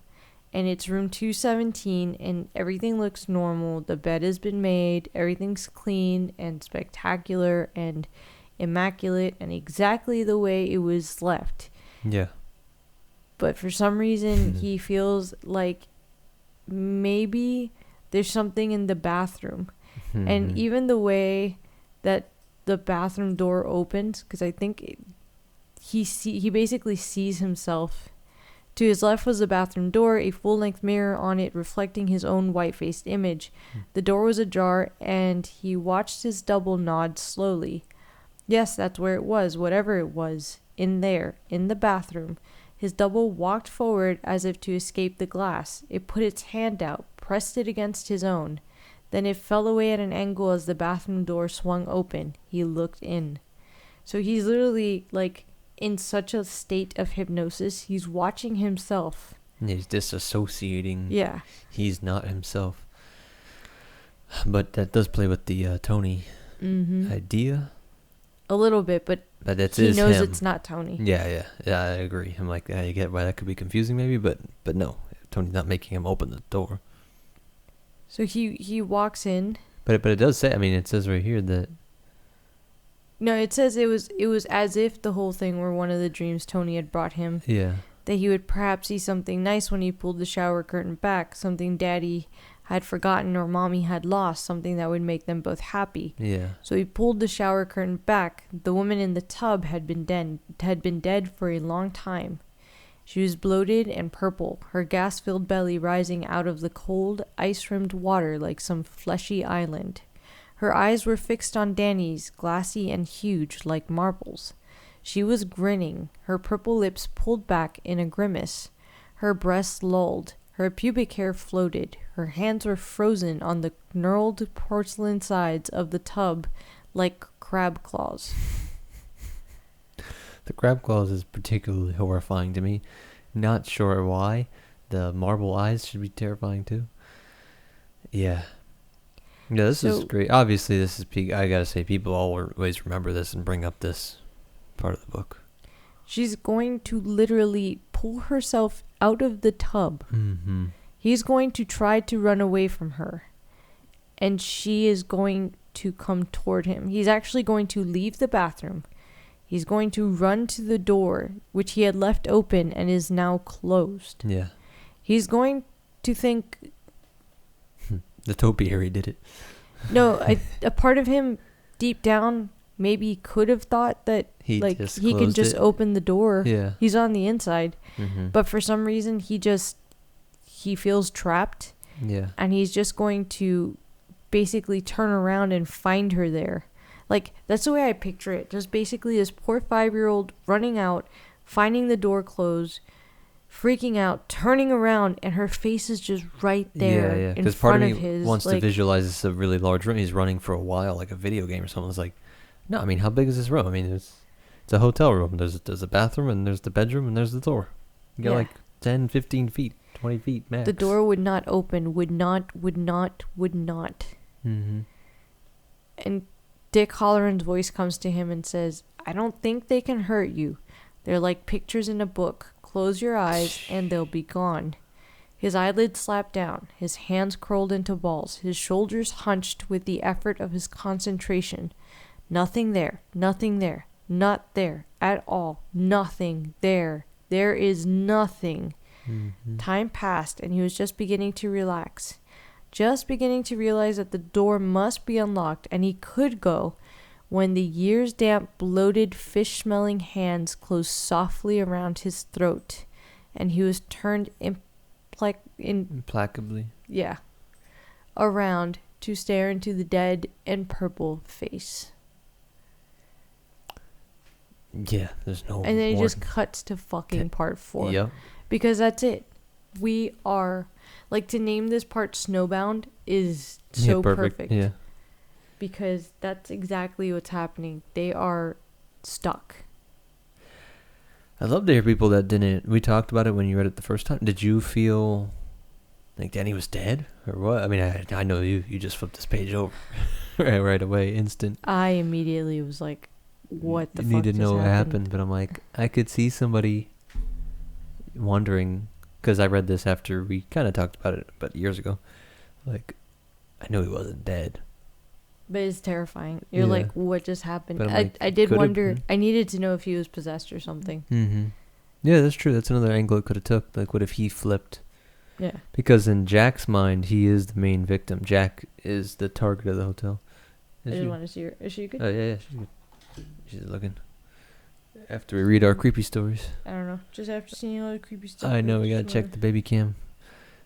And it's room 217, and everything looks normal. The bed has been made, everything's clean and spectacular and immaculate and exactly the way it was left. Yeah. But for some reason, he feels like maybe there's something in the bathroom. And even the way that the bathroom door opens, because I think he basically sees himself. To his left was the bathroom door, a full-length mirror on it reflecting his own white-faced image. The door was ajar, and he watched his double nod slowly. Yes, that's where it was, whatever it was. In there, in the bathroom. His double walked forward as if to escape the glass. It put its hand out, pressed it against his own. Then it fell away at an angle as the bathroom door swung open. He looked in. So he's literally, like, in such a state of hypnosis, he's watching himself. He's disassociating. Yeah. He's not himself. But that does play with the Tony idea. A little bit, but it's he knows him. It's not Tony. Yeah, I agree. I'm like, I get why that could be confusing maybe, but no. Tony's not making him open the door. So he walks in. But it does say, I mean, it says right here that... No, it says it was as if the whole thing were one of the dreams Tony had brought him. Yeah. That he would perhaps see something nice when he pulled the shower curtain back, something Daddy had forgotten or Mommy had lost, something that would make them both happy. Yeah. So he pulled the shower curtain back. The woman in the tub had been dead for a long time. She was bloated and purple, her gas-filled belly rising out of the cold, ice-rimmed water like some fleshy island. Her eyes were fixed on Danny's, glassy and huge, like marbles. She was grinning, her purple lips pulled back in a grimace. Her breasts lolled, her pubic hair floated, her hands were frozen on the knurled porcelain sides of the tub like crab claws. The crab claws is particularly horrifying to me. Not sure why. The marble eyes should be terrifying too. Yeah. Yeah, this is great. Obviously, this is peak. I gotta say, people always remember this and bring up this part of the book. She's going to literally pull herself out of the tub. Mm-hmm. He's going to try to run away from her. And she is going to come toward him. He's actually going to leave the bathroom. He's going to run to the door, which he had left open and is now closed. Yeah. He's going to think... The topiary did it. No, a part of him deep down maybe could have thought that he could just open the door. Yeah. He's on the inside. Mm-hmm. But for some reason he feels trapped. Yeah. And he's just going to basically turn around and find her there. Like, that's the way I picture it. Just basically this poor 5-year-old running out, finding the door closed, freaking out, turning around, and her face is just right there in front of his. Because part of me wants to visualize this a really large room. He's running for a while, like a video game or something. It's like, no, I mean, how big is this room? I mean, it's a hotel room. There's a bathroom, and there's the bedroom, and there's the door. You got like 10, 15 feet, 20 feet max. The door would not open, would not. Mm-hmm. And Dick Halloran's voice comes to him and says, I don't think they can hurt you. They're like pictures in a book. Close your eyes and they'll be gone. His eyelids slapped down, his hands curled into balls, his shoulders hunched with the effort of his concentration. Nothing there, nothing there, not there at all, nothing there. There is nothing. Mm-hmm. Time passed and he was just beginning to relax. Just beginning to realize that the door must be unlocked and he could go when the year's damp, bloated, fish-smelling hands closed softly around his throat and he was turned Implacably. Yeah. Around to stare into the dead and purple face. Yeah, there's no. And then it more. just cuts to fucking part 4. Yep. Because that's it. We are like, to name this part Snowbound is so perfect. Yeah. Because that's exactly what's happening. They are stuck. I'd love to hear people that didn't. We talked about it when you read it the first time. Did you feel like Danny was dead or what? I mean, I know you just flipped this page over right away, instant. I immediately was like, what the fuck You need to just know what happened? happened, but I'm like, I could see somebody wondering, because I read this after we kind of talked about it about years ago. Like, I knew he wasn't dead. But it's terrifying. You're Yeah. like, what just happened? But I'm like, I did could've wonder. been. I needed to know if he was possessed or something. Mm-hmm. Yeah, that's true. That's another angle it could have took. Like, what if he flipped? Yeah. Because in Jack's mind, he is the main victim. Jack is the target of the hotel. I just want to see her. Is she good? Oh, yeah, she's good. She's looking. After we read our creepy stories. I don't know. Just after seeing all the creepy stuff. I know, we gotta just check wanna- the baby cam.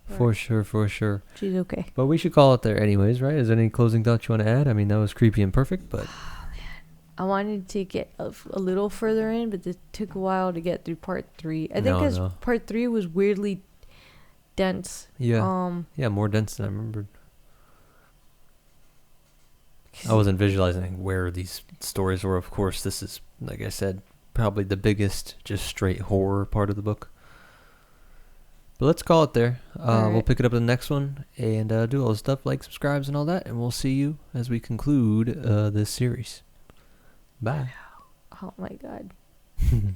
For sure, for sure. She's okay. But we should call it there anyways, right? Is there any closing thoughts you want to add? I mean, that was creepy and perfect, but... I wanted to get a little further in, but it took a while to get through part 3. I think because part 3 was weirdly dense. Yeah. Yeah, more dense than I remembered. I wasn't visualizing where these stories were. Of course, this is, like I said, probably the biggest, just straight horror part of the book. But let's call it there. Right. We'll pick it up in the next one and do all the stuff like subscribes and all that. And we'll see you as we conclude this series. Bye. Oh my god.